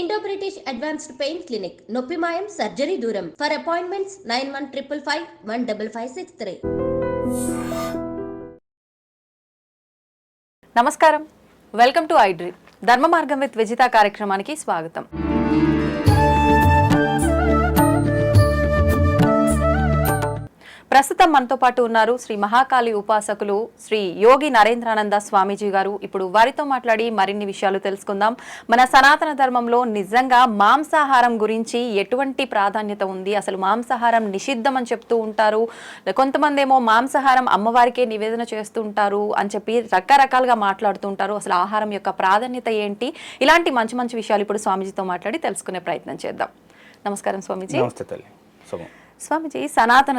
Indo British advanced pain clinic నొప్పి మాయం surgery దూరం ఫర్ అపాయింట్మెంట్స్ 9155515563. నమస్కారం, వెల్కమ్ టు ఐడ్రీమ్ ధర్మ మార్గం విత్ విజిత కార్యక్రమానికి స్వాగతం. ప్రస్తుతం మనతో పాటు ఉన్నారు శ్రీ మహాకాళి ఉపాసకులు శ్రీ యోగి నరేంద్రానంద స్వామీజీ గారు. ఇప్పుడు వారితో మాట్లాడి మరిన్ని విషయాలు తెలుసుకుందాం. మన సనాతన ధర్మంలో నిజంగా మాంసాహారం గురించి ఎటువంటి ప్రాధాన్యత ఉంది, అసలు మాంసాహారం నిషిద్ధం అని చెప్తూ ఉంటారు, కొంతమంది ఏమో మాంసాహారం అమ్మవారికే నివేదన చేస్తూ ఉంటారు అని చెప్పి రకరకాలుగా మాట్లాడుతూ ఉంటారు. అసలు ఆహారం యొక్క ప్రాధాన్యత ఏంటి, ఇలాంటి మంచి మంచి విషయాలు ఇప్పుడు స్వామీజీతో మాట్లాడి తెలుసుకునే ప్రయత్నం చేద్దాం. నమస్కారం స్వామీజీ. స్వామీజీ, సనాతన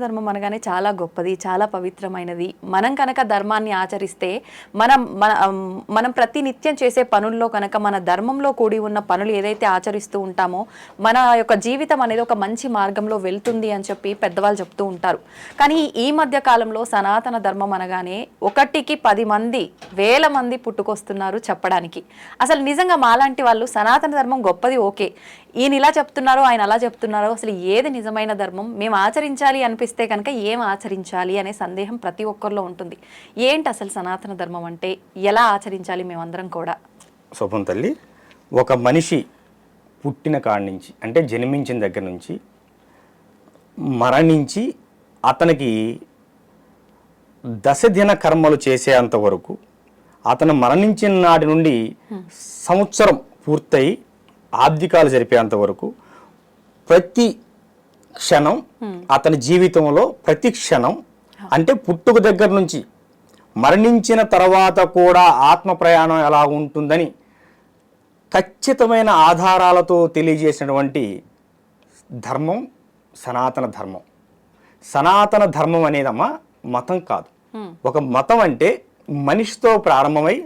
ధర్మం అనగానే చాలా గొప్పది, చాలా పవిత్రమైనది. మనం కనుక ధర్మాన్ని ఆచరిస్తే మనం ప్రతి నిత్యం చేసే పనుల్లో కనుక మన ధర్మంలో కూడి ఉన్న పనులు ఏదైతే ఆచరిస్తూ ఉంటామో మన యొక్క జీవితం అనేది ఒక మంచి మార్గంలో వెళ్తుంది అని చెప్పి పెద్దవాళ్ళు చెప్తూ ఉంటారు. కానీ ఈ మధ్య కాలంలో సనాతన ధర్మం అనగానే 1కి 10 మంది 1000 మంది పుట్టుకొస్తున్నారు చెప్పడానికి. అసలు నిజంగా మాలాంటి వాళ్ళు సనాతన ధర్మం గొప్పది, ఓకే, ఈయన ఇలా చెప్తున్నారో ఆయన అలా చెప్తున్నారో, అసలు ఏది నిజమైన ధర్మం, మేము ఆచరించాలి అనిపిస్తే కనుక ఏం ఆచరించాలి అనే సందేహం ప్రతి ఒక్కరిలో ఉంటుంది. ఏంటి అసలు సనాతన ధర్మం అంటే, ఎలా ఆచరించాలి మేమందరం కూడా? శుభం తల్లి, ఒక మనిషి పుట్టిన కాడి నుంచి అంటే జన్మించిన దగ్గర నుంచి మరణించి అతనికి దశదిన కర్మలు చేసేంత వరకు, అతను మరణించిన నాటి నుండి సంవత్సరం పూర్తయి ఆబ్దికాలు జరిపేంత వరకు ప్రతి క్షణం అతని జీవితంలో ప్రతి క్షణం అంటే పుట్టుక దగ్గర నుంచి మరణించిన తర్వాత కూడా ఆత్మ ప్రయాణం ఎలా ఉంటుందని ఖచ్చితమైన ఆధారాలతో తెలియజేసినటువంటి ధర్మం సనాతన ధర్మం. సనాతన ధర్మం అనేదమ్మా మతం కాదు. ఒక మతం అంటే మనిషితో ప్రారంభమై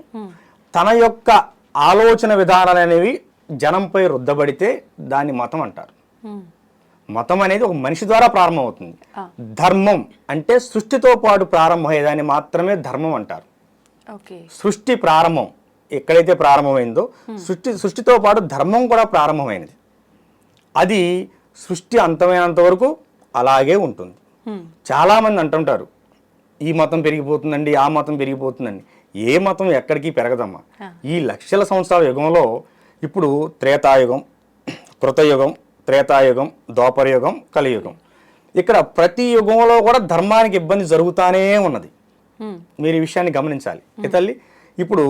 తన యొక్క ఆలోచన విధానాలు అనేవి జనంపై రుద్దబడితే దాన్ని మతం అంటారు. మతం అనేది ఒక మనిషి ద్వారా ప్రారంభమవుతుంది. ధర్మం అంటే సృష్టితో పాటు ప్రారంభమయ్యేదాన్ని మాత్రమే ధర్మం అంటారు. సృష్టి ప్రారంభం ఎక్కడైతే ప్రారంభమైందో సృష్టితో పాటు ధర్మం కూడా ప్రారంభమైనది. అది సృష్టి అంతమైనంత వరకు అలాగే ఉంటుంది. చాలామంది అంటుంటారు ఈ మతం పెరిగిపోతుందండి, ఆ మతం పెరిగిపోతుందండి. ఏ మతం ఎక్కడికి పెరగదమ్మా. ఈ లక్షల సంవత్సరాల యుగంలో ఇప్పుడు త్రేతాయుగం, కృతయుగం, త్రేతాయుగం, ద్వాపరయుగం, కలియుగం, ఇక్కడ ప్రతి యుగంలో కూడా ధర్మానికి ఇబ్బంది జరుగుతానే ఉన్నది. మీరు ఈ విషయాన్ని గమనించాలి. తల్లి, ఇప్పుడు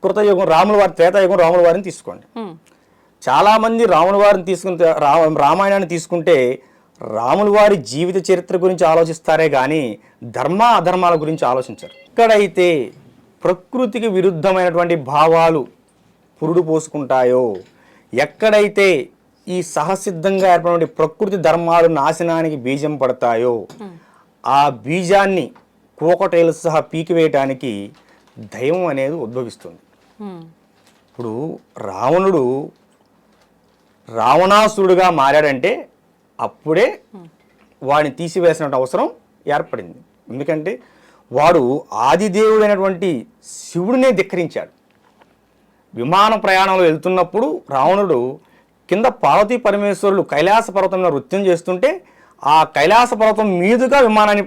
కృతయుగం రాముల వారి, త్రేతాయుగం రాముల వారిని తీసుకోండి. చాలామంది రాముల వారిని తీసుకుంటే రామాయణాన్ని తీసుకుంటే రాముల వారి జీవిత చరిత్ర గురించి ఆలోచిస్తారే కానీ ధర్మ అధర్మాల గురించి ఆలోచించరు. ఎక్కడైతే ప్రకృతికి విరుద్ధమైనటువంటి భావాలు పురుడు పోసుకుంటాయో, ఎక్కడైతే ఈ సహసిద్ధంగా ఏర్పడిన ప్రకృతి ధర్మాలు నాశనానికి బీజం పడతాయో ఆ బీజాన్ని కోకటేలు సహా పీకివేయటానికి దైవం అనేది ఉద్భవిస్తుంది. ఇప్పుడు రావణుడు రావణాసురుడుగా మారాడంటే అప్పుడే వాడిని తీసివేసిన అవసరం ఏర్పడింది. ఎందుకంటే వాడు ఆదిదేవుడైనటువంటి శివుడినే ధిక్కరించాడు. విమాన ప్రయాణంలో వెళ్తున్నప్పుడు రావణుడు కింద పార్వతీ పరమేశ్వరులు కైలాస పర్వతం మీద నృత్యం చేస్తుంటే ఆ కైలాస పర్వతం మీదుగా విమానాన్ని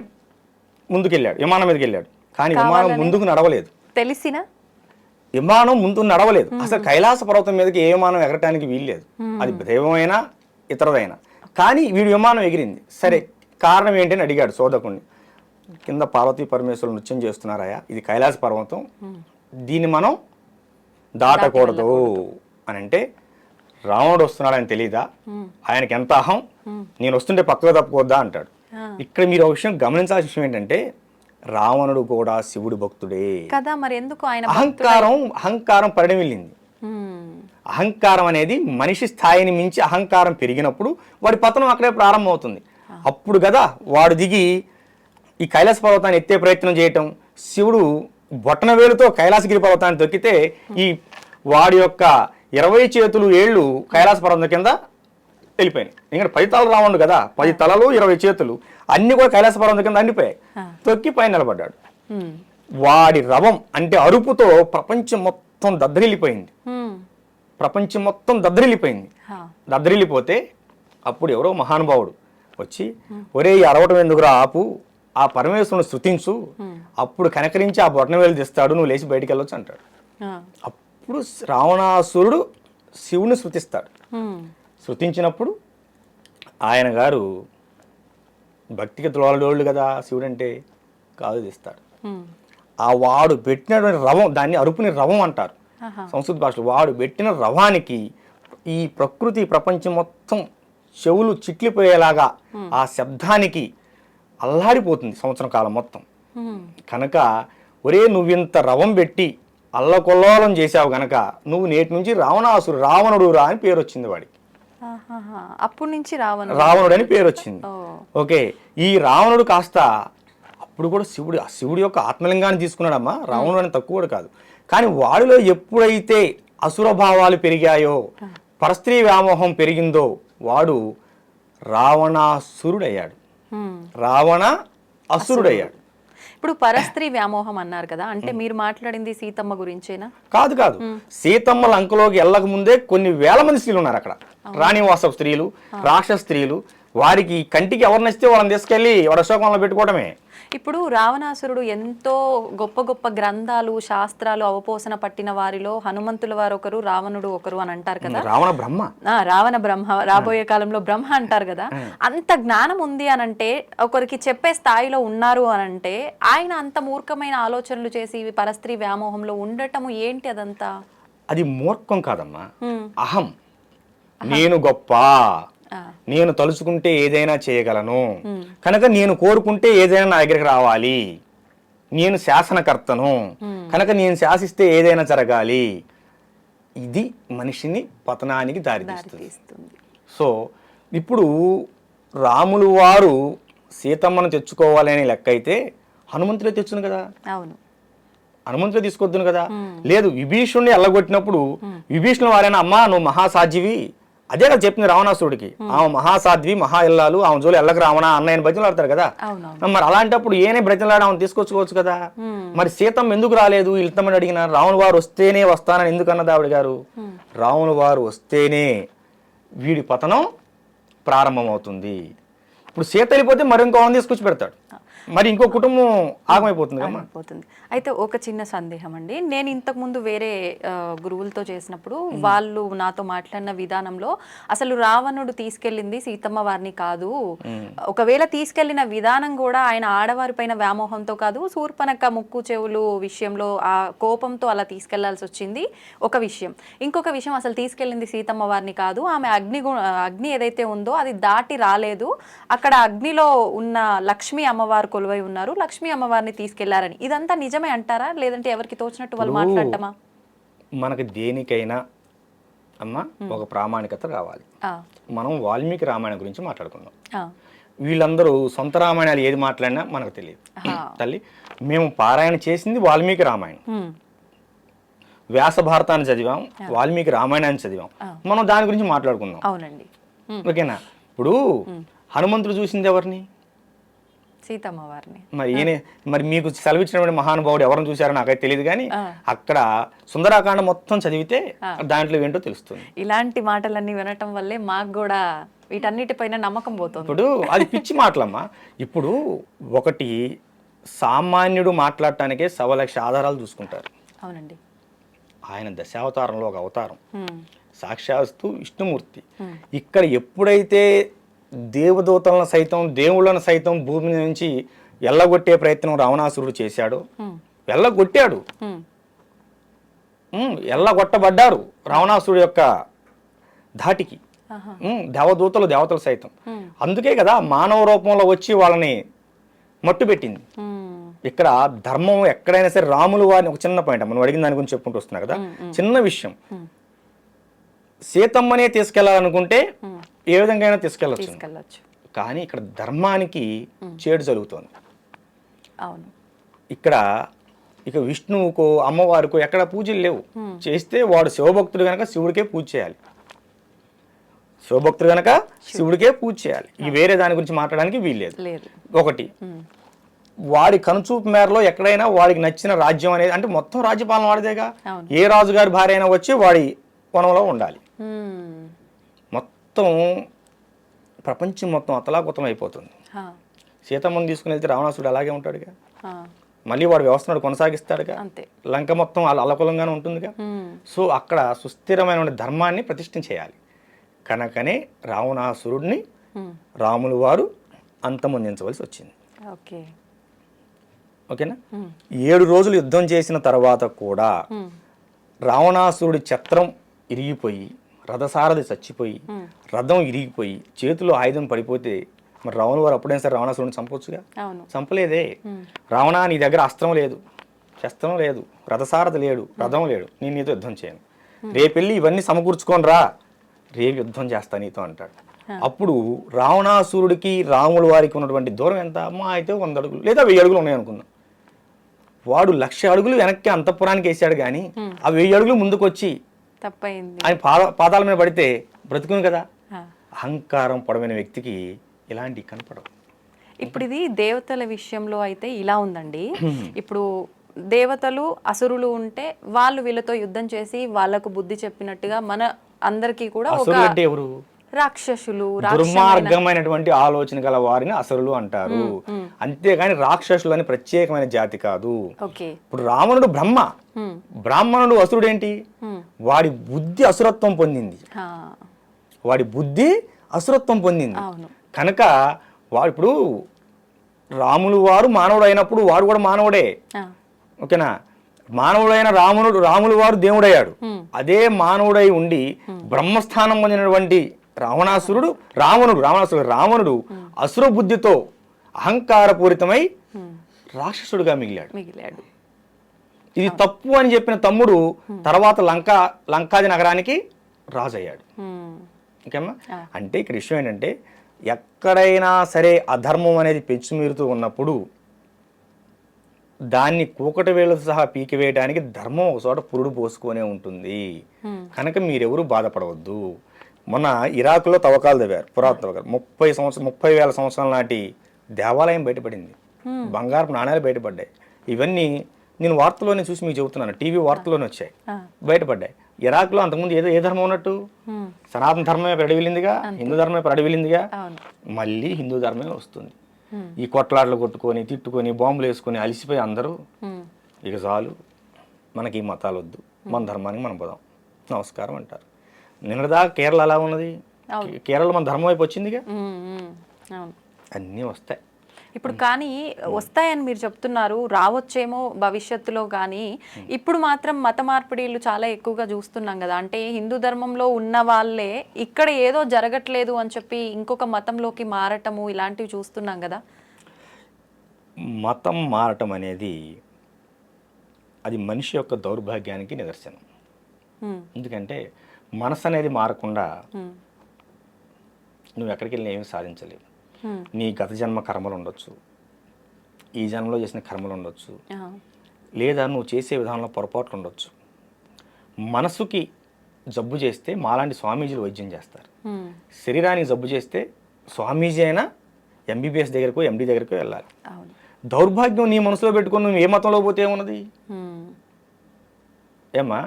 విమానం మీదకి వెళ్ళాడు. కానీ విమానం ముందుకు నడవలేదు. తెలిసిన విమానం ముందుకు నడవలేదు. అసలు కైలాస పర్వతం మీదకి ఏ విమానం ఎగరటానికి వీల్లేదు, అది దైవమైనా ఇతరదైనా. కానీ వీడి విమానం ఎగిరింది. సరే, కారణం ఏంటని అడిగాడు శోధకుడిని. కింద పార్వతీ పరమేశ్వరులు నృత్యం చేస్తున్నారయ్యా, ఇది కైలాస పర్వతం, దీన్ని మనం దాటకూడదు అని అంటే రావణుడు వస్తున్నాడని తెలీదా, ఆయనకి ఎంత అహం, నేను వస్తుంటే పక్కగా తప్పుకోద్దా అంటాడు. ఇక్కడ మీరు ఒక విషయం గమనించాల్సిన విషయం ఏంటంటే రావణుడు కూడా శివుడి భక్తుడే కదా. మరి ఎందుకు ఆయన అహంకారం పరిణమిల్లింది. అహంకారం అనేది మనిషి స్థాయిని మించి అహంకారం పెరిగినప్పుడు వాడి పతనం అక్కడే ప్రారంభమవుతుంది. అప్పుడు కదా వాడు దిగి ఈ కైలాస పర్వతాన్ని ఎత్తే ప్రయత్నం చేయటం. శివుడు బొట్టన వేలుతో కైలాసగిరి పర్వతాన్ని తొక్కితే ఈ వాడి యొక్క 20 చేతులు ఏళ్ళు కైలాస పర్వతం కింద వెళ్ళిపోయినాయి. ఎందుకంటే 10 తలలు రావణుడు కదా, 10 తలలు 20 చేతులు అన్ని కూడా కైలాస పర్వతం కింద అండిపోయాయి. తొక్కి పైన నిలబడ్డాడు. వాడి రవం అంటే అరుపుతో ప్రపంచం మొత్తం మొత్తం దద్దరిల్లిపోయింది. ప్రపంచం మొత్తం దద్దరిల్లిపోయింది. హా. దద్దరిల్లిపోతే అప్పుడు ఎవరో మహానుభావుడు వచ్చి, ఒరే ఈ అరవటం ఎందుకురా ఆపు, ఆ పరమేశ్వరుని స్తుతించు, అప్పుడు కనకరించి ఆ బొటనవేలు తీస్తాడు, నువ్వు లేచి బయటికి వెళ్ళొచ్చు అంటాడు. అప్పుడు రావణాసురుడు శివుని స్తుతిస్తాడు. స్తుతించినప్పుడు ఆయన గారు భక్తికి త్రోలడోళ్ళు కదా శివుడు అంటే, కాదు తీస్తాడు. ఆ వాడు పెట్టినటువంటి రవం, దాన్ని అరుపుని రవం అంటారు సంస్కృత భాషలో. వాడు పెట్టిన రవానికి ఈ ప్రకృతి ప్రపంచం మొత్తం చెవులు చిట్లిపోయేలాగా ఆ శబ్దానికి అల్లాడిపోతుంది సంవత్సరం కాలం మొత్తం. కనుక ఒరే నువ్వింత రవం పెట్టి అల్లకొల్లోలం చేశావు గనక నువ్వు నేటి నుంచి రావణుడు రా అని పేరు వచ్చింది వాడికి. అప్పటి నుంచి రావణుడు అని పేరు వచ్చింది. ఓకే, ఈ రావణుడు కాస్త అప్పుడు కూడా శివుడి యొక్క ఆత్మలింగాన్ని తీసుకున్నాడమ్మా. రావణుడు అని తక్కువ కాదు. కానీ వాడిలో ఎప్పుడైతే అసుర భావాలు పెరిగాయో, పరస్త్రీ వ్యామోహం పెరిగిందో, వాడు రావణాసురుడయ్యాడు. రావణ అసురుడయ్యాడు. ఇప్పుడు పరస్త్రీ వ్యామోహం అన్నారు కదా, అంటే మీరు మాట్లాడింది సీతమ్మ గురించేనా? కాదు కాదు, సీతమ్మ లంకలోకి వెళ్ళక ముందే కొన్ని వేల మంది స్త్రీలు ఉన్నారు అక్కడ. రాణివాస స్త్రీలు, రాక్షస స్త్రీలు. వారికి కంటికి ఎవరు నచ్చితే వాళ్ళని తీసుకెళ్లి వడశోకంలో పెట్టుకోవడమే. ఇప్పుడు రావణాసురుడు ఎంతో గొప్ప గొప్ప గ్రంథాలు, శాస్త్రాలు అవపోసన పట్టిన వారిలో హనుమంతుల వారు ఒకరు, రావణుడు ఒకరు అని అంటారు కదా. రావణ బ్రహ్మ, రాబోయే కాలంలో బ్రహ్మ అంటారు కదా. అంత జ్ఞానం ఉంది అనంటే, ఒకరికి చెప్పే స్థాయిలో ఉన్నారు అనంటే, ఆయన అంత మూర్ఖమైన ఆలోచనలు చేసి పరస్త్రీ వ్యామోహంలో ఉండటము ఏంటి? అదంతా అది మూర్ఖం కాదమ్మా, అహం. నేను గొప్ప, నేను తలుచుకుంటే ఏదైనా చేయగలను, కనుక నేను కోరుకుంటే ఏదైనా నా దగ్గరికి రావాలి, నేను శాసనకర్తను కనుక నేను శాసిస్తే ఏదైనా జరగాలి. ఇది మనిషిని పతనానికి దారితీస్తుంది. సో ఇప్పుడు రాములు వారు సీతమ్మను తెచ్చుకోవాలనే లెక్క అయితే హనుమంతుడే తెచ్చును కదా. అవును, హనుమంతుడే తీసుకొద్దును కదా. లేదు, విభీషణుడిని ఎల్లగొట్టినప్పుడు విభీషణుడు వారైనా అమ్మా నువ్వు మహాసాధ్యవి, అదే కదా చెప్పింది రావణాసురుడికి. ఆమె మహాసాధ్వి, మహా ఇల్లాలు, ఆమె జోలు ఎల్లకి రావణ అన్నయ్యని బ్రతిమలాడతారు కదా. మరి అలాంటప్పుడు ఏనే బ్రతిమలాడి ఆమెను తీసుకొచ్చుకోవచ్చు కదా. మరి సీతమ్మ ఎందుకు రాలేదు ఇల్తమని అడిగిన? రావణ వారు వస్తేనే వస్తానని ఎందుకు అన్నది ఆవిడ గారు? రావణ వారు వస్తేనే వీడి పతనం ప్రారంభమవుతుంది. ఇప్పుడు సీత వెళ్ళిపోతే మరి ఇంకో తీసుకొచ్చి పెడతాడు, మరి ఇంకో కుటుంబం ఆగమైపోతుంది. అయితే ఒక చిన్న సందేహం అండి, నేను ఇంతకు ముందు వేరే గురువులతో చేసినప్పుడు వాళ్ళు నాతో మాట్లాడిన విధానంలో అసలు రావణుడు తీసుకెళ్ళింది సీతమ్మ వారిని కాదు, ఒకవేళ తీసుకెళ్లిన విధానం కూడా ఆయన ఆడవారి పైన వ్యామోహంతో కాదు, శూర్పణఖ ముక్కు చెవులు విషయంలో ఆ కోపంతో అలా తీసుకెళ్లాల్సి వచ్చింది ఒక విషయం. ఇంకొక విషయం, అసలు తీసుకెళ్ళింది సీతమ్మ వారిని కాదు, ఆమె అగ్ని ఏదైతే ఉందో అది దాటి రాలేదు, అక్కడ అగ్నిలో ఉన్న లక్ష్మీ అమ్మవారు కొలువై ఉన్నారు, లక్ష్మీ అమ్మవారిని తీసుకెళ్లారని. ఇదంతా నిజమే అంటారా, లేదంటే ఎవరికి తోచినట్టు వాళ్ళు మాట్లాడటమా? మనకి దేనికైనా అమ్మ ఒక ప్రామాణికత రావాలి. మనం వాల్మీకి రామాయణం గురించి మాట్లాడుకున్నాం. వీళ్ళందరూ సొంత రామాయణాలు ఏది మాట్లాడినా మనకు తెలియదు తల్లి. మేము పారాయణ చేసింది వాల్మీకి రామాయణం, వ్యాస భారతాన్ని చదివాం, వాల్మీకి రామాయణాన్ని చదివాం, మనం దాని గురించి మాట్లాడుకుందాం. అవునండి, ఓకేనా. ఇప్పుడు హనుమంతుడు చూసింది ఎవరిని? సీతమ్మ వారిని. మరి మీకు సెలవిచ్చినటువంటి మహానుభావుడు ఎవరిని చూసారో నాకైతే తెలియదు, కానీ అక్కడ సుందరాకాండ మొత్తం చదివితే దాంట్లో ఏంటో తెలుస్తుంది. ఇలాంటి మాటలన్నీ వినటం వల్లే మాకు కూడా వీటన్నిటిపైన నమ్మకం పోతుంది. ఇప్పుడు అది పిచ్చి మాటలమ్మా. ఇప్పుడు ఒకటి సామాన్యుడు మాట్లాడటానికే 1,00,000 ఆధారాలు చూసుకుంటారు. అవునండి, ఆయన దశావతారంలో ఒక అవతారం, సాక్షాత్తు విష్ణుమూర్తి. ఇక్కడ ఎప్పుడైతే దేవదూతలను సైతం, దేవుళ్ళను సైతం భూమి నుంచి ఎల్లగొట్టే ప్రయత్నం రావణాసురుడు చేశాడు, ఎల్లగొట్టాడు, ఎల్లగొట్టబడ్డారు రావణాసురుడు యొక్క ధాటికి దేవతలు సైతం. అందుకే కదా మానవ రూపంలో వచ్చి వాళ్ళని మట్టు పెట్టింది. ఇక్కడ ధర్మం ఎక్కడైనా సరే, రాములు వారిని ఒక చిన్న పాయింట్ మనం అడిగిన దాని గురించి చెప్పుకుంటూ వస్తున్నా కదా, చిన్న విషయం. సీతమ్మనే తీసుకెళ్లాలనుకుంటే ఏ విధంగా అయినా తీసుకెళ్ళచ్చు, కానీ ఇక్కడ ధర్మానికి చేడు జరుగుతోంది. అవును, ఇక్కడ ఇక విష్ణువుకో అమ్మవారికో ఎక్కడ పూజలు లేవు. చేస్తే వాడు శివభక్తుడు గనక శివుడికే పూజ చేయాలి, శివభక్తుడు గనక శివుడికే పూజ చేయాలి. ఈ వేరే దాని గురించి మాట్లాడడానికి వీల్లేదు. ఒకటి వాడి కనుచూపు మేరలో ఎక్కడైనా వాడికి నచ్చిన రాజ్యం అనేది, అంటే మొత్తం రాజ్యపాలన వాడిదేగా, ఏ రాజుగారి భార్య అయినా వచ్చి వాడి వనంలో ఉండాలి. మొత్తం ప్రపంచం మొత్తం అతలాకుతం అయిపోతుంది. సీతమ్మని తీసుకుని వెళ్తే రావణాసుడు అలాగే ఉంటాడుగా, మళ్ళీ వాడు వ్యవస్థను కొనసాగిస్తాడుగా, లంక మొత్తం అల్లకులంగానే ఉంటుందిగా. సో అక్కడ సుస్థిరమైన ధర్మాన్ని ప్రతిష్ఠించేయాలి. కనుకనే రావణాసురుడిని రాములు వారు అంతమొందించవలసి వచ్చింది. ఓకేనా. 7 రోజులు యుద్ధం చేసిన తర్వాత కూడా రావణాసురుడి ఛత్రం ఇరిగిపోయి, రథసారథి చచ్చిపోయి, రథం ఇరిగిపోయి, చేతిలో ఆయుధం పడిపోతే మరి రావణులు వారు అప్పుడైనా సరే రావణాసురుడిని చంపొచ్చుగా, చంపలేదే. రావణ, నీ దగ్గర అస్త్రం లేదు, శస్త్రం లేదు, రథసారథి లేడు, రథం లేడు, నేను నీతో యుద్ధం చేయను, రేపెళ్ళి ఇవన్నీ సమకూర్చుకొని రా, రేపు యుద్ధం చేస్తా నీతో అంటాడు. అప్పుడు రావణాసురుడికి రాముల వారికి ఉన్నటువంటి దూరం ఎంత? మా అయితే 100 అడుగులు లేదా 1000 అడుగులు ఉన్నాయి అనుకుందాం. వాడు 1,00,000 అడుగులు వెనక్కి అంతఃపురానికి వేసాడు, కానీ ఆ 1000 అడుగులు ముందుకు వచ్చి ఆయన పాదాల మీద పడితే బ్రతుకును కదా. అహంకారం పొడవైన వ్యక్తికి ఇలాంటివి కనపడవు. ఇప్పుడు ఇది దేవతల విషయంలో అయితే ఇలా ఉందండి. ఇప్పుడు దేవతలు అసురులు ఉంటే వాళ్ళు వీళ్ళతో యుద్ధం చేసి వాళ్ళకు బుద్ధి చెప్పినట్టుగా మన అందరికీ కూడా ఎవరు? రాక్షసులు, దుర్మార్గమైనటువంటి ఆలోచన గల వారిని అసురులు అంటారు. అంతేగాని రాక్షసులు అని ప్రత్యేకమైన జాతి కాదు. ఇప్పుడు రావణుడు బ్రహ్మ, బ్రాహ్మణుడు అసురుడు ఏంటి? వాడి బుద్ధి అసురత్వం పొందింది, వాడి బుద్ధి అసురత్వం పొందింది. కనుక వాడు ఇప్పుడు రాములు వారు మానవుడు అయినప్పుడు వాడు కూడా మానవుడే. ఓకేనా. మానవుడైన రాములు వారు దేవుడయ్యాడు. అదే మానవుడై ఉండి బ్రహ్మస్థానం పొందినటువంటి రావణుడు అసుర బుద్ధితో అహంకారపూరితమై రాక్షసుడుగా మిగిలాడు. ఇది తప్పు అని చెప్పిన తమ్ముడు తర్వాత లంకాది నగరానికి రాజు అయ్యాడు. ఓకేమ్మా. అంటే ఇక్కడ విషయం ఏంటంటే, ఎక్కడైనా సరే అధర్మం అనేది పెంచుమీరుతూ ఉన్నప్పుడు దాన్ని కూకటి వేళ్ళతో సహా పీకివేయడానికి ధర్మం ఒక చోట పురుడు పోసుకొనే ఉంటుంది. కనుక మీరెవరూ బాధపడవద్దు. మొన్న ఇరాక్లో తవ్వకాలు తవ్వారు, పురాతన తవ్వకాలు. 30,000 సంవత్సరాల నాటి దేవాలయం బయటపడింది, బంగారపు నాణ్యాలు బయటపడ్డాయి. ఇవన్నీ నేను వార్తలోనే చూసి మీకు చెబుతున్నాను, టీవీ వార్తలోనే వచ్చాయి, బయటపడ్డాయి. ఇరాక్లో అంతకుముందు ఏ ధర్మం ఉన్నట్టు? సనాతన ధర్మమే ప్రడివిలిందిగా, హిందూ ధర్మమే ప్రడివిలిందిగా, మళ్ళీ హిందూ ధర్మమే వస్తుంది. ఈ కొట్లాటలు కొట్టుకొని తిట్టుకొని బాంబులు వేసుకొని అలిసిపోయి అందరూ ఇక చాలు, మనకి ఈ మతాలు వద్దు, మన ధర్మానికి మనం పోదాం, నమస్కారం అంటారు. నిన్నటిదాకా కేరళ అలా ఉన్నది, కేరళ మన ధర్మం వైపు వచ్చిందిగా. అన్నీ వస్తాయి ఇప్పుడు. కానీ వస్తాయని మీరు చెప్తున్నారు, రావచ్చేమో భవిష్యత్తులో. కానీ ఇప్పుడు మాత్రం మత మార్పిడిలు చాలా ఎక్కువగా చూస్తున్నాం కదా. అంటే హిందూ ధర్మంలో ఉన్న వాళ్ళే ఇక్కడ ఏదో జరగట్లేదు అని చెప్పి ఇంకొక మతంలోకి మారటము ఇలాంటివి చూస్తున్నాం కదా. మతం మారటం అనేది అది మనిషి యొక్క దౌర్భాగ్యానికి నిదర్శనం. ఎందుకంటే మనసు అనేది మారకుండా నువ్వు ఎక్కడికి వెళ్ళినా ఏమీ సాధించలేవు. నీ గత జన్మ కర్మలు ఉండొచ్చు, ఈ జన్మలో చేసిన కర్మలు ఉండొచ్చు, లేదా నువ్వు చేసే విధానంలో పొరపాట్లు ఉండొచ్చు. మనసుకి జబ్బు చేస్తే మాలాంటి స్వామీజీలు వైద్యం చేస్తారు. శరీరానికి జబ్బు చేస్తే స్వామీజీ అయినా ఎంబీబీఎస్ దగ్గరకు, ఎండి దగ్గరకు వెళ్ళాలి. దౌర్భాగ్యం నీ మనసులో పెట్టుకుని నువ్వు ఏ మతంలో పోతే ఏమున్నది? ఏమ్మా,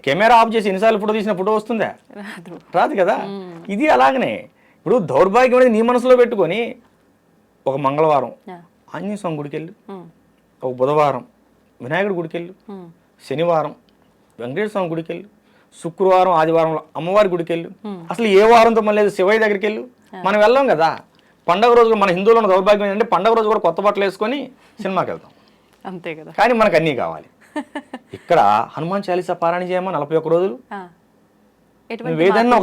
కెమెరా ఆఫ్ చేసి ఎన్నిసార్లు ఫోటో తీసిన ఫోటో వస్తుందా? రాదు కదా. ఇది అలాగనే ఇప్పుడు దౌర్భాగ్యం అనేది నీ మనసులో పెట్టుకొని ఒక మంగళవారం ఆంజనేయ స్వామి గుడికి వెళ్ళు, ఒక బుధవారం వినాయకుడి గుడికి వెళ్ళు, శనివారం వెంకటేశ్వర స్వామి గుడికి వెళ్ళు, శుక్రవారం ఆదివారంలో అమ్మవారి గుడికి వెళ్ళు. అసలు ఏ వారంతో మళ్ళీ శివయ్య దగ్గరికి వెళ్ళు. మనం వెళ్ళాం కదా. పండగ రోజు మన హిందువులో ఉన్న దౌర్భాగ్యం ఏంటంటే పండగ రోజు కూడా కొత్త బట్టలు వేసుకొని సినిమాకి వెళ్తాం, అంతే కదా. కానీ మనకు అన్నీ కావాలి. ఇక్కడ హనుమాన్ చాలీసా పారాయణ చేయమా 41 రోజులు. ఏదైనా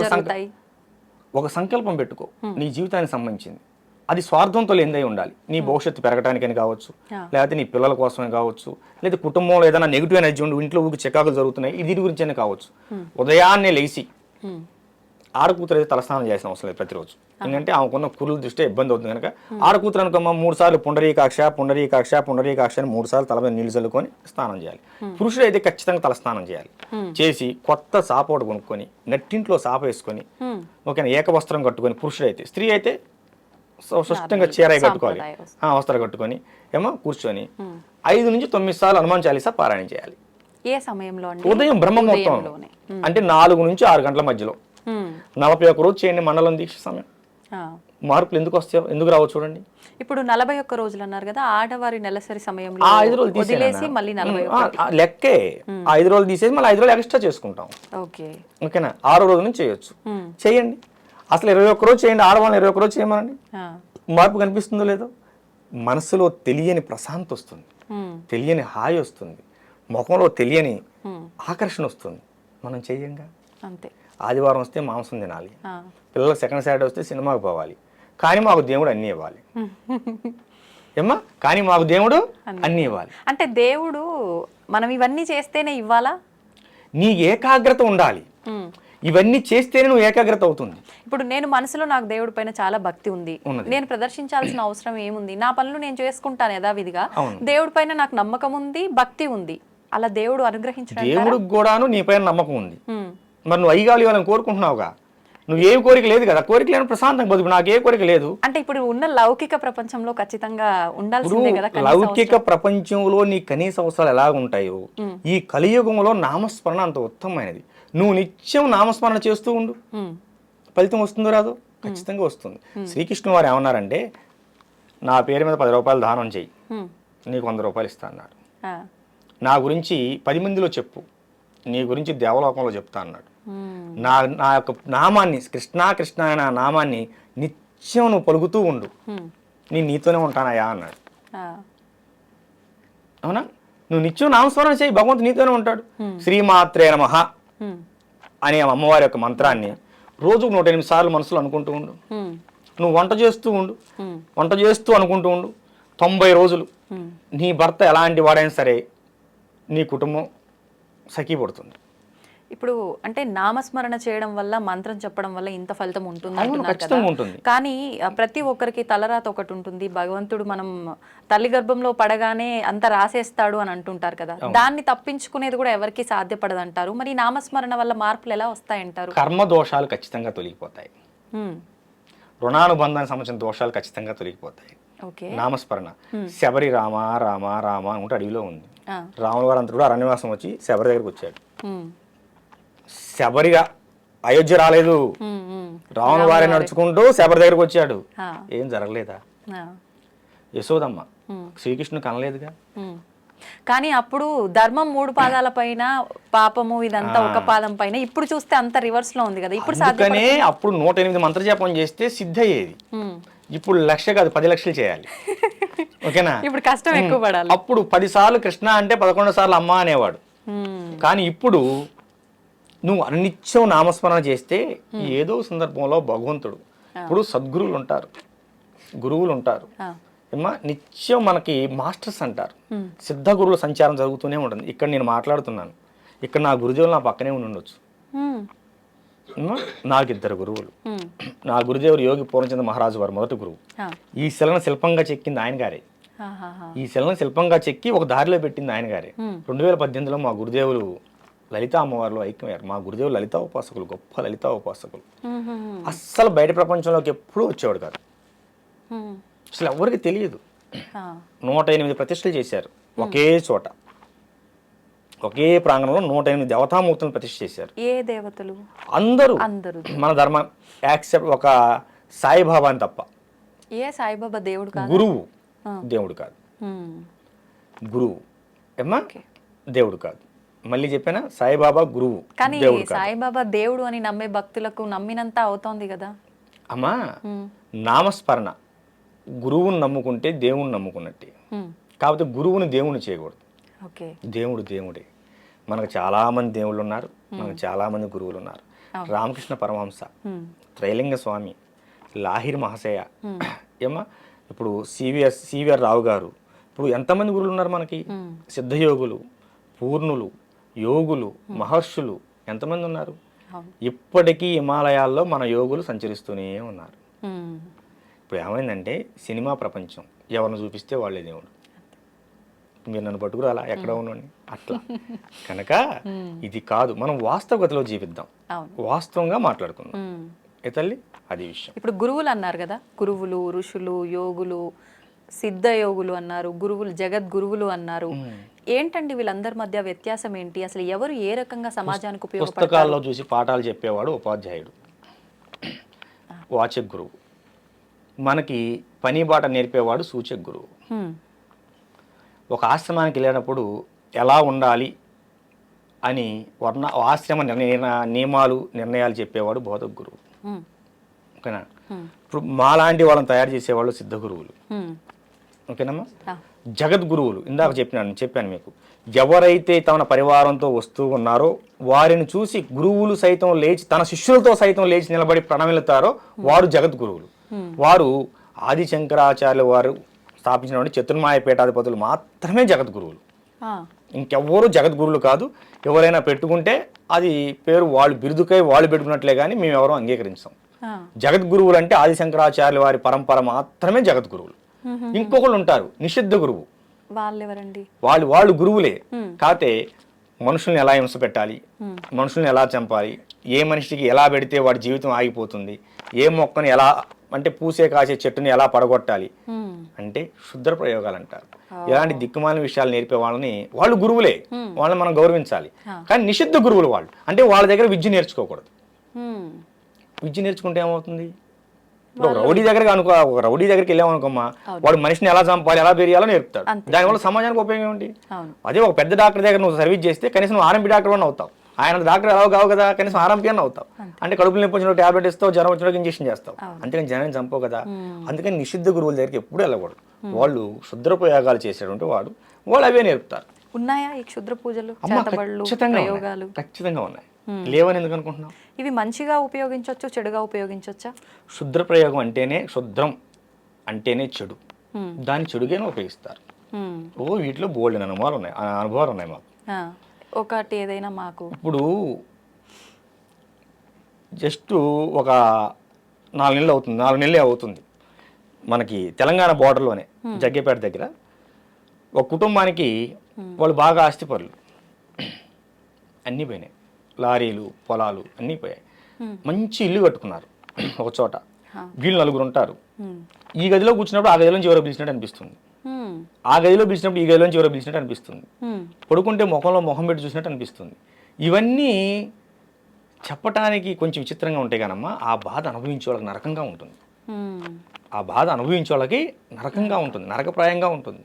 ఒక సంకల్పం పెట్టుకో, నీ జీవితానికి సంబంధించింది. అది స్వార్థంతో లేనిదై ఉండాలి. నీ భవిష్యత్తు పెరగటానికని కావచ్చు, లేకపోతే నీ పిల్లల కోసమే కావచ్చు, లేదా కుటుంబంలో ఏదైనా నెగిటివ్ ఎనర్జీ ఉండి ఇంట్లో ఊరికి చికాకులు జరుగుతున్నాయి, ఇది గురించి అయినా కావచ్చు. ఉదయాన్నే లేచి ఆడకూతురు అయితే తలస్నానం చేసిన అవసరం లేదు ప్రతిరోజు. ఎందుకంటే ఆమెకున్న కురుల దృష్టి ఇబ్బంది అవుతుంది కనుక ఆడకూతురు అనుకోమా 3 సార్లు పుండరీకాక్ష అని 3 సార్లు తల మీద నీళ్లు చల్లుకొని స్నానం చేయాలి. పురుషుడు అయితే ఖచ్చితంగా తల స్నానం చేయాలి. చేసి కొత్త సాప ఒకటి కొనుక్కొని నెట్టింట్లో సాప వేసుకొని ఓకేనా ఏకవస్త్రం కట్టుకొని పురుషుడు అయితే, స్త్రీ అయితే స్పష్టంగా చీర కట్టుకోవాలి, సాంప్రదాయ వస్త్రాలు కట్టుకొని ఏమో కూర్చొని 5 నుంచి 9 సార్లు హనుమాన్ చాలీసా పారాయణ చేయాలి. ఏ సమయంలో అండి? ఉదయం బ్రహ్మముహూర్తం అంటే 4 నుంచి 6 గంటల మధ్యలో 41 రోజు చేయండి మండలం దీక్ష సమయం. మార్పులు ఎందుకు వస్తాయో, ఎందుకు రావో చూడండి. ఇప్పుడు 41 రోజులు అన్నారు కదా, ఆడవారి నెలసరి సమయంలో 5 రోజులు వదిలేసి మళ్ళీ 41 లెక్కే 5 రోజులు తీసేసి మళ్ళీ 5 రోజులు ఎక్స్ట్రా చేసుకుంటాం. ఓకేనా, 6 రోజుల నుంచి చేయొచ్చు. చేయండి, అసలు 21 రోజు చేయండి, ఆడవాళ్ళని 21 రోజు చేయమనండి. మార్పు కనిపిస్తుందో లేదో, మనసులో తెలియని ప్రశాంతి వస్తుంది, తెలియని హాయి వస్తుంది, ముఖంలో తెలియని ఆకర్షణ వస్తుంది. మనం చెయ్యంగా అంతే. ఆదివారం వస్తే మాంసం తినాలి, పిల్లలకు సెకండ్ సాటర్డే వస్తే సినిమాకి పోవాలి, కానీ మాకు దేవుడు అన్నీ ఇవ్వాలి. ఏమ్మా, కానీ మాకు దేవుడు అన్నీ ఇవ్వాలి. అంటే దేవుడు మనం ఇవన్నీ చేస్తేనే ఇవ్వాలా? నీ ఏకాగ్రత ఉండాలి, ఇవన్నీ చేస్తేనే నువ్వు ఏకాగ్రత అవుతుంది. ఇప్పుడు నేను మనసులో నాకు దేవుడి పైన చాలా భక్తి ఉంది, నేను ప్రదర్శించాల్సిన అవసరం ఏముంది? నా పనులు నేను చేసుకుంటాను యథావిధిగా. దేవుడి పైన నాకు నమ్మకం ఉంది, భక్తి ఉంది, అలా దేవుడు అనుగ్రహించడం. దేవుడికి కూడాను నీ పైన నమ్మకం ఉంది. మరి నువ్వు అయ్యాలి ఇవ్వాలని కోరుకుంటున్నావుగా, నువ్వేం కోరిక లేదు కదా, కోరిక లేని ప్రశాంతంగా బతుకు. నాకే కోరిక లేదు. అంటే ఇప్పుడు ఉన్న లౌకిక ప్రపంచంలో ఖచ్చితంగా ఉండాల్సిందే కదా. లౌకిక ప్రపంచంలో నీ కనీస అవసరాలు ఎలా ఉంటాయో ఈ కలియుగంలో నామస్మరణ అంత ఉత్తమమైనది. నువ్వు నిత్యం నామస్మరణ చేస్తూ ఉండు, ఫలితం వస్తుందో రాదో, ఖచ్చితంగా వస్తుంది. శ్రీకృష్ణుడు వారు ఏమన్నారంటే, నా పేరు మీద 10 రూపాయలు దానం చెయ్యి, నీకు 100 రూపాయలు ఇస్తా అన్నాడు. నా గురించి 10 మందిలో చెప్పు, నీ గురించి దేవలోకంలో చెప్తా అన్నాడు. నా యొక్క నామాన్ని, కృష్ణ కృష్ణ అనే నా నామాన్ని నిత్యం నువ్వు పలుకుతూ ఉండు, నీతోనే ఉంటానయా అన్నాడు. అవునా, నువ్వు నిత్యం నామస్మరణ చేయి, భగవంతుడు నీతోనే ఉంటాడు. శ్రీమాత్రే నమః అనే అమ్మవారి యొక్క మంత్రాన్ని రోజుకు 108 సార్లు మనసులో అనుకుంటూ ఉండు. నువ్వు వంట చేస్తూ ఉండు, వంట చేస్తూ అనుకుంటూ ఉండు. 90 రోజులు నీ భర్త ఎలాంటి వాడైనా సరే నీ కుటుంబం సఖీపడుతుంది. ఇప్పుడు అంటే నామస్మరణ చేయడం వల్ల, మంత్రం చెప్పడం వల్ల ఇంత ఫలితం ఉంటుంది. కానీ ప్రతి ఒక్కరికి తలరాత ఒకటి ఉంటుంది. భగవంతుడు మనం తల్లి గర్భంలో పడగానే అంత రాసేస్తాడు అని అంటుంటారు కదా, దాన్ని తప్పించుకునేది కూడా ఎవరికి సాధ్యపడదు అంటారు. మరి నామస్మరణ వల్ల మార్పులు ఎలా వస్తాయంటారు? కర్మ దోషాలు ఖచ్చితంగా తొలగిపోతాయి, రుణానుబంధానికి సంబంధించిన దోషాలు ఖచ్చితంగా తొలగిపోతాయి. నామస్మరణ. శబరి రామ రామ రామ అనుకుంటే అడవిలో ఉంది. రాముల వారు అంతా కూడా అరణ్యవాసం వచ్చి శబరి దగ్గరకు వచ్చాడు. శబరిగా అయోధ్య రాలేదు, రావణ వారే నడుచుకుంటూ శబరి దగ్గరకు వచ్చాడు. ఏం జరగలేదా? యశోదమ్మ శ్రీకృష్ణుడు కనలేదుగా. కానీ అప్పుడు ధర్మం 3 పాదాల పైన, పాపము ఇదంతా ఒక పాదం పైన. ఇప్పుడు చూస్తే అంత రివర్స్ లో ఉంది కదా. ఇప్పుడు అప్పుడు 108 మంత్రజపం చేస్తే సిద్ధి అయ్యేది. ఇప్పుడు 1,00,000 కాదు 10 లక్షలు చేయాలి. ఓకేనా, ఇప్పుడు కష్టం ఎక్కువ పడాలి. అప్పుడు 10 సార్లు కృష్ణ అంటే 11 సార్లు అమ్మ అనేవాడు. కానీ ఇప్పుడు నువ్వు అనిత్యం నామస్మరణ చేస్తే ఏదో సందర్భంలో భగవంతుడు, ఇప్పుడు సద్గురువులు ఉంటారు, గురువులు ఉంటారు, నిత్యం మనకి మాస్టర్స్ అంటారు. సిద్ధ గురువుల సంచారం జరుగుతూనే ఉంటుంది. ఇక్కడ నేను మాట్లాడుతున్నాను, ఇక్కడ నా గురుదేవులు నా పక్కనే ఉండొచ్చు. నాకు 2 గురువులు. నా గురుదేవుడు యోగి పూర్ణచంద్ర మహారాజు వారు మొదటి గురువు. ఈ శిలను శిల్పంగా చెక్కింది ఆయన గారే. ఈ శిలను శిల్పంగా చెక్కి ఒక దారిలో పెట్టింది ఆయన గారే. 2018లో మా గురుదేవులు లలితా అమ్మవారిలో ఐక్యమయ్యారు. మా గురుదేవులు లలితా ఉపాసకులు, గొప్ప లలితా ఉపాసకులు. అస్సలు బయట ప్రపంచంలోకి ఎప్పుడూ వచ్చేవాడు కాదు, అసలు ఎవరికి తెలియదు. 108 ప్రతిష్టలు చేశారు ఒకే చోట, ఒకే ప్రాంగణంలో 108 దేవతామూర్తులను ప్రతిష్ఠ చేశారు. ఏ దేవతలు? అందరూ మన ధర్మ యాక్సెప్ట్ ఒక సాయిబాబా అని తప్ప. ఏ సాయిబాబా దేవుడు కాదు, గురువు దేవుడు కాదు, గురువు ఏమ్మా దేవుడు కాదు. మళ్ళీ చెప్పానా, సాయిబాబా గురువు. కానీ సాయిబాబా దేవుడు అని నమ్మే భక్తులకు నమ్మినంత అవుతోంది కదా అమ్మా. నామస్మరణ గురువుని నమ్ముకుంటే దేవుని నమ్ముకున్నట్టే. కాకపోతే గురువుని దేవుని చేయకూడదు. దేవుడు దేవుడే. మనకు చాలా మంది దేవుళ్ళు ఉన్నారు, మనకు చాలా మంది గురువులు ఉన్నారు. రామకృష్ణ పరమహంస, త్రైలింగ స్వామి, లాహిరి మహాశయ ఏమా, ఇప్పుడు సివిఆర్ రావు గారు, ఇప్పుడు ఎంతమంది గురువులు ఉన్నారు మనకి. సిద్ధయోగులు, పూర్ణులు, యోగులు, మహర్షులు ఎంతమంది ఉన్నారు. ఇప్పటికీ హిమాలయాల్లో మన యోగులు సంచరిస్తూనే ఉన్నారు. ఇప్పుడు ఏమైందంటే సినిమా ప్రపంచం, ఎవరిని చూపిస్తే వాళ్ళే దేవుడు. మీరు నన్ను పట్టుకురాలా, ఎక్కడ ఉన్నాను అట్లా. కనుక ఇది కాదు, మనం వాస్తవగతిలో జీవిద్దాం, వాస్తవంగా మాట్లాడుకుందాం. ఏ తల్లి అది విషయం. ఇప్పుడు గురువులు అన్నారు కదా, గురువులు, ఋషులు, యోగులు, సిద్ధ యోగులు అన్నారు, గురువులు, జగద్గురువులు అన్నారు. ఏంటండి వీళ్ళందరి మధ్య వ్యత్యాసం ఏంటి? అసలు ఎవరు ఏ రకంగా సమాజానికి ఉపయోగపడతారు? పుస్తకాల్లో చూసి పాఠాలు చెప్పేవాడు ఉపాధ్యాయుడు, వాచక గురువు. మనకి పని బాట నేర్పేవాడు సూచక గురువు. ఒక ఆశ్రమానికి వెళ్ళినప్పుడు ఎలా ఉండాలి అని ఆశ్రమ నియమాలు నిర్ణయాలు చెప్పేవాడు బోధక గురువు. ఓకేనా? ఇప్పుడు మాలాంటి వాళ్ళని తయారు చేసేవాళ్ళు సిద్ధ గురువులు. ఓకేనమ్మా? జగద్గురువులు ఇందాక చెప్పాను మీకు. ఎవరైతే తన పరివారంతో వస్తూ ఉన్నారో వారిని చూసి గురువులు సైతం లేచి, తన శిష్యులతో సైతం లేచి నిలబడి ప్రణమిల్లుతారో వారు జగద్గురువులు. వారు ఆది శంకరాచార్యుల వారు స్థాపించినటువంటి చతుర్మాయ పీఠాధిపతులు మాత్రమే జగద్గురువులు. ఇంకెవ్వరూ జగద్గురువులు కాదు. ఎవరైనా పెట్టుకుంటే అది పేరు వాళ్ళు బిరుదుకై వాళ్ళు పెట్టుకున్నట్లే కానీ మేము ఎవరూ అంగీకరించాం. జగద్గురువులు అంటే ఆది శంకరాచార్యుల వారి పరంపర మాత్రమే జగద్గురువులు. ఇంకొకళ్ళు ఉంటారు నిషిద్ధ గురువు. వాళ్ళు గురువులే, కాకపోతే మనుషుల్ని ఎలా హింస పెట్టాలి, మనుషుల్ని ఎలా చంపాలి, ఏ మనిషికి ఎలా పెడితే వాడి జీవితం ఆగిపోతుంది, ఏ మొక్కని ఎలా అంటే పూసే కాసే చెట్టుని ఎలా పడగొట్టాలి అంటే క్షుద్ర ప్రయోగాలు అంటారు. ఇలాంటి దిక్కుమాలిన విషయాలు నేర్పే వాళ్ళని వాళ్ళు గురువులే, వాళ్ళని మనం గౌరవించాలి. కానీ నిషిద్ధ గురువులు వాళ్ళు అంటే వాళ్ళ దగ్గర విద్య నేర్చుకోకూడదు. విద్య నేర్చుకుంటే ఏమవుతుంది? ఒక రౌడీ దగ్గరికి వెళ్ళామనుకోమ్మా, వాడు మనిషిని ఎలా చంపాలి, ఎలా పెరియాలో నేర్పుతాడు. దానివల్ల సమాజానికి ఉపయోగం ఏంటి? అదే ఒక పెద్ద డాక్టర్ దగ్గర నువ్వు సర్వీస్ చేస్తే కనీసం ఆర్ఎంపీ డాక్టర్ అని అవుతావు. ఆయన డాక్టర్ ఎలా కావు కదా, కనీసం ఆర్ఎంపీ అని అవుతావు. అంటే కడుపులు నొప్పి వచ్చిన టాబ్లెట్ ఇస్తావు, జ్వరం వచ్చిన ఇంజక్షన్ చేస్తావు. అంతేకాని జనాన్ని చంపవు కదా. అందుకని నిషిద్ధ గురువుల దగ్గరికి ఎప్పుడు వెళ్ళకూడదు. వాళ్ళు క్షుద్ర ప్రయోగాలు చేసేటువంటి వాళ్ళు అవే నేర్పుతారు. ఉన్నాయా ఈ క్షుద్ర పూజలు? ఖచ్చితంగా ఉన్నాయి. లేవని ఎందుకు అనుకుంటున్నావు? ఇవి మంచిగా ఉపయోగించవచ్చు, చెడుగా ఉపయోగించవచ్చా? క్షుద్ర ప్రయోగం అంటేనే, క్షుద్రం అంటేనే చెడు. దాన్ని చెడుగానే ఉపయోగిస్తారు. వీటిలో బోల్డ్ అనుభవాలు ఉన్నాయి మాకు. ఒకటి ఏదైనా మాకు ఇప్పుడు జస్ట్ ఒక 4 నెలలే అవుతుంది మనకి తెలంగాణ బోర్డర్లోనే జగ్గేపేట దగ్గర ఒక కుటుంబానికి వాళ్ళు బాగా ఆస్తిపరులు, అన్నీ పోయినాయి. లారీలు, పొలాలు అన్నీ పోయాయి. మంచి ఇల్లు కట్టుకున్నారు ఒక చోట. వీళ్ళు 4 ఉంటారు. ఈ గదిలో కూర్చున్నప్పుడు ఆ గదిలోంచి ఎవరో పిలిచినట్టు అనిపిస్తుంది, ఆ గదిలో పిలిచినప్పుడు ఈ గదిలోంచి ఎవరో పిలిచినట్టు అనిపిస్తుంది, పడుకుంటే ముఖంలో ముఖం పెట్టి చూసినట్టు అనిపిస్తుంది. ఇవన్నీ చెప్పటానికి కొంచెం విచిత్రంగా ఉంటాయి కానమ్మా, ఆ బాధ అనుభవించే వాళ్ళకి నరకంగా ఉంటుంది. ఆ బాధ అనుభవించే వాళ్ళకి నరకంగా ఉంటుంది, నరకప్రాయంగా ఉంటుంది.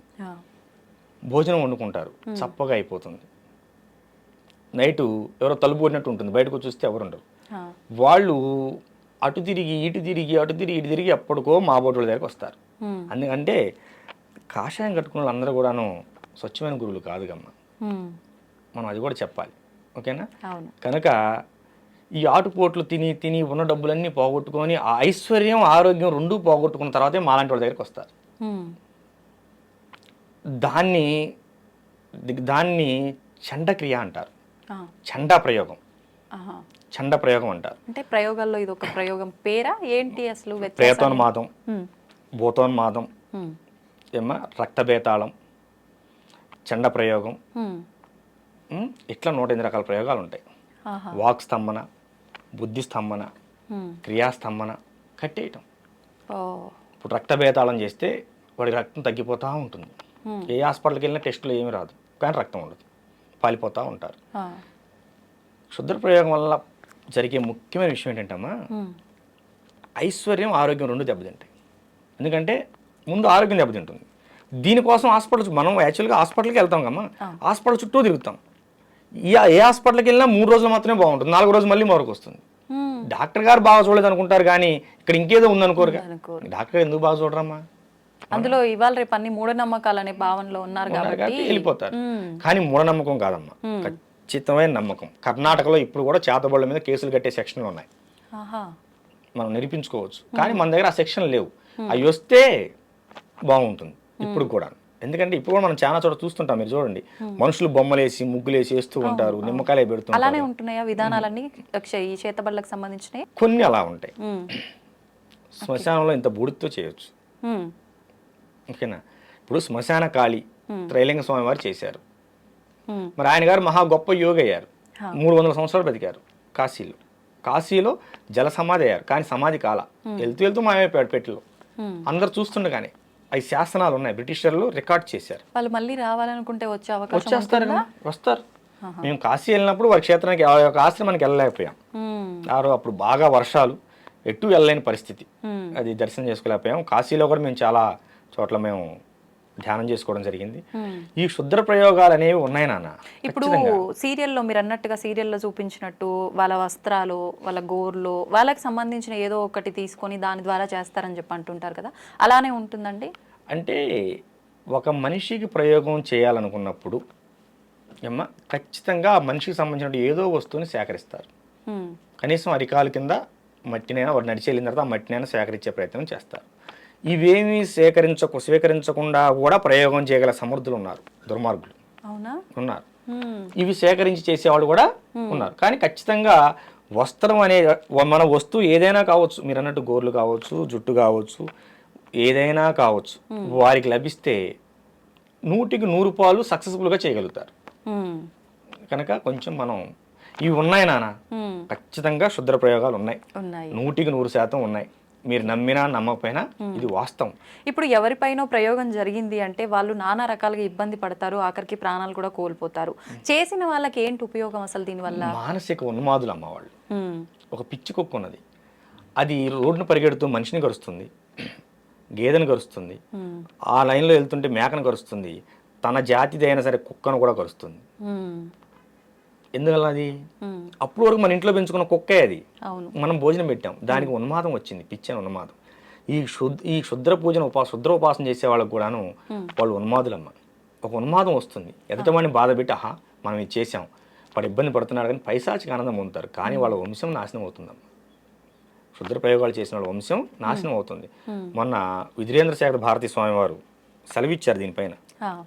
భోజనం వండుకుంటారు, చప్పగా అయిపోతుంది. నైటు ఎవరో తలుపు కొట్టినట్టు ఉంటుంది, బయటకు చూస్తే ఎవరు ఉండరు. వాళ్ళు అటు తిరిగి ఇటు తిరిగి ఎప్పటికో మా బోటుల దగ్గరికి వస్తారు. అందుకంటే కాషాయం కట్టుకున్న వాళ్ళందరూ కూడాను స్వచ్ఛమైన గురువులు కాదు కమ్మ, మనం అది కూడా చెప్పాలి. ఓకేనా? కనుక ఈ ఆటుపోట్లు తిని ఉన్న డబ్బులన్నీ పోగొట్టుకొని ఆ ఐశ్వర్యం ఆరోగ్యం రెండూ పోగొట్టుకున్న తర్వాతే మాలాంటి వాళ్ళ దగ్గరికి వస్తారు. దాన్ని చండక్రియ అంటారు, చండా ప్రయోగం, చండ ప్రయోగం అంటారు. అంటే ప్రయోగాల్లో ఇది ఒక ప్రయోగం పేరా ఏంటి అసలు? ప్రేతోన్మాదం, భూతోన్మాదం, రక్తబేతాళం, చండ ప్రయోగం, ఇట్లా 108 రకాల ప్రయోగాలు ఉంటాయి. వాక్ స్తంభన, బుద్ధి స్తంభన, క్రియాస్తంభన, కట్టేయటం. ఇప్పుడు రక్తబేతాళం చేస్తే వాడి రక్తం తగ్గిపోతూ ఉంటుంది. ఏ హాస్పిటల్కి వెళ్ళినా టెస్టులు ఏమీ రాదు, కానీ రక్తం ఉండదు, పాలిపోతూ ఉంటారు. క్షుద్ర ప్రయోగం వల్ల జరిగే ముఖ్యమైన విషయం ఏంటంటమ్మా, ఐశ్వర్యం ఆరోగ్యం రెండు దెబ్బతింటాయి. ఎందుకంటే ముందు ఆరోగ్యం దెబ్బతింటుంది. దీనికోసం మనం యాక్చువల్గా హాస్పిటల్కి వెళ్తాం కమ్మా, హాస్పిటల్ చుట్టూ తిరుగుతాం. ఏ హాస్పిటల్కి వెళ్ళినా 3 రోజులు మాత్రమే బాగుంటుంది, 4 రోజులు మళ్ళీ మరొక వస్తుంది. డాక్టర్ గారు బాగా చూడలేదు అనుకుంటారు, కానీ ఇక్కడ ఇంకేదో ఉందనుకోరు. డాక్టర్ గారు ఎందుకు బాగా చూడరమ్మా? అందులో ఇవాళ రేపు అన్ని మూఢనమ్మకాలు అనే భావనలో ఉన్నారు కాబట్టి వెళ్ళిపోతారు. కానీ మూఢనమ్మకం కాదమ్మా, ఖచ్చితమైన నమ్మకం. కర్ణాటకలో ఇప్పుడు కూడా చేతబడుల మీద కేసులు కట్టే సెక్షన్లు ఉన్నాయి, మనం నిరూపించుకోవచ్చు. కానీ మన దగ్గర ఆ సెక్షన్ లేవు. అవి వస్తే బాగుంటుంది ఇప్పుడు కూడా. ఎందుకంటే ఇప్పుడు కూడా మనం చాలా చోట చూస్తుంటాం, మీరు చూడండి, మనుషులు బొమ్మలేసి ముగ్గులేసి వేస్తూ ఉంటారు, నిమ్మకాయలు పెడుతుంటారు. అలానే ఉంటున్నాయా విధానాలన్నీ ఈ చేతబడులకు సంబంధించినవి? కొన్ని అలా ఉంటాయి. శ్మశానంలో ఇంత బూడితో చేయొచ్చు. ఓకేనా? ఇప్పుడు శ్మశాన కాళి త్రైలింగ స్వామి వారు చేశారు. మరి ఆయన గారు మహా గొప్ప యోగి అయ్యారు, 300 సంవత్సరాలు బతికారు కాశీలో. కాశీలో జల సమాధి అయ్యారు, కానీ సమాధి కాల, వెళ్తూ వెళ్తూ మాయమైపోయాడు పెట్టిలో. అందరు చూస్తుండగానే అవి శాసనాలు ఉన్నాయి, బ్రిటిషర్లు రికార్డ్ చేశారు. వాళ్ళు మళ్ళీ రావాలనుకుంటే వచ్చే అవకాశం వచ్చేస్తారు కదా, వస్తారు. మేము కాశీ వెళ్ళినప్పుడు వారి క్షేత్రానికి ఆ యొక్క ఆశ్రమానికి వెళ్ళలేకపోయాం. అప్పుడు బాగా వర్షాలు, ఎటు వెళ్ళలేని పరిస్థితి, అది దర్శనం చేసుకోలేకపోయాం. కాశీలో కూడా మేము చాలా చోట్ల మేము ధ్యానం చేసుకోవడం జరిగింది. ఈ క్షుద్ర ప్రయోగాలు అనేవి ఉన్నాయి నాన్న. ఇప్పుడు సీరియల్లో మీరు అన్నట్టుగా సీరియల్లో చూపించినట్టు వాళ్ళ వస్త్రాలు, వాళ్ళ గోర్లు, వాళ్ళకి సంబంధించిన ఏదో ఒకటి తీసుకొని దాని ద్వారా చేస్తారని చెప్పి అంటుంటారు కదా, అలానే ఉంటుందండి? అంటే ఒక మనిషికి ప్రయోగం చేయాలనుకున్నప్పుడు ఏమ్మా ఖచ్చితంగా ఆ మనిషికి సంబంధించిన ఏదో వస్తువుని సేకరిస్తారు. కనీసం అరికాలు కింద మట్టినైనా వాడు నడిచి వెళ్ళిన తర్వాత ఆ మట్టినైనా సేకరించే ప్రయత్నం చేస్తారు. ఇవేమీ స్వీకరించకుండా కూడా ప్రయోగం చేయగల సమర్థులు ఉన్నారు, దుర్మార్గులు ఉన్నారు. ఇవి సేకరించి చేసేవాళ్ళు కూడా ఉన్నారు. కానీ ఖచ్చితంగా వస్త్రం అనే మన వస్తువు ఏదైనా కావచ్చు, మీరు అన్నట్టు గోర్లు కావచ్చు, జుట్టు కావచ్చు, ఏదైనా కావచ్చు, వారికి లభిస్తే 100కి 100 పాలు సక్సెస్ఫుల్గా చేయగలుగుతారు. కనుక కొంచెం మనం ఇవి ఉన్నాయి నాన్న, ఖచ్చితంగా క్షుద్ర ప్రయోగాలు ఉన్నాయి, 100కి 100% ఉన్నాయి. మీరు నమ్మినా నమ్మకపోయినా ఇది వాస్తవం. ఇప్పుడు ఎవరిపైనో ప్రయోగం జరిగింది అంటే వాళ్ళు నానా రకాలుగా ఇబ్బంది పడతారు, ఆఖరికి ప్రాణాలు కూడా కోల్పోతారు. చేసిన వాళ్ళకి ఏంటి ఉపయోగం అసలు దీనివల్ల? మానసిక ఉన్మాదులు అమ్మ వాళ్ళు. ఒక పిచ్చి కుక్క ఉన్నది, అది రోడ్డును పరిగెడుతూ మనిషిని కరుస్తుంది, గేదెను కరుస్తుంది, ఆ లైన్లో వెళ్తుంటే మేకను కరుస్తుంది, తన జాతిది అయినా సరే కుక్కను కూడా కరుస్తుంది. ఎందువల్ల అది అప్పుడు వరకు మన ఇంట్లో పెంచుకున్న కుక్కే, అది మనం భోజనం పెట్టాం, దానికి ఉన్మాదం వచ్చింది, పిచ్చని ఉన్మాదం. ఈ క్షుద్ర పూజను క్షుద్ర ఉపాసన చేసే వాళ్ళకు కూడాను వాళ్ళు ఉన్మాదులమ్మ. ఒక ఉన్మాదం వస్తుంది, ఎదుటవాడిని బాధ పెట్టి ఆహా మనం ఇది చేసాం, వాడు ఇబ్బంది పడుతున్నాడు కానీ పైశాచిక ఆనందం పొందుతారు. కానీ వాళ్ళ వంశం నాశనం అవుతుందమ్మ. క్షుద్ర ప్రయోగాలు చేసిన వాళ్ళ వంశం నాశనం అవుతుంది. మొన్న విధురేంద్ర శేఖర్ భారతీ స్వామి వారు సెలవిచ్చారు దీనిపైన.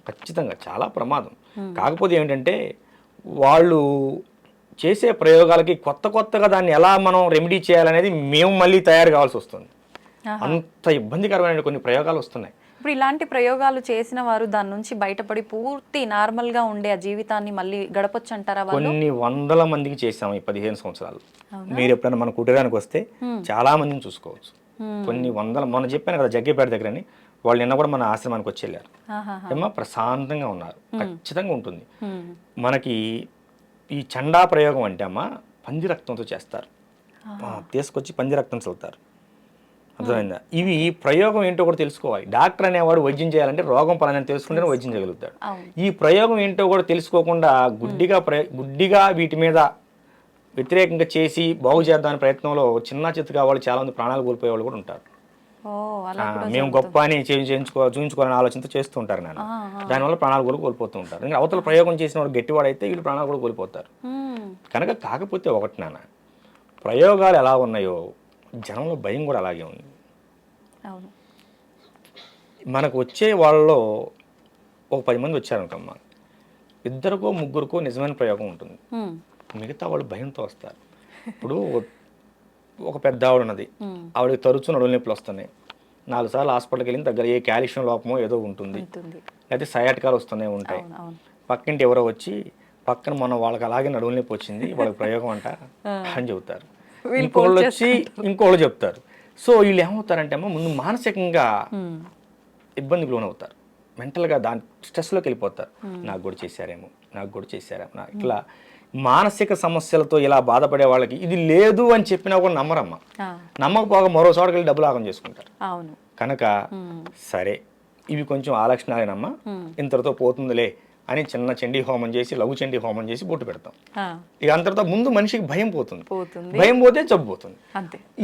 ఖచ్చితంగా చాలా ప్రమాదం. కాకపోతే ఏమిటంటే వాళ్ళు చేసే ప్రయోగాలకి కొత్తగా దాన్ని ఎలా మనం రెమెడీ చేయాలనేది మేము మళ్ళీ తయారు కావాల్సి వస్తుంది. అంత ఇబ్బందికరమైన కొన్ని ప్రయోగాలు వస్తున్నాయి. ఇప్పుడు ఇలాంటి ప్రయోగాలు చేసిన వారు దాని నుంచి బయటపడి పూర్తి నార్మల్ గా ఉండే ఆ జీవితాన్ని మళ్ళీ గడపొచ్చు అంటారా? కొన్ని వందల మందికి చేసాము ఈ 15 సంవత్సరాలు. మీరు ఎప్పుడైనా మన కుటీరానికి వస్తే చాలా మందిని చూసుకోవచ్చు. కొన్ని వందల, మొన్న చెప్పాను కదా జగ్గేపేట దగ్గరని, వాళ్ళు నిన్న కూడా మన ఆశ్రమానికి వచ్చి వెళ్ళారు. ఏమో ప్రశాంతంగా ఉన్నారు. ఖచ్చితంగా ఉంటుంది. మనకి ఈ చండా ప్రయోగం అంటే అమ్మ పంది రక్తంతో చేస్తారు, తీసుకొచ్చి పంది రక్తం చల్లుతారు. అర్థమైందా? ఇవి ప్రయోగం ఏంటో కూడా తెలుసుకోవాలి. డాక్టర్ అనేవాడు వైద్యం చేయాలంటే రోగం పలానని తెలుసుకుంటేనే వైద్యం చేయగలుగుతాడు. ఈ ప్రయోగం ఏంటో కూడా తెలుసుకోకుండా గుడ్డిగా వీటి మీద వ్యతిరేకంగా చేసి బాగు చేద్దామనే ప్రయత్నంలో చిన్న చిత్తగా వాళ్ళు చాలా మంది ప్రాణాలు కోల్పోయే వాళ్ళు కూడా ఉంటారు. మేము గొప్ప అని చూపించుకోవాలని ఆలోచనతో చేస్తూ ఉంటారు నాన్న. దానివల్ల ప్రాణాలు కూడా కోల్పోతూ ఉంటారు. ఇంకా అవతల ప్రయోగం చేసిన వాడు గట్టివాడైతే వీళ్ళు ప్రాణాలు కూడా కోల్పోతారు. కనుక కాకపోతే ఒకటి నాన్న, ప్రయోగాలు ఎలా ఉన్నాయో జనంలో భయం కూడా అలాగే ఉంది. మనకు వచ్చే వాళ్ళలో ఒక 10 మంది వచ్చారనుకమ్మా, 2కో 3కో నిజమైన ప్రయోగం ఉంటుంది, మిగతా వాళ్ళు భయంతో వస్తారు. ఇప్పుడు ఒక పెద్ద ఆవిడ ఉన్నది, ఆవిడకి తరచూ నడుము నొప్పులు వస్తున్నాయి, 4 సార్లు హాస్పిటల్కి వెళ్ళిన దగ్గర ఏ కాల్షియం లోపమో ఏదో ఉంటుంది, లేకపోతే సయాటికాలు వస్తూనే ఉంటాయి. పక్కింటి ఎవరో వచ్చి పక్కన మొన్న వాళ్ళకి అలాగే నడుము నొప్పి వచ్చింది, వాళ్ళకి ప్రయోగం అంట అని చెబుతారు. ఇంకోళ్ళు వచ్చి ఇంకోళ్ళు చెప్తారు. సో వీళ్ళు ఏమవుతారంటే అమ్మ ముందు మానసికంగా ఇబ్బందికి లోనవుతారు, మెంటల్గా దాని స్ట్రెస్లోకి వెళ్ళిపోతారు. నాకు కూడా చేశారేమో ఇట్లా మానసిక సమస్యలతో ఇలా బాధపడే వాళ్ళకి ఇది లేదు అని చెప్పినా కూడా నమ్మరమ్మ. నమ్మకపోగా మరో చోటకి వెళ్ళి డబ్బులు ఆగం చేసుకుంటారు. కనుక సరే ఇవి కొంచెం ఆలక్షణాలేనమ్మా, ఇంతటితో పోతుందిలే అని చిన్న చండీ హోమం చేసి, లఘు చండీ హోమం చేసి బొట్టు పెడతాం. ఇక అంతటితో ముందు మనిషికి భయం పోతుంది, భయం పోతే జబ్బు పోతుంది.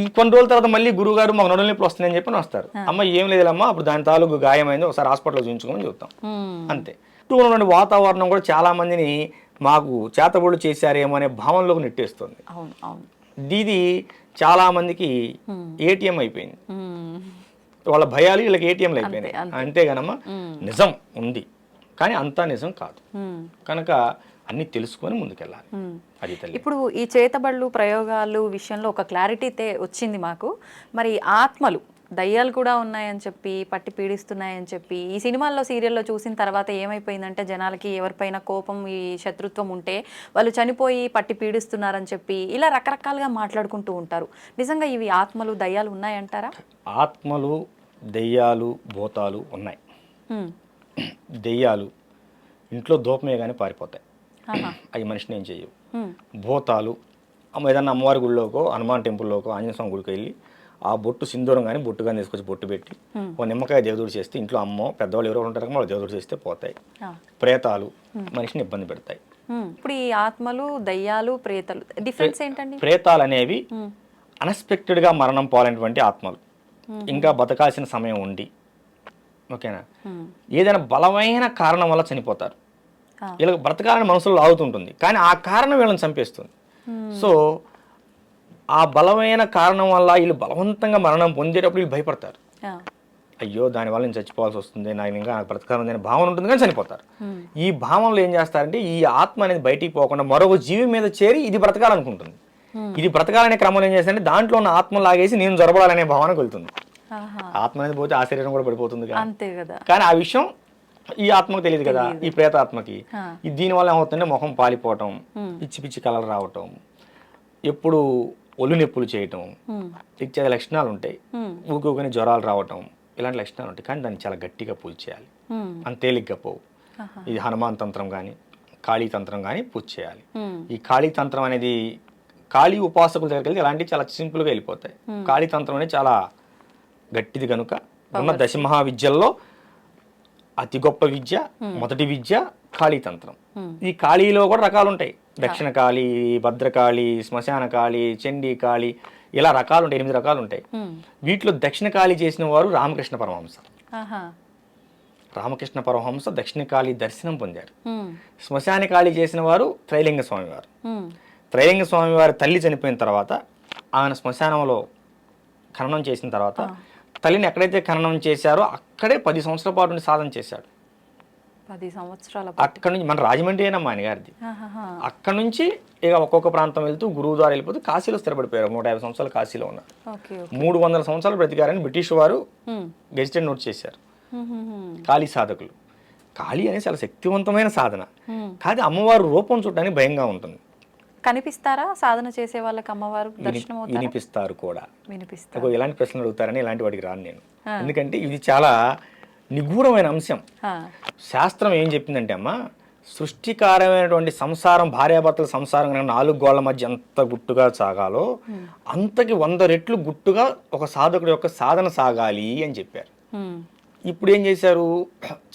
ఈ కొన్ని రోజుల తర్వాత మళ్ళీ గురువు గారు మాకు నడుము నొప్పులు వస్తున్నాయని చెప్పి వస్తారు. అమ్మ ఏం లేదమ్మా, అప్పుడు దాని తాలూకు గాయమైంది, ఒకసారి హాస్పిటల్లో చూపించుకోమని చెప్తాం. అంతే. చుట్టూ ఉన్నటువంటి వాతావరణం కూడా చాలా మందిని మాకు చేతబడులు చేశారేమో అనే భావనలోకి నెట్టేస్తుంది. ఇది చాలా మందికి ఏటీఎం అయిపోయింది, వాళ్ళ భయాలు వీళ్ళకి ఏటీఎంలు అయిపోయినాయి. అంతేగానమ్మా నిజం ఉంది కానీ అంతా నిజం కాదు. కనుక అన్ని తెలుసుకొని ముందుకెళ్ళాలి. అది తల్లి. ఇప్పుడు ఈ చేతబడులు ప్రయోగాలు విషయంలో ఒక క్లారిటీ వచ్చింది మాకు. మరి ఆత్మలు దయ్యాలు కూడా ఉన్నాయని చెప్పి పట్టి పీడిస్తున్నాయని చెప్పి ఈ సినిమాల్లో సీరియల్లో చూసిన తర్వాత ఏమైపోయిందంటే జనాలకి ఎవరిపైన కోపం ఈ శత్రుత్వం ఉంటే వాళ్ళు చనిపోయి పట్టి పీడిస్తున్నారని చెప్పి ఇలా రకరకాలుగా మాట్లాడుకుంటూ ఉంటారు. నిజంగా ఇవి ఆత్మలు దయ్యాలు ఉన్నాయంటారా? ఆత్మలు, దెయ్యాలు, భూతాలు ఉన్నాయి. దెయ్యాలు ఇంట్లో దూపమే కానీ పారిపోతాయి, అవి మనిషిని ఏం చేయవు. భూతాలు ఏదన్నా అమ్మవారి గుడిలోకో హనుమాన్ టెంపుల్లోకో ఆంజనేయ స్వామి గుడికి వెళ్ళి ఆ బొట్టు సింధూరం కానీ బొట్టు కానీ తీసుకొచ్చి బొట్టు పెట్టి ఓ నిమ్మకాయ దేవుడు చేస్తే ఇంట్లో అమ్మో పెద్దవాళ్ళు ఎవరో ఉంటారు వాళ్ళు దేవుడు చేస్తే పోతాయి. ప్రేతాలు మనిషిని ఇబ్బంది పెడతాయి. ఇప్పుడు ఈ ఆత్మలు, దయ్యాలు, ప్రేతాలు డిఫరెన్స్ ఏంటండి? ప్రేతాలు అనేవి అన్ఎక్స్పెక్టెడ్గా మరణం పోలేనటువంటి ఆత్మలు, ఇంకా బతకాల్సిన సమయం ఉండి ఓకేనా ఏదైనా బలమైన కారణం వల్ల చనిపోతారు. వీళ్ళకి బ్రతకాలని మనసులో లాగుతుంటుంది కానీ ఆ కారణం వీళ్ళని చంపేస్తుంది. సో ఆ బలమైన కారణం వల్ల వీళ్ళు బలవంతంగా మరణం పొందేటప్పుడు వీళ్ళు భయపడతారు. అయ్యో దానివల్ల నేను చచ్చిపోవాల్సి వస్తుంది, నాకు ఇంకా బ్రతకాలని అనే భావన ఉంటుంది కానీ చనిపోతారు. ఈ భావనలో ఏం చేస్తారంటే ఈ ఆత్మ అనేది బయటికి పోకుండా మరొక జీవి మీద చేరి ఇది బ్రతకాలనుకుంటుంది. ఇది బ్రతకాలనే క్రమంలో ఏం చేస్తారంటే దాంట్లో ఉన్న ఆత్మ లాగేసి నేను జరబడాలనే భావనకు వెళ్తుంది. ఆత్మ అనేది పోతే ఆ శరీరం కూడా పడిపోతుంది కదా. కానీ ఆ విషయం ఈ ఆత్మకు తెలియదు కదా, ఈ ప్రేతాత్మకి. దీనివల్ల ఏమవుతుందంటే ముఖం పాలిపోవటం, పిచ్చి పిచ్చి కలర్ రావటం, ఎప్పుడు ఒళ్ళు నొప్పులు చేయటం ఇత్యాది లక్షణాలు ఉంటాయి. ఊరుకోని జ్వరాలు రావటం ఇలాంటి లక్షణాలు ఉంటాయి. కానీ దాన్ని చాలా గట్టిగా పూజ చేయాలి, అంత తేలిగ్గా పోవు. ఇది హనుమాన్ తంత్రం కానీ కాళీ తంత్రం కానీ పూజ చేయాలి. ఈ కాళీ తంత్రం అనేది కాళీ ఉపాసకుల దగ్గరికి వెళ్తే ఇలాంటివి చాలా సింపుల్గా వెళ్ళిపోతాయి. కాళీ తంత్రం అనేది చాలా గట్టిది కనుక ఉన్న దశమహా విద్యల్లో అతి గొప్ప విద్య, మొదటి విద్య కాళీ తంత్రం. ఈ కాళీలో కూడా రకాలు ఉంటాయి. దక్షిణ కాళీ, భద్రకాళి, శ్మశాన కాళీ, చండీ కాళీ, ఇలా రకాలు ఉంటాయి. 8 రకాలు ఉంటాయి. వీటిలో దక్షిణ కాళీ చేసిన వారు రామకృష్ణ పరమహంస. రామకృష్ణ పరమహంస దక్షిణ కాళీ దర్శనం పొందారు. శ్మశాన కాళీ చేసిన వారు త్రైలింగ స్వామి వారు. త్రైలింగ స్వామి వారి తల్లి చనిపోయిన తర్వాత ఆయన శ్మశానంలో ఖననం చేసిన తర్వాత తల్లిని ఎక్కడైతే ఖననం చేశారో అక్కడే 10 సంవత్సరాల పాటు సాధన చేశాడు. 10 సంవత్సరాల అక్కడ నుంచి మన రాజమండ్రి అయినా మా ఆయన గారిది. అక్కడ నుంచి ఇక ఒక్కొక్క ప్రాంతం వెళ్తూ గురువు ద్వారా వెళ్ళిపోతూ కాశీలో స్థిరపడిపోయారు. 150 సంవత్సరాలు కాశీలో ఉన్నారు. 300 సంవత్సరాలు బ్రతికారని బ్రిటిష్ వారు గెజిటెడ్ నోట్ చేశారు. కాళీ సాధకులు. కాళీ అనేది చాలా శక్తివంతమైన సాధన. కానీ అమ్మవారు రూపం చూడడానికి భయంగా ఉంటుంది. కనిపిస్తారా సాధన చేసే వాళ్ళకి అమ్మవారు? వినిపిస్తారు కూడా. ఇలాంటి ప్రశ్నలు అడుగుతారని ఇలాంటి వాటికి రాను నేను. ఎందుకంటే ఇది చాలా నిగూఢమైన అంశం. శాస్త్రం ఏం చెప్పిందంటే అమ్మ, సృష్టికారమైనటువంటి సంసారం, భార్యాభర్తల సంసారం 4 గోళ్ల మధ్య ఎంత గుట్టుగా సాగాలో అంతకి 100 రెట్లు గుట్టుగా ఒక సాధకుడి యొక్క సాధన సాగాలి అని చెప్పారు. ఇప్పుడు ఏం చేశారు,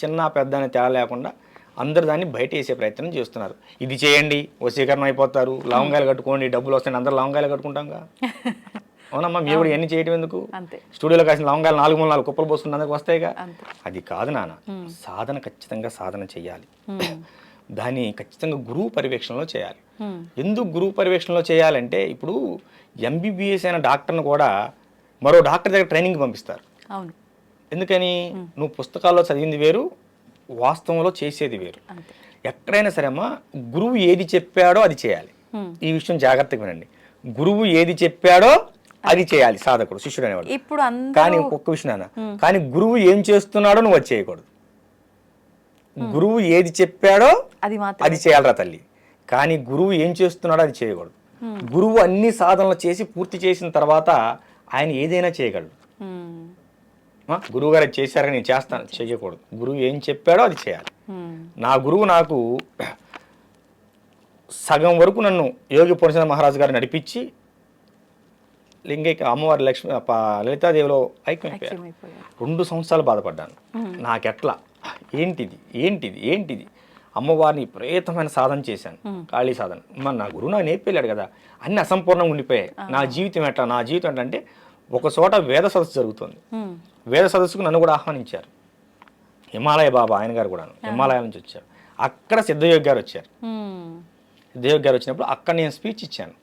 చిన్న పెద్ద అనే తేడా లేకుండా అందరు దాన్ని బయట వేసే ప్రయత్నం చేస్తున్నారు. ఇది చేయండి వశీకరణ అయిపోతారు, లవంగాలు కట్టుకోండి డబ్బులు వస్తాయి, అందరు లవంగాలు కట్టుకుంటాంగా. అవునమ్మా, మీరు కూడా ఎన్ని చేయటం ఎందుకు? స్టూడియోలో కాసిన లవంగాలు 4 కుప్పలు పోసుకుని అందరికి వస్తాయిగా. అది కాదు నాన్న, సాధన ఖచ్చితంగా సాధన చేయాలి. దాన్ని ఖచ్చితంగా గురువు పర్యవేక్షణలో చేయాలి. ఎందుకు గురువు పర్యవేక్షణలో చేయాలంటే ఇప్పుడు ఎంబీబీఎస్ అయిన డాక్టర్ను కూడా మరో డాక్టర్ దగ్గర ట్రైనింగ్ పంపిస్తారు. ఎందుకని? నువ్వు పుస్తకాల్లో చదివింది వేరు, వాస్తవంలో చేసేది వేరు. ఎక్కడైనా సరే అమ్మా, గురువు ఏది చెప్పాడో అది చేయాలి. ఈ విషయం జాగ్రత్తగా వినండి. గురువు ఏది చెప్పాడో అది చేయాలి సాధకుడు, శిష్యుడు అనేవాడు. ఇప్పుడు కానీ ఒక్క విషయం నాన్న, కానీ గురువు ఏం చేస్తున్నాడో నువ్వు అది చేయకూడదు. గురువు ఏది చెప్పాడో అది చేయాలరా తల్లి, కానీ గురువు ఏం చేస్తున్నాడో అది చేయకూడదు. గురువు అన్ని సాధనలు చేసి పూర్తి చేసిన తర్వాత ఆయన ఏదైనా చేయగలడు. గురువు గారు చేశారని నేను చేస్తాను చేయకూడదు. గురువు ఏం చెప్పాడో అది చేయాలి. నా గురువు నాకు సగం వరకు నన్ను యోగి పూర్ణచంద్ర మహారాజు గారు నడిపించి లింగైక అమ్మవారి లలితాదేవిలో ఐక్యమైపోయారు. 2 సంవత్సరాలు బాధపడ్డాను. నాకెట్లా ఏంటిది ఏంటిది ఏంటిది అమ్మవారిని విపరీతమైన సాధన చేశాను, కాళీ సాధన. మరి నా గురువు నాకు నేర్పేళ్ళాడు కదా, అన్ని అసంపూర్ణంగా ఉండిపోయాయి. నా జీవితం ఎట్లా, నా జీవితం ఏంటంటే ఒక చోట వేద సదస్సు జరుగుతుంది. వేద సదస్సుకు నన్ను కూడా ఆహ్వానించారు. హిమాలయ బాబా ఆయన గారు కూడా హిమాలయాల నుంచి వచ్చారు. అక్కడ సిద్ధయోగి గారు వచ్చారు. సిద్ధయోగి గారు వచ్చినప్పుడు అక్కడ నేను స్పీచ్ ఇచ్చాను.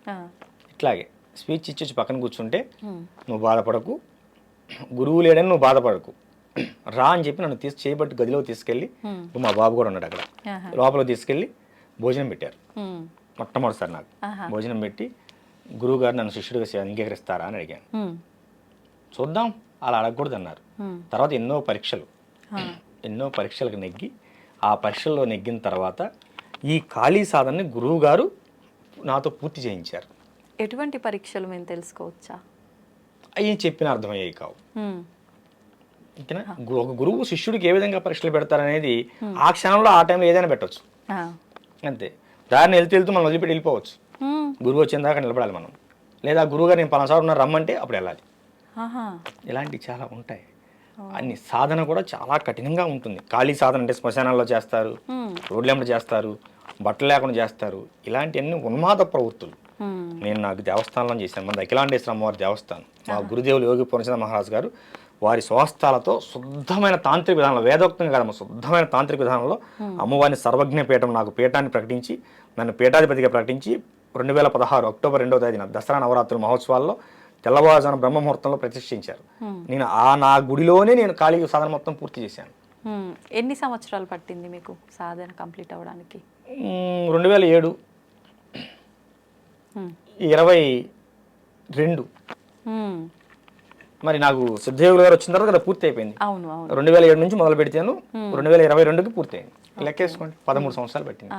ఇట్లాగే స్పీచ్ ఇచ్చి పక్కన కూర్చుంటే, నువ్వు బాధపడకు, గురువు లేడని నువ్వు బాధపడకు, రా అని చెప్పి నన్ను చేయబట్టి గదిలో తీసుకెళ్ళి, మా బాబు కూడా ఉన్నాడు అక్కడ, లోపల తీసుకెళ్ళి భోజనం పెట్టారు. మొట్టమొదటిసారి నాకు భోజనం పెట్టి, గురువు గారు నన్ను శిష్యుడిగా అంగీకరిస్తారా అని అడిగాను. చూద్దాం అలా అడగకూడదు అన్నారు. తర్వాత ఎన్నో పరీక్షలకు నెగ్గి ఆ పరీక్షల్లో నెగ్గిన తర్వాత ఈ ఖాళీ సాధనని గురువు గారు నాతో పూర్తి చేయించారు. ఎటువంటి పరీక్షలు మేము తెలుసుకోవచ్చా? అవి చెప్పిన అర్థమయ్యాయి కావు. ఓకేనా? ఒక గురువు శిష్యుడికి ఏ విధంగా పరీక్షలు పెడతారనేది ఆ క్షణంలో ఆ టైంలో ఏదైనా పెట్టవచ్చు, అంతే. దారిని వెళ్తూ మనం వదిలిపెట్టి వెళ్ళిపోవచ్చు. గురువు వచ్చిన దాకా నిలబడాలి మనం, లేదా గురువు గారు నేను పలానా ఉన్నారు రమ్మంటే అప్పుడు వెళ్ళాలి. ఇలాంటివి చాలా ఉంటాయి. అన్ని సాధన కూడా చాలా కఠినంగా ఉంటుంది. ఖాళీ సాధన అంటే శ్మశానాల్లో చేస్తారు, రోడ్లెంబడి చేస్తారు, బట్టలు లేకుండా చేస్తారు. ఇలాంటివన్నీ ఉన్మాద ప్రవృత్తులు. నేను నాకు దేవస్థానంలో చేశాను, మన అఖిలాండేశ్వర అమ్మవారి దేవస్థానం. మా గురుదేవులు యోగి పూర్ణచంద్ర మహారాజు గారు వారి స్వహస్తాలతో శుద్ధమైన తాంత్రిక విధానంలో, వేదోక్తంగా కాదమ్మ, శుద్ధమైన తాంత్రిక విధానంలో అమ్మవారిని సర్వజ్ఞ పీఠం, నాకు పీఠాన్ని ప్రకటించి నన్ను పీఠాధిపతిగా ప్రకటించి 2016 అక్టోబర్ 2వ తేదీన దసరా నవరాత్రుల మహోత్సవాల్లో తెల్లవారుజామున బ్రహ్మముహూర్తంలో ప్రతిష్ఠించారు. నేను నా గుడిలోనే నేను ఖాళీ సాధన మొత్తం పూర్తి చేశాను. ఎన్ని సంవత్సరాలు పట్టింది మీకు సాధన కంప్లీట్ అవ్వడానికి? 2007 22 మరి నాకు సిద్ధయోగులు గారు వచ్చిన తర్వాత కదా పూర్తి అయిపోయింది. 2007 నుంచి మొదలు పెడితేను 2022కి పూర్తయింది. లెక్కేసుకోండి, 13 సంవత్సరాలు పట్టింది.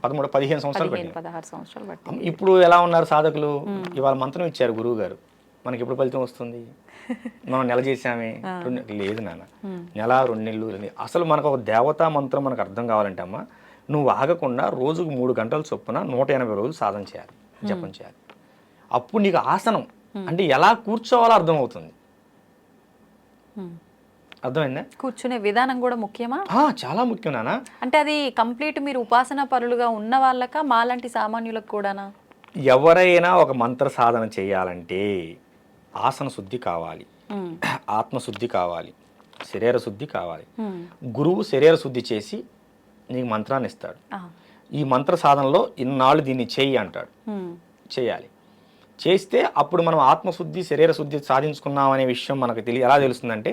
15 సంవత్సరాలు పట్టింది. ఇప్పుడు ఎలా ఉన్నారు సాధకులు? ఇవాళ మంత్రం ఇచ్చారు గురువు గారు, మనకి ఎప్పుడు ఫలితం వస్తుంది? మనం నెల చేసామే, లేదు నాన్న, నెల 2 నెలలు. అసలు మనకు ఒక దేవతా మంత్రం మనకు అర్థం కావాలంటే అమ్మ, నువ్వు ఆగకుండా రోజుకు 3 గంటల చొప్పున 180 రోజులు సాధన చేయాలి, జపం చేయాలి. అప్పుడు నీకు ఆసనం అంటే ఎలా కూర్చోవాలో అర్థమవుతుంది. అర్థమైందా? కూర్చునే విధానం కూడా ముఖ్యమా? చాలా ముఖ్యం నాన్న. అంటే అది కంప్లీట్ మీరు ఉపాసన పరులుగా ఉన్న వాళ్ళక, మాలాంటి సామాన్యులకు కూడానా? ఎవరైనా ఒక మంత్ర సాధన చేయాలంటే ఆసన శుద్ధి కావాలి, ఆత్మశుద్ధి కావాలి, శరీర శుద్ధి కావాలి. గురువు శరీర శుద్ధి చేసి నీకు మంత్రాన్ని ఇస్తాడు. ఈ మంత్ర సాధనలో ఇన్నాళ్ళు దీన్ని చెయ్యి అంటాడు, చేయాలి. చేస్తే అప్పుడు మనం ఆత్మశుద్ధి శరీర శుద్ధి సాధించుకున్నాం అనే విషయం మనకు ఎలా తెలుస్తుందంటే,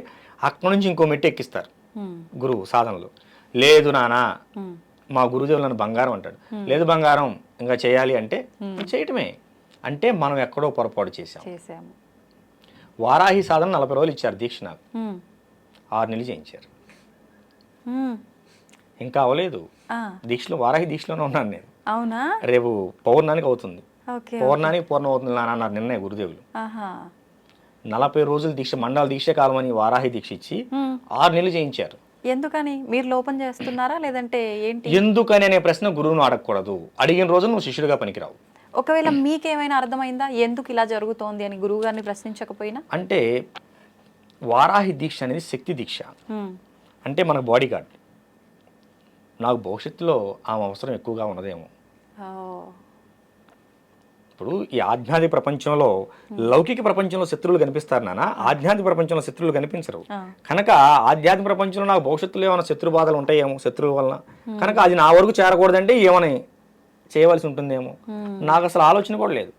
అక్కడి నుంచి ఇంకో మెట్టు ఎక్కిస్తారు గురువు సాధనలో. లేదు నానా, మా గురుదేవులు నన్ను బంగారం అంటాడు. లేదు బంగారం, ఇంకా చేయాలి అంటే చేయటమే. అంటే మనం ఎక్కడో పొరపాటు చేసాము. వారాహి సాధన 40 రోజులు ఇచ్చారు దీక్ష, నాకు 6 నెలలు చేయించారు. ఇంకా అవ్వలేదు దీక్షలో, వారాహి దీక్షలోనే ఉన్నాను నేను. అవునా? రేపు పౌర్ణానికి అవుతుంది, పౌర్ణానికి పూర్ణం అవుతుంది అన్నారు నిన్నే గురుదేవులు. 40 రోజులు దీక్ష, మండల దీక్ష కాలమని వారాహి దీక్ష ఇచ్చి 6 నెలలు చేయించారు. ఎందుకని? మీరు లోపం చేస్తున్నారా లేదంటే ఏంటి? ఎందుకని అనే ప్రశ్న గురువును అడగకూడదు. అడిగిన రోజు నువ్వు శిష్యుడిగా పనికిరావు. ఒకవేళ మీకేమైనా అర్థమైందా ఎందుకు ఇలా జరుగుతోంది అని గురువు గారిని ప్రశ్నించకపోయినా? అంటే వారాహి దీక్ష అనేది శక్తి దీక్ష, అంటే మన బాడీ గార్డ్. నాకు భవిష్యత్తులో ఆమె అవసరం ఎక్కువగా ఉన్నదేమో. ఇప్పుడు ఈ ఆధ్యాత్మిక ప్రపంచంలో, లౌకిక ప్రపంచంలో శత్రువులు కనిపిస్తారు నాన్న, ఆధ్యాత్మిక ప్రపంచంలో శత్రువులు కనిపించరు. కనుక ఆధ్యాత్మిక ప్రపంచంలో నాకు భవిష్యత్తులో ఏమైనా శత్రు బాధలు ఉంటాయేమో శత్రువు వలన, కనుక అది నా వరకు చేరకూడదంటే ఏమని చేయవలసి ఉంటుందేమో. నాకు అసలు ఆలోచన కూడా లేదు.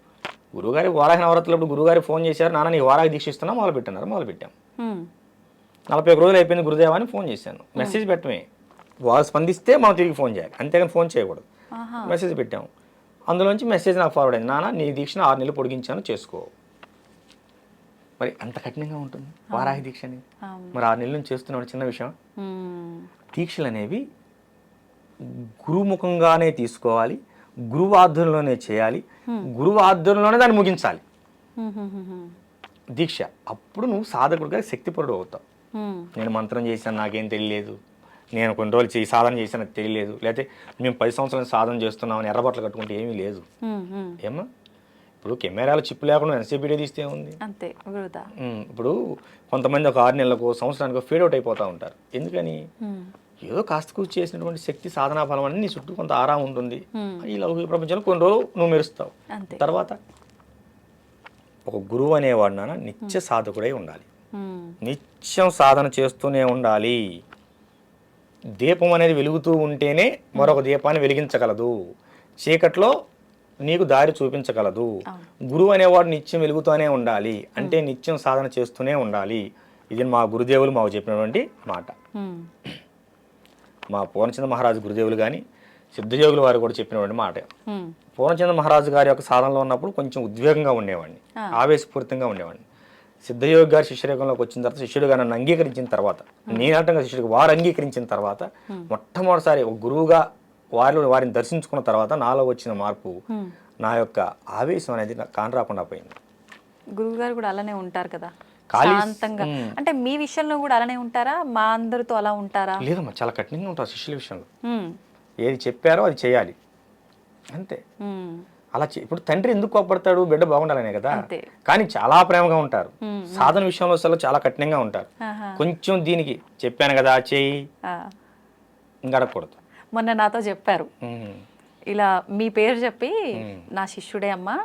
గురువుగారి వారాహి నవరాత్రులప్పుడు గురువుగారి ఫోన్ చేశారు, నాన్న నీ వారాహి దీక్ష ఇస్తున్నా, మొదలుపెట్టాం. 41 రోజులు అయిపోయింది గురుదేవా అని ఫోన్ చేశాను. మెసేజ్ పెట్టమే, వాళ్ళు స్పందిస్తే మనం తిరిగి ఫోన్ చేయాలి, అంతేగాని ఫోన్ చేయకూడదు. మెసేజ్ పెట్టాము, అందులోంచి మెసేజ్ నాకు ఫార్వర్డ్ అయింది, నాన్న నీ దీక్షను 6 నెలలు పొడిగించాను, చేసుకో. మరి అంత కఠినంగా ఉంటుంది వారాహి దీక్ష అనేది. మరి 6 నెలల నుంచి చేస్తున్నాడు, చిన్న విషయం. దీక్షలు అనేవి గురుముఖంగానే తీసుకోవాలి, గురువు ఆధ్వర్యంలోనే చేయాలి, గురువు ఆధ్వర్యంలోనే దాన్ని ముగించాలి దీక్ష. అప్పుడు నువ్వు సాధకుడిగా శక్తిపరుడు అవుతావు. నేను మంత్రం చేశాను నాకేం తెలియలేదు, నేను కొన్ని రోజులు సాధన చేశాను నాకు తెలియలేదు, లేకపోతే మేము 10 సంవత్సరాలు సాధన చేస్తున్నామని ఎర్రబట్టలు కట్టుకుంటే ఏమీ లేదు. ఏమా ఇప్పుడు కెమెరాలో చిప్పు లేకుండా ఎంతసేపు వీడియో తీస్తే ఉంది అంతే. ఇప్పుడు కొంతమంది ఒక 6 నెలలకు సంవత్సరానికి ఫేడ్ అవుట్ అయిపోతూ ఉంటారు. ఎందుకని? ఏదో కాస్త కూర్చి చేసినటువంటి శక్తి సాధనా ఫలం అని నీ చుట్టూ కొంత ఆరాం ఉంటుంది. ఈ లౌకిక ప్రపంచంలో కొన్ని రోజులు నువ్వు మెరుస్తావు. తర్వాత ఒక గురువు అనేవాడు నాన్న నిత్య సాధకుడై ఉండాలి, నిత్యం సాధన చేస్తూనే ఉండాలి. దీపం అనేది వెలుగుతూ ఉంటేనే మరొక దీపాన్ని వెలిగించగలదు, చీకట్లో నీకు దారి చూపించగలదు. గురువు అనేవాడు నిత్యం వెలుగుతూనే ఉండాలి, అంటే నిత్యం సాధన చేస్తూనే ఉండాలి. ఇది మా గురుదేవులు మాకు చెప్పినటువంటి మాట. మా పూర్ణచంద్ర మహారాజు గురుదేవులు కానీ సిద్ధయోగులు వారు కూడా చెప్పినటువంటి మాట. పూర్ణచంద్ర మహారాజు గారి యొక్క సాధనలో ఉన్నప్పుడు కొంచెం ఉద్వేగంగా ఉండేవాడిని, ఆవేశపూరితంగా ఉండేవాడిని. సిద్ధయోగి గారి శిష్యరేఖంలోకి వచ్చిన తర్వాత శిష్యుడుగా నన్ను అంగీకరించిన తర్వాత, నేనంటంగా శిష్యుడికి వారు అంగీకరించిన తర్వాత, మొట్టమొదటిసారి ఒక గురువుగా వారిని దర్శించుకున్న తర్వాత నాలో వచ్చిన మార్పు, నా యొక్క ఆవేశం అనేది కానరాకుండా పోయింది. గురువు గారు కూడా అలానే ఉంటారు కదా, శాంతంగా. అంటే మీ విషయంలో కూడా అలానే ఉంటారా, మా అందరితో అలా ఉంటారా? లేదమ్మా, చాలా కఠినంగా ఉంటారు శిష్యుల విషయంలో. ఏది చెప్పారో అది చేయాలి అంతే. అలా ఇప్పుడు తండ్రి ఎందుకు కోప్పడతాడు, బిడ్డ బాగుండాలనే కదా. కానీ చాలా ప్రేమగా ఉంటారు. సాధన విషయంలో అసలు చాలా కఠినంగా ఉంటారు. కొంచెం దీనికి చెప్పాను కదా చేయి అడగకూడదు. మొన్న నాతో చెప్పారు, ఇలా మీ పేరు చెప్పి నా శిష్యుడే అమ్మా,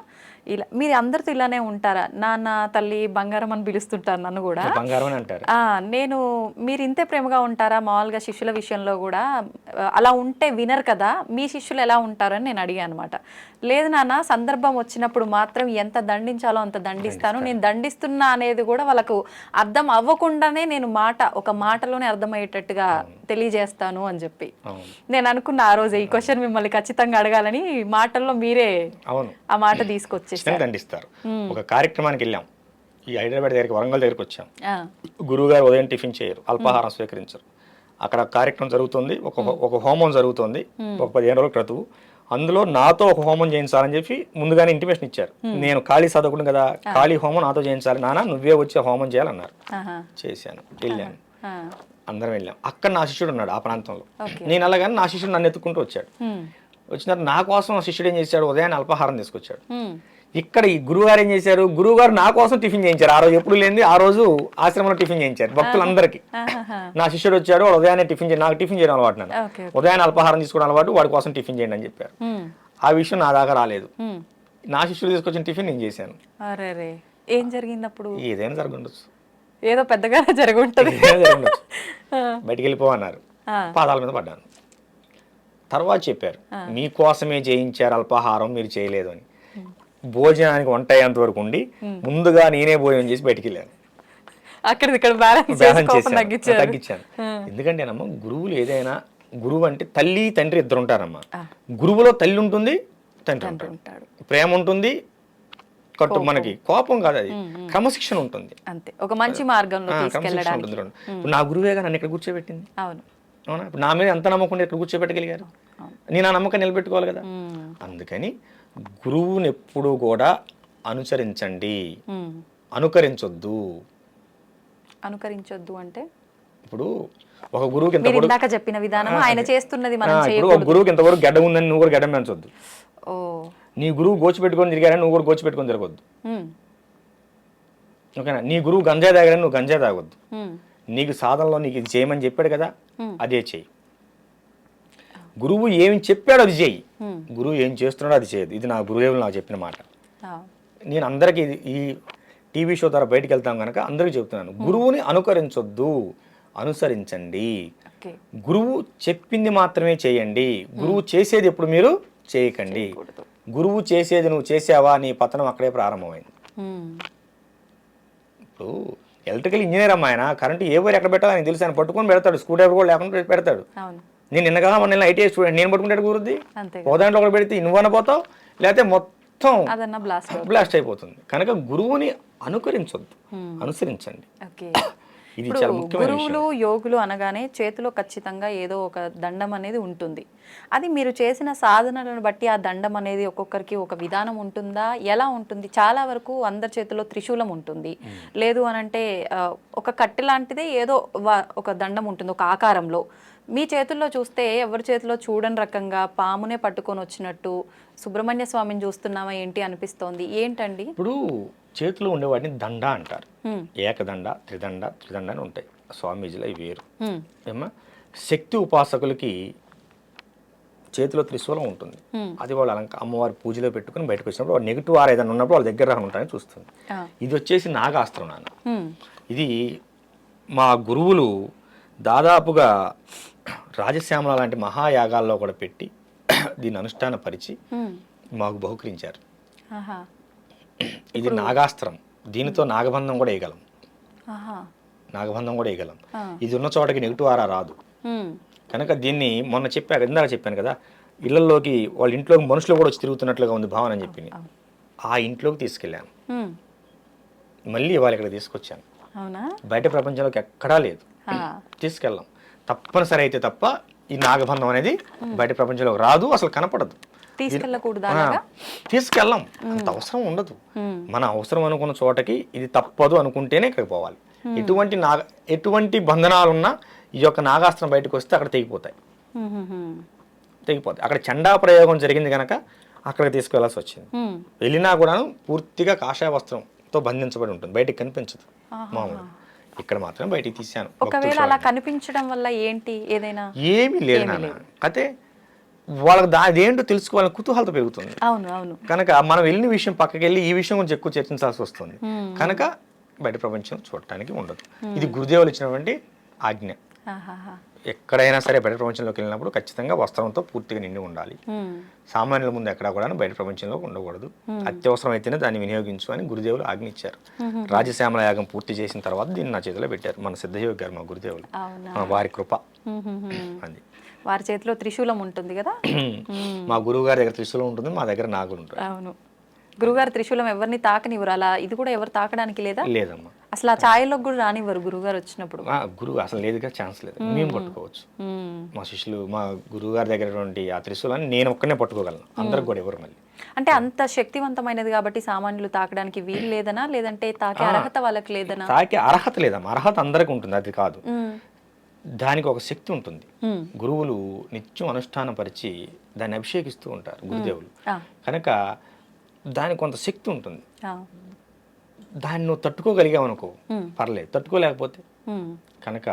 ఇలా మీరు అందరితో ఇలానే ఉంటారా, నాన్న తల్లి బంగారం అని పిలుస్తుంటారు నన్ను కూడా, బంగారం అని అంటారు. నేను మీరు ఇంతే ప్రేమగా ఉంటారా మామూలుగా శిష్యుల విషయంలో కూడా, అలా ఉంటే వినరు కదా, మీ శిష్యులు ఎలా ఉంటారని నేను అడిగాను అనమాట. లేదు నాన్న, సందర్భం వచ్చినప్పుడు మాత్రం ఎంత దండించాలో అంత దండిస్తాను, నేను దండిస్తున్నా అనేది కూడా వాళ్ళకు అర్థం అవ్వకుండానే నేను ఒక మాటలోనే అర్థమయ్యేటట్టుగా తెలియజేస్తాను అని చెప్పి నేను అనుకున్న ఆ రోజు ఈ క్వశ్చన్ మిమ్మల్ని ఖచ్చితంగా అడగాలని, మాటల్లో మీరే ఆ మాట తీసుకొచ్చి దండిస్తారు. ఒక కార్యక్రమానికి వెళ్ళాం, ఈ హైదరాబాద్ దగ్గరికి, వరంగల్ దగ్గరికి వచ్చాం. గురువు గారు ఉదయం టిఫిన్ చేయరు, అల్పాహారం స్వీకరించరు. అక్కడ కార్యక్రమం జరుగుతుంది, ఒక హోమం జరుగుతుంది, ఒక 15 రోజుల క్రితం. అందులో నాతో ఒక హోమం చేయించాలని చెప్పి ముందుగానే ఇంటిమేషన్ ఇచ్చారు. నేను ఖాళీ చదవకుండా కదా, ఖాళీ హోమం నాతో చేయించాలి నాన్న, నువ్వే వచ్చి హోమం చేయాలన్నారు. చేశాను, వెళ్ళాను, అందరం వెళ్ళాం. అక్కడ నా శిష్యుడు ఉన్నాడు ఆ ప్రాంతంలో. నేను అలాగని నా శిష్యుడు నన్ను ఎత్తుకుంటూ వచ్చాడు. వచ్చిన నా కోసం నా శిష్యుడు ఏం చేశాడు, ఉదయాన్నే అల్పాహారం తీసుకొచ్చాడు. ఇక్కడ ఈ గురువుగారు ఏం చేశారు, గురువుగారు నా కోసం టిఫిన్ చేయించారు. ఆ రోజు ఎప్పుడు లేని ఆ రోజు ఆశ్రమంలో టిఫిన్ చేయించారు భక్తులందరికీ. నా శిష్యుడు వచ్చాడు, వాడు ఉదయాన్నే టిఫిన్ నాకు టిఫిన్ చేయడం అలవాటు, నన్ను ఉదయాన్నే అల్పాహారం తీసుకోవడం అలవాటు, వాడి కోసం టిఫిన్ చేయండి అని చెప్పారు. ఆ విషయం నా దాకా రాలేదు. నా శిష్యుడు తీసుకొచ్చిన టిఫిన్ నేను చేశాను. ఏం జరిగింది అప్పుడు? ఏదైనా జరగండొచ్చు, ఏదో పెద్దగా జరుగుంటది. బయటికి వెళ్ళిపోవన్నారు, పాదాల మీద పడ్డాను. తర్వాత చెప్పారు, మీకోసమే చేయించారు అల్పాహారం, మీరు చేయలేదు అని. భోజనానికి వంట అయ్యేంత వరకు ఉండి ముందుగా నేనే భోజనం చేసి బయటికి వెళ్ళాను. తగ్గించాను. ఎందుకంటే అమ్మ, గురువులు ఏదైనా, గురువు అంటే తల్లి తండ్రి ఇద్దరు ఉంటారమ్మా. గురువులో తల్లి ఉంటుంది, తండ్రి ఉంటాడు, ప్రేమ ఉంటుంది, మనకి కోపం కాదు, అది క్రమశిక్షణ ఉంటుంది. అంతే, ఒక మంచి మార్గంలో తీసుకెళ్ళడానికి. నా గురువేగా నన్ను ఇక్కడ కూర్చోబెట్టింది. అవునా, ఇప్పుడు నా మీద ఎంత నమ్మకం ఇక్కడ కూర్చోబెట్టగలిగారు, నేను ఆ నమ్మకం నిలబెట్టుకోవాలి కదా. అందుకని గురువుని ఎప్పుడు కూడా అనుసరించండి, అనుకరించొద్దు. అనుకరించొద్దు అంటే ఇప్పుడు ఒక గురువుకి ఇందాక చెప్పిన విధానం ఆయన చేస్తున్నది మనం చేయకూడదు. ఒక గురువుకి ఎంతవరకు గడ్డ ఉందని నువ్వు కూడా గడ్డ పెంచొద్దు. నీ గురువు గోచి పెట్టుకొని తిరిగారని నువ్వు కూడా గోచి పెట్టుకొని తిరగొద్దు. ఓకేనా, నీ గురువు గంజాయి తాగారని నువ్వు గంజాయి తాగొద్దు. నీకు సాధనలో నీకు ఇది చేయమని చెప్పాడు కదా, అదే చెయ్యి. గురువు ఏమి చెప్పాడో అది చెయ్యి, గురువు ఏం చేస్తున్నాడో అది చేయదు. ఇది నా గురుదేవులు నాకు చెప్పిన మాట. నేను అందరికీ ఈ టీవీ షో ద్వారా బయటకు వెళ్తాం కనుక అందరికీ చెప్తున్నాను, గురువుని అనుకరించొద్దు, అనుసరించండి. గురువు చెప్పింది మాత్రమే చేయండి, గురువు చేసేది ఎప్పుడు మీరు చేయకండి. గురువు చేసేది నువ్వు చేసావా, నీ పతనం అక్కడే ప్రారంభమైంది. ఇప్పుడు ఎలక్ట్రికల్ ఇంజనీర్ అమ్మా, ఆయన కరెంట్ ఏ వైర్ ఎక్కడ పెట్టాలో ఆయన తెలుసు, ఆయన పట్టుకొని పెడతాడు, స్క్రూ డ్రైవర్ కూడా లేకుండా పెడతాడు. నేను నిన్నగా మొన్న ఐటీఐ స్టూడెంట్, నేను పట్టుకుంటే కుదురుద్ది, ఓ దాంట్లో ఒకటి పెడితే నువ్వన్న పోతావు, లేకపోతే మొత్తం బ్లాస్ట్ అయిపోతుంది. కనుక గురువుని అనుకరించొద్దు, అనుసరించండి. గురువులు యోగులు అనగానే చేతిలో ఖచ్చితంగా ఏదో ఒక దండం అనేది ఉంటుంది. అది మీరు చేసిన సాధనలను బట్టి ఆ దండం అనేది ఒక్కొక్కరికి ఒక విధానం ఉంటుందా, ఎలా ఉంటుంది? చాలా వరకు అందరి చేతిలో త్రిశూలం ఉంటుంది, లేదు అనంటే ఒక కట్టె లాంటిదే ఏదో ఒక దండం ఉంటుంది ఒక ఆకారంలో. మీ చేతుల్లో చూస్తే ఎవరి చేతిలో చూడని రకంగా పామునే పట్టుకొని వచ్చినట్టు సుబ్రహ్మణ్య స్వామిని చూస్తున్నామా ఏంటి అనిపిస్తోంది. ఏంటండి? ఇప్పుడు చేతిలో ఉండేవాడిని దండ అంటారు, ఏకదండ, త్రిదండ అని ఉంటాయి. స్వామీజీలో అవి వేరు. ఏమా, శక్తి ఉపాసకులకి చేతిలో త్రిశూలం ఉంటుంది, అది వాళ్ళు అమ్మవారి పూజలో పెట్టుకుని బయటకు వచ్చినప్పుడు వాళ్ళు నెగిటివ్ ఆర్ ఏదైనా ఉన్నప్పుడు వాళ్ళ దగ్గర ఉంటారని చూస్తుంది. ఇది వచ్చేసి నాగాస్త్రం నాన్న. ఇది మా గురువులు దాదాపుగా రాజశ్యామల లాంటి మహాయాగాల్లో కూడా పెట్టి దీన్ని అనుష్ఠాన పరిచి మాకు బహుకరించారు. ఇది నాగాస్త్రం, దీనితో నాగబంధం కూడా వేయగలం, ఇది ఉన్న చోటకి నెగిటివ్ ఆరా రాదు. కనుక దీన్ని మొన్న ఇందాక చెప్పాను కదా, ఇళ్లలోకి వాళ్ళ ఇంట్లోకి మనుషులు కూడా వచ్చి తిరుగుతున్నట్లుగా ఉంది భావన అని చెప్పింది. ఆ ఇంట్లోకి తీసుకెళ్ళాను. మళ్ళీ ఇవాళ ఇక్కడ తీసుకొచ్చాను. అవునా? బయట ప్రపంచంలోకి ఎక్కడా లేదు. తీసుకెళ్ళాం. తప్పనిసరి అయితే తప్ప ఈ నాగబంధం అనేది బయట ప్రపంచంలోకి రాదు, అసలు కనపడదు. తీసుకెళ్ళాం, అంత అవసరం ఉండదు. మన అవసరం అనుకున్న చోటకి ఇది తప్పదు అనుకుంటేనే ఇక్కడికి పోవాలి. ఎటువంటి బంధనాలున్నా ఈ యొక్క నాగాస్త్రం బయటకు వస్తే అక్కడ తెగిపోతాయి. అక్కడ చండా ప్రయోగం జరిగింది కనుక అక్కడికి తీసుకెళ్లాల్సి వచ్చింది. వెళ్ళినా కూడా పూర్తిగా కాషాయ వస్త్రంతో బంధించబడి ఉంటుంది, బయటికి కనిపించదు. మామూలు ఇక్కడ మాత్రం బయటికి తీశాను. ఒకవేళ అలా కనిపించడం వల్ల ఏంటి, ఏదైనా ఏమీ లేదు నాన్న. అయితే వాళ్ళకి అదేంటో తెలుసుకోవాలని కుతూహలత పెరుగుతుంది. అవును అవును. కనుక మనం వెళ్ళిన విషయం పక్కకి వెళ్ళి ఈ విషయం గురించి ఎక్కువ చర్చించాల్సి వస్తుంది. కనుక బయట ప్రపంచం చూడటానికి ఉండదు. ఇది గురుదేవులు ఇచ్చినటువంటి ఆజ్ఞ. ఎక్కడైనా సరే బయట ప్రపంచంలోకి వెళ్ళినప్పుడు ఖచ్చితంగా వస్త్రంతో పూర్తిగా నిండి ఉండాలి. సామాన్యుల ముందు ఎక్కడా కూడా బయట ప్రపంచంలో ఉండకూడదు. అత్యవసరం అయితేనే దాన్ని వినియోగించు అని గురుదేవులు ఆజ్ఞ ఇచ్చారు. రాజశ్యామల యాగం పూర్తి చేసిన తర్వాత దీన్ని నా చేతిలో పెట్టారు మన సిద్ధయోగి గారు, మా గురుదేవులు, వారి కృప. అది వారి చేతిలో త్రిశూలం ఉంటుంది కదా. మా గురువు గారి దగ్గర త్రిశూలం ఉంటుంది, మా దగ్గర నాగులు ఉంటుంది. అవును. గురుగారు త్రిశూలం ఎవరిని తాకనివ్వరు, అలా ఇది కూడా ఎవరు తాకడానికి లేదా? లేదమ్మా, అసలు ఆ ఛాయలోకి కూడా రానివ్వరు గురుగారు వచ్చినప్పుడు. గురువు అసలు లేదుగా, ఛాన్స్ లేదు. మేము పట్టుకోవచ్చు. మా శిష్యులు మా గురువు గారి దగ్గర ఆ త్రిశూలాన్ని నేను ఒక్కనే పట్టుకోగలను, అందరికి కూడా ఎవరు. మళ్ళీ అంటే అంత శక్తివంతమైనది కాబట్టి సామాన్యులు తాకడానికి వీలు లేదనా, లేదంటే తాకే అర్హత వాళ్ళకి లేదనా? తాకే అర్హత లేదమ్మా, అర్హత అందరికి ఉంటుంది, అది కాదు. దానికి ఒక శక్తి ఉంటుంది. గురువులు నిత్యం అనుష్ఠానపరిచి దాన్ని అభిషేకిస్తూ ఉంటారు గురుదేవులు. కనుక దానికి కొంత శక్తి ఉంటుంది. దాన్ని నువ్వు తట్టుకోగలిగావు అనుకో పర్లేదు, తట్టుకోలేకపోతే కనుక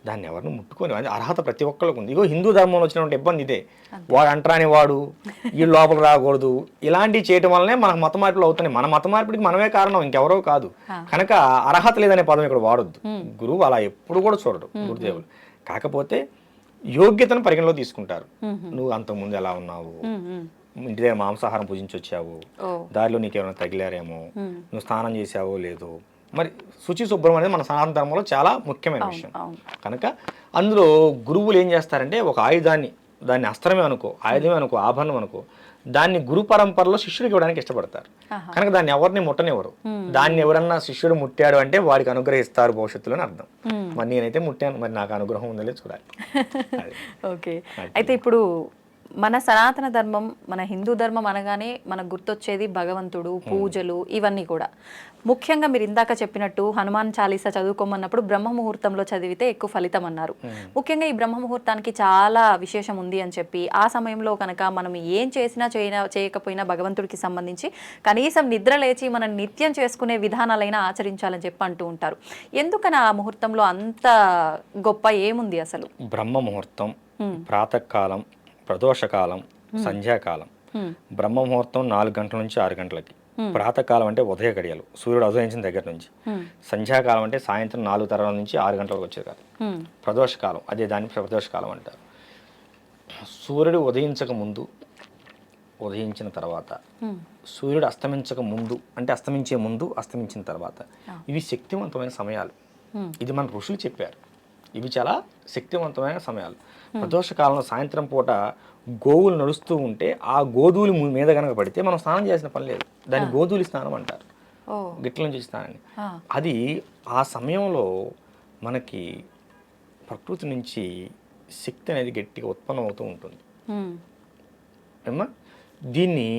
దాన్ని ఎవరిని ముట్టుకొని, అది అర్హత ప్రతి ఒక్కరికి ఉంది. ఇగో హిందూ ధర్మంలో వచ్చినటువంటి ఇబ్బంది ఇదే, వాడు అంటరాని వాడు, ఈ లోపల రాకూడదు, ఇలాంటివి చేయడం వల్లనే మనకు మత మార్పులు అవుతున్నాయి. మన మత మార్పిడికి మనమే కారణం, ఇంకెవరో కాదు. కనుక అర్హత లేదనే పదం ఇక్కడ వాడొద్దు. గురువు అలా ఎప్పుడు కూడా చూడడు గురుదేవులు. కాకపోతే యోగ్యతను పరిగణలో తీసుకుంటారు. నువ్వు అంతకుముందు ఎలా ఉన్నావు, ఇంటి దగ్గర మాంసాహారం పూజించి వచ్చావు, దారిలో నీకు ఏమైనా తగిలారేమో, నువ్వు స్నానం చేసావో లేదో, మరి శుచి శుభ్రం అనేది మన సనాతన ధర్మంలో చాలా ముఖ్యమైన విషయం. కనుక అందులో గురువులు ఏం చేస్తారంటే ఒక ఆయుధాన్ని, దాన్ని అస్త్రమే అనుకో, ఆయుధమే అనుకో, ఆభరణం అనుకో, దాన్ని గురు పరంపరలో శిష్యుడికి ఇవ్వడానికి ఇష్టపడతారు. కనుక దాన్ని ఎవరిని ముట్టనివ్వరు. దాన్ని ఎవరన్నా శిష్యుడు ముట్టాడు అంటే వాడికి అనుగ్రహిస్తారు భవిష్యత్తులో అని అర్థం. మరి నేనైతే ముట్టాను, మరి నాకు అనుగ్రహం ఉందో చూడాలి. ఓకే. అయితే ఇప్పుడు మన సనాతన ధర్మం, మన హిందూ ధర్మం అనగానే మనకు గుర్తొచ్చేది భగవంతుడు, పూజలు, ఇవన్నీ కూడా. ముఖ్యంగా మీరు ఇందాక చెప్పినట్టు హనుమాన్ చాలీసా చదువుకోమన్నప్పుడు బ్రహ్మ ముహూర్తంలో చదివితే ఎక్కువ ఫలితం అన్నారు. ముఖ్యంగా ఈ బ్రహ్మ ముహూర్తానికి చాలా విశేషం ఉంది అని చెప్పి, ఆ సమయంలో కనుక మనం ఏం చేసినా చేయకపోయినా భగవంతుడికి సంబంధించి కనీసం నిద్ర లేచి మనం నిత్యం చేసుకునే విధానాలైనా ఆచరించాలని చెప్పి అంటూ ఉంటారు. ఎందుకని ఆ ముహూర్తంలో అంత గొప్ప ఏముంది అసలు? బ్రహ్మ ముహూర్తం, ప్రాతకాలం, ప్రదోషకాలం, సంధ్యాకాలం. బ్రహ్మ ముహూర్తం 4 గంటల నుంచి 6 గంటలకి. ప్రాతకాలం అంటే ఉదయ గడియలు, సూర్యుడు ఉదయించిన దగ్గర నుంచి. సంధ్యాకాలం అంటే సాయంత్రం 4 తరాల నుంచి 6 గంటల వరకు వచ్చే కాలం. ప్రదోషకాలం, అదే దాన్ని ప్రదోషకాలం అంటారు. సూర్యుడు ఉదయించక ముందు, ఉదయించిన తర్వాత, సూర్యుడు అస్తమించక ముందు అంటే అస్తమించే ముందు, అస్తమించిన తర్వాత, ఇవి శక్తివంతమైన సమయాలు. ఇది మన ఋషులు చెప్పారు. ఇవి చాలా శక్తివంతమైన సమయాలు. ప్రదోషకాలంలో సాయంత్రం పూట గోవులు నడుస్తూ ఉంటే ఆ గోధూలి మీద కనుక పడితే మనం స్నానం చేసిన పని లేదు, దాన్ని గోధూలి స్నానం అంటారు. గిట్ల నుంచి స్నానాన్ని. అది ఆ సమయంలో మనకి ప్రకృతి నుంచి శక్తి అనేది గట్టిగా ఉత్పన్నం అవుతూ ఉంటుంది. ఏమా, దీన్ని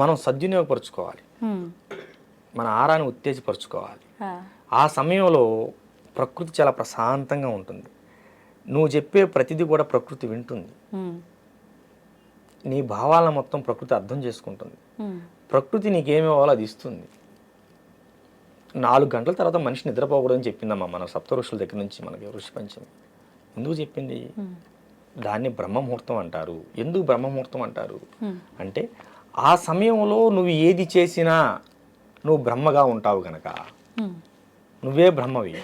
మనం సద్వినియోగపరుచుకోవాలి, మన ఆహారాన్ని ఉత్తేజపరుచుకోవాలి. ఆ సమయంలో ప్రకృతి చాలా ప్రశాంతంగా ఉంటుంది. నువ్వు చెప్పే ప్రతిదీ కూడా ప్రకృతి వింటుంది. నీ భావాలను మొత్తం ప్రకృతి అర్థం చేసుకుంటుంది. ప్రకృతి నీకేమి ఇవ్వాలో అది ఇస్తుంది. 4 గంటల తర్వాత మనిషి నిద్రపోకూడదని చెప్పిందమ్మా మన సప్త ఋషుల దగ్గర నుంచి మనకి ఋషి పంచమి. ఎందుకు చెప్పింది? దాన్ని బ్రహ్మముహూర్తం అంటారు. ఎందుకు బ్రహ్మముహూర్తం అంటారు అంటే ఆ సమయంలో నువ్వు ఏది చేసినా నువ్వు బ్రహ్మగా ఉంటావు గనక, నువ్వే బ్రహ్మవి.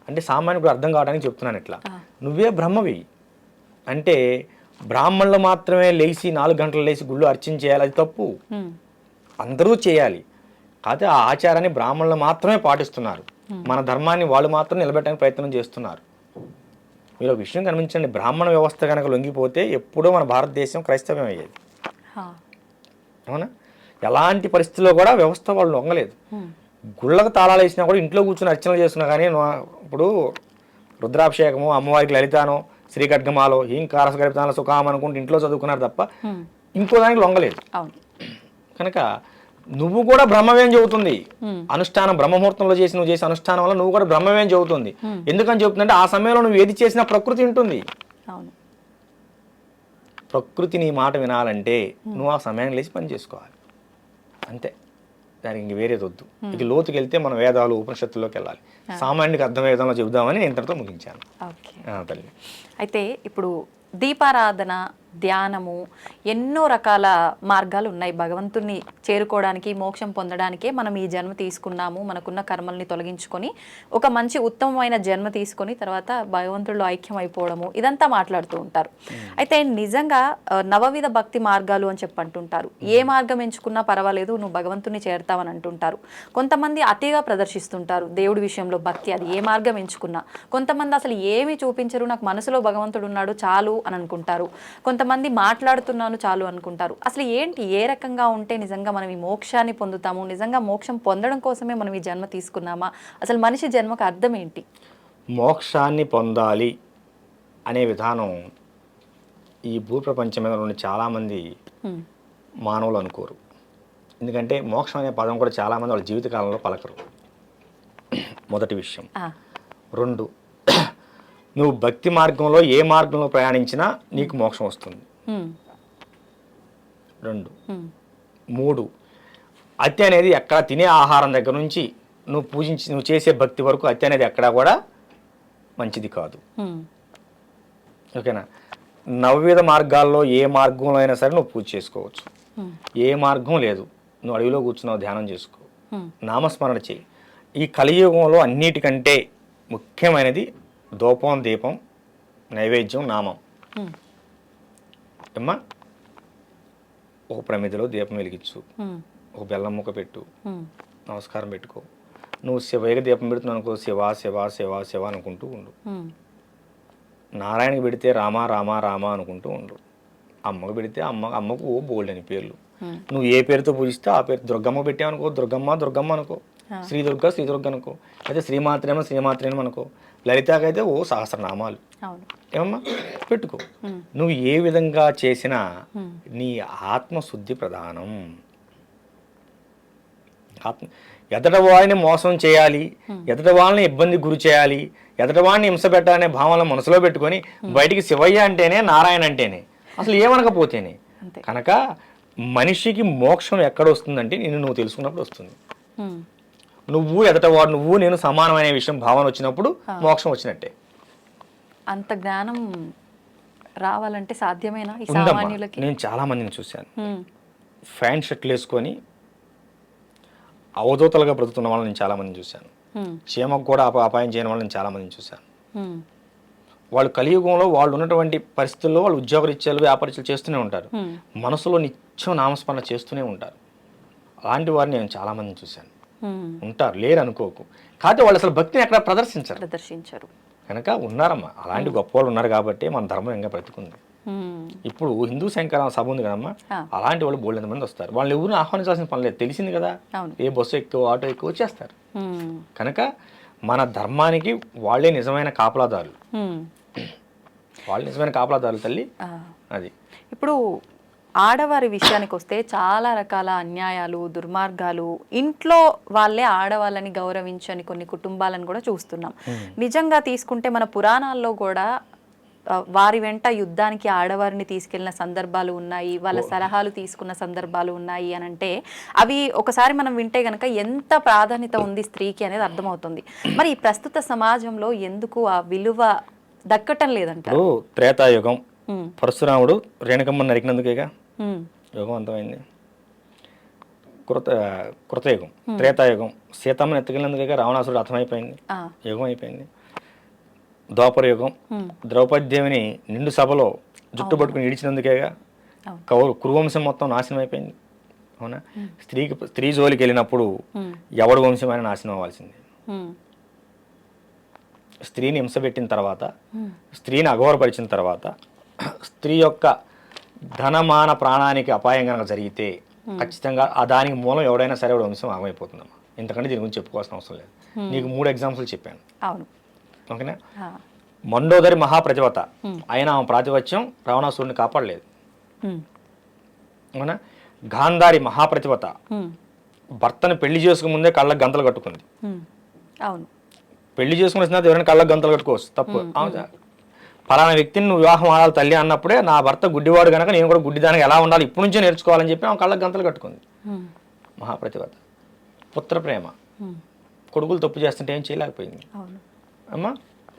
అంటే సామాన్యుడు అర్థం కావడానికి చెప్తున్నాను ఇట్లా, నువ్వే బ్రహ్మవి అంటే బ్రాహ్మణులు మాత్రమే లేచి 4 గంటలు లేచి గుళ్ళు అర్చించేయాలి, అది తప్పు. అందరూ చేయాలి. కాకపోతే ఆ ఆచారాన్ని బ్రాహ్మణులు మాత్రమే పాటిస్తున్నారు. మన ధర్మాన్ని వాళ్ళు మాత్రం నిలబెట్టడానికి ప్రయత్నం చేస్తున్నారు. మీరు ఒక విషయం గమనించండి, బ్రాహ్మణ వ్యవస్థ కనుక లొంగిపోతే ఎప్పుడో మన భారతదేశం క్రైస్తవ్యం అయ్యేది. అవునా? ఎలాంటి పరిస్థితుల్లో కూడా వ్యవస్థ వాళ్ళు లొంగలేదు. గుళ్ళకు తాళాలు వేసినా కూడా ఇంట్లో కూర్చొని అర్చనలు చేస్తున్నా కానీ ఇప్పుడు రుద్రాభిషేకము, అమ్మవారికి లలితానో, శ్రీఖడ్గమాలో, హీంకారస గరితానో సుఖాం అనుకుంటూ ఇంట్లో చదువుకున్నారు తప్ప ఇంకో దానికి లొంగలేదు. కనుక నువ్వు కూడా బ్రహ్మవేం చెబుతుంది. అనుష్ఠానం బ్రహ్మముహూర్తంలో నువ్వు చేసే అనుష్ఠానం వల్ల నువ్వు కూడా బ్రహ్మవేం చెబుతుంది. ఎందుకని చెబుతుందంటే ఆ సమయంలో నువ్వు ఏది చేసినా ప్రకృతి ఉంటుంది. ప్రకృతి నీ మాట వినాలంటే నువ్వు ఆ సమయాన్ని లేచి పని చేసుకోవాలి అంతే. దానికి ఇంక వేరేది వద్దు. ఇది లోతుకి వెళ్తే మనం వేదాలు ఉపనిషత్తుల్లోకి వెళ్ళాలి. సామాన్యుడికి అర్థమయ్యే విధంలో చెబుదామని నేను ఇంతటితో ముగించాను. తల్లి, అయితే ఇప్పుడు దీపారాధన, ధ్యానము, ఎన్నో రకాల మార్గాలు ఉన్నాయి భగవంతుణ్ణి చేరుకోవడానికి, మోక్షం పొందడానికే మనం ఈ జన్మ తీసుకున్నాము. మనకున్న కర్మల్ని తొలగించుకొని ఒక మంచి ఉత్తమమైన జన్మ తీసుకొని తర్వాత భగవంతుడిలో ఐక్యం అయిపోవడము, ఇదంతా మాట్లాడుతూ ఉంటారు. అయితే నిజంగా నవవిధ భక్తి మార్గాలు అని చెప్పి అంటుంటారు. ఏ మార్గం ఎంచుకున్నా పర్వాలేదు, నువ్వు భగవంతుని చేరుతావని అంటుంటారు. కొంతమంది అతిగా ప్రదర్శిస్తుంటారు దేవుడి విషయంలో భక్తి, అది ఏ మార్గం ఎంచుకున్నా. కొంతమంది అసలు ఏమీ చూపించరు, నాకు మనసులో భగవంతుడు ఉన్నాడు చాలు అని అనుకుంటారు. కొంతమంది మాట్లాడుతున్నాను చాలు అనుకుంటారు. అసలు ఏంటి, ఏ రకంగా ఉంటే నిజంగా మనం ఈ మోక్షాన్ని పొందుతాము? నిజంగా మోక్షం పొందడం కోసమే మనం ఈ జన్మ తీసుకున్నామా? అసలు మనిషి జన్మకు అర్థం ఏంటి? మోక్షాన్ని పొందాలి అనే విధానం ఈ భూప్రపంచం మీద ఉన్న చాలామంది మానవులు అనుకోరు. ఎందుకంటే మోక్షం అనే పదం కూడా చాలామంది వాళ్ళ జీవితకాలంలో పలకరు. మొదటి విషయం. 2, నువ్వు భక్తి మార్గంలో ఏ మార్గంలో ప్రయాణించినా నీకు మోక్షం వస్తుంది. 2, 3, అతి అనేది ఎక్కడ తినే ఆహారం దగ్గర నుంచి నువ్వు చేసే భక్తి వరకు అతి అనేది ఎక్కడా కూడా మంచిది కాదు. ఓకేనా? నవవిధ మార్గాల్లో ఏ మార్గంలో అయినా సరే నువ్వు పూజ చేసుకోవచ్చు. ఏ మార్గం లేదు, నువ్వు అడవిలో కూర్చున్నావు, ధ్యానం చేసుకో, నామస్మరణ చేయి. ఈ కలియుగంలో అన్నిటికంటే ముఖ్యమైనది ధూపం, దీపం, నైవేద్యం, నామం. అమ్మా, ఒక ప్రమిదిలో దీపం వెలిగించు, ఒక బెల్లం ముక్క పెట్టు, నమస్కారం పెట్టుకో. నువ్వు శివయ్యకి దీపం పెడుతున్నావు అనుకో, శివ శివ శివ శివ అనుకుంటూ ఉండు. నారాయణకి పెడితే రామ రామ రామ అనుకుంటూ ఉండు. అమ్మకు పెడితే అమ్మకు బోల్డ్ అని పేర్లు. నువ్వు ఏ పేరుతో పూజిస్తే ఆ పేరు. దుర్గమ్మ పెట్టావనుకో, దుర్గమ్మ దుర్గమ్మ అనుకో. శ్రీదుర్గ శ్రీదుర్గ అనుకో. అయితే శ్రీమాత్రేమో శ్రీమాత్రేమో అనుకో. లలితాకైతే సహస్రనామాలు. ఏమమ్మా పెట్టుకో. నువ్వు ఏ విధంగా చేసినా నీ ఆత్మశుద్ధి ప్రధానం. ఎదటి వాడిని మోసం చేయాలి, ఎదటి వాళ్ళని ఇబ్బంది గురి చేయాలి, ఎదటి వాడిని హింస పెట్టాలనే భావన మనసులో పెట్టుకొని బయటికి శివయ్య అంటేనే, నారాయణ అంటేనే, అసలు ఏమనకపోతేనే. కనుక మనిషికి మోక్షం ఎక్కడ వస్తుందంటే నువ్వు తెలుసుకున్నప్పుడు వస్తుంది. నువ్వు ఎదటవాడు, నువ్వు నేను సమానమైన విషయం భావన వచ్చినప్పుడు మోక్షం వచ్చినట్టే. అంత జ్ఞానం రావాలంటే సాధ్యమేనా ఈ సామాన్యులకి? నేను చాలా మందిని చూశాను. ఫ్యాన్ షర్ట్లు వేసుకొని అవధూతలుగా బ్రతుకుతున్న వాళ్ళని నేను చాలా మందిని చూశాను. క్షేమకు కూడా అపాయం చేయని వాళ్ళని చాలా మందిని చూశాను. వాళ్ళు కలియుగంలో వాళ్ళు ఉన్నటువంటి పరిస్థితుల్లో వాళ్ళు ఉద్యోగరీత్యాలు, వ్యాపారీత్యాలు చేస్తూనే ఉంటారు. మనసులో నిత్యం నామస్మరణ చేస్తూనే ఉంటారు. అలాంటి వారిని నేను చాలా మందిని చూశాను. ఉంటారు, లేరు అనుకోకు. కాకపోతే వాళ్ళు అసలు భక్తిని ఎక్కడ ప్రదర్శించరు. కనుక ఉన్నారమ్మా, అలాంటి గొప్ప వాళ్ళు ఉన్నారు కాబట్టి మన ధర్మం ఇంకా బ్రతుకుంది. ఇప్పుడు హిందూ శంకర సభ ఉంది కదమ్మా, అలాంటి వాళ్ళు బోల్డ్ మంది వస్తారు. వాళ్ళు ఎవరిని ఆహ్వానించాల్సిన పని లేదు, తెలిసింది కదా. ఏ బస్సు ఎక్కువ, ఆటో ఎక్కువ వచ్చేస్తారు. కనుక మన ధర్మానికి వాళ్ళే నిజమైన కాపలాదారులు. వాళ్ళు నిజమైన కాపలాదారులు తల్లి. అది ఇప్పుడు ఆడవారి విషయానికి వస్తే చాలా రకాల అన్యాయాలు, దుర్మార్గాలు, ఇంట్లో వాళ్ళే ఆడవాళ్ళని గౌరవించని కొన్ని కుటుంబాలను కూడా చూస్తున్నాం. నిజంగా తీసుకుంటే మన పురాణాల్లో కూడా వారి వెంట యుద్ధానికి ఆడవారిని తీసుకెళ్లిన సందర్భాలు ఉన్నాయి, వాళ్ళ సలహాలు తీసుకున్న సందర్భాలు ఉన్నాయి అని అంటే అవి ఒకసారి మనం వింటే గనక ఎంత ప్రాధాన్యత ఉంది స్త్రీకి అనేది అర్థమవుతుంది. మరి ఈ ప్రస్తుత సమాజంలో ఎందుకు ఆ విలువ దక్కటం లేదంటారు? త్రేతాయుగం పరశురాముడు రేణుకమ్మ నరికినందుకేగా యుగం అంతమైంది. కృతయుగం, త్రేతాయుగం సీతమ్మని ఎత్తుకెళ్ళినందుకేగా రావణాసురుడు అర్థమైపోయింది, యుగం అయిపోయింది. ద్వాపర యుగం ద్రౌపది దేవిని నిండు సభలో జుట్టు పట్టుకుని ఈడ్చినందుకేగా కురువంశం మొత్తం నాశనం అయిపోయింది. అవునా? స్త్రీ జోలికి వెళ్ళినప్పుడు ఎవడు వంశమైనా నాశనం అవ్వాల్సింది. స్త్రీని హింస పెట్టిన తర్వాత, స్త్రీని అఘోరపరిచిన తర్వాత, స్త్రీ యొక్క ధనమాన ప్రాణానికి అపాయం కనుక జరిగితే ఖచ్చితంగా దానికి మూలం ఎవడైనా సరే వంశం ఆగమైపోతుందమ్మా. ఇంతకంటే దీని గురించి చెప్పుకోవాల్సిన అవసరం లేదు. నీకు 3 ఎగ్జాంపుల్ చెప్పాను. అవును. ఓకేనా? మండోదరి మహాప్రతివత అయిన ఆమె ప్రాతిపత్యం రావణాసురుడిని కాపాడలేదు. అవునా? గాంధారి మహాప్రతివత భర్తను పెళ్లి చేసుకునే ముందే కళ్ళకు గంతలు కట్టుకుంది. అవును. పెళ్లి చేసుకుని వచ్చిన ఎవరైనా కళ్ళకు గంతలు కట్టుకోవచ్చు, తప్పు. ఫలానా వ్యక్తిని నువ్వు వివాహం ఆడాలి తల్లి అన్నప్పుడే నా భర్త గుడ్డివాడు కనుక నేను కూడా గుడ్డిదానికి ఎలా ఉండాలి ఇప్పటి నుంచే నేర్చుకోవాలని చెప్పి ఆమె కళ్ళకు గంతలు కట్టుకుంది. మహాప్రతివత. పుత్ర ప్రేమ, కొడుకులు తప్పు చేస్తుంటే ఏం చేయలేకపోయింది. అమ్మా,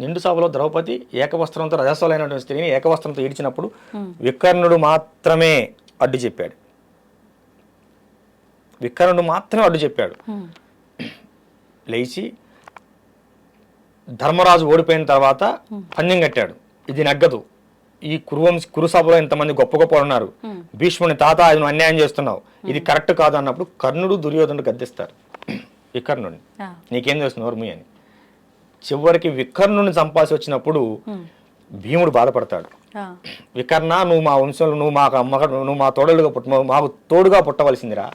నిండు సభలో ద్రౌపది ఏకవస్త్రంతో రజస్వలైనటువంటి స్త్రీని ఏకవస్త్రంతో ఈడ్చినప్పుడు వికర్ణుడు మాత్రమే అడ్డు చెప్పాడు. వికర్ణుడు మాత్రమే అడ్డు చెప్పాడు. లేచి ధర్మరాజు ఓడిపోయిన తర్వాత పందెం కట్టాడు, ఇది నగ్గదు, ఈ కురు సభలో ఇంతమంది గొప్ప గొప్ప ఉన్నారు, భీష్ముని తాత నువ్వు అన్యాయం చేస్తున్నావు, ఇది కరెక్ట్ కాదు అన్నప్పుడు కర్ణుడు దుర్యోధనుడు గద్దిస్తారు వికర్ణుడిని, నీకేం తెలుస్తుంది వర్మి అని. చివరికి వికర్ణుని చంపాల్సి వచ్చినప్పుడు భీముడు బాధపడతాడు. వికర్ణ, నువ్వు మా వంశంలో నువ్వు మా తోడుగా మాకు తోడుగా పుట్టవలసిందిరా.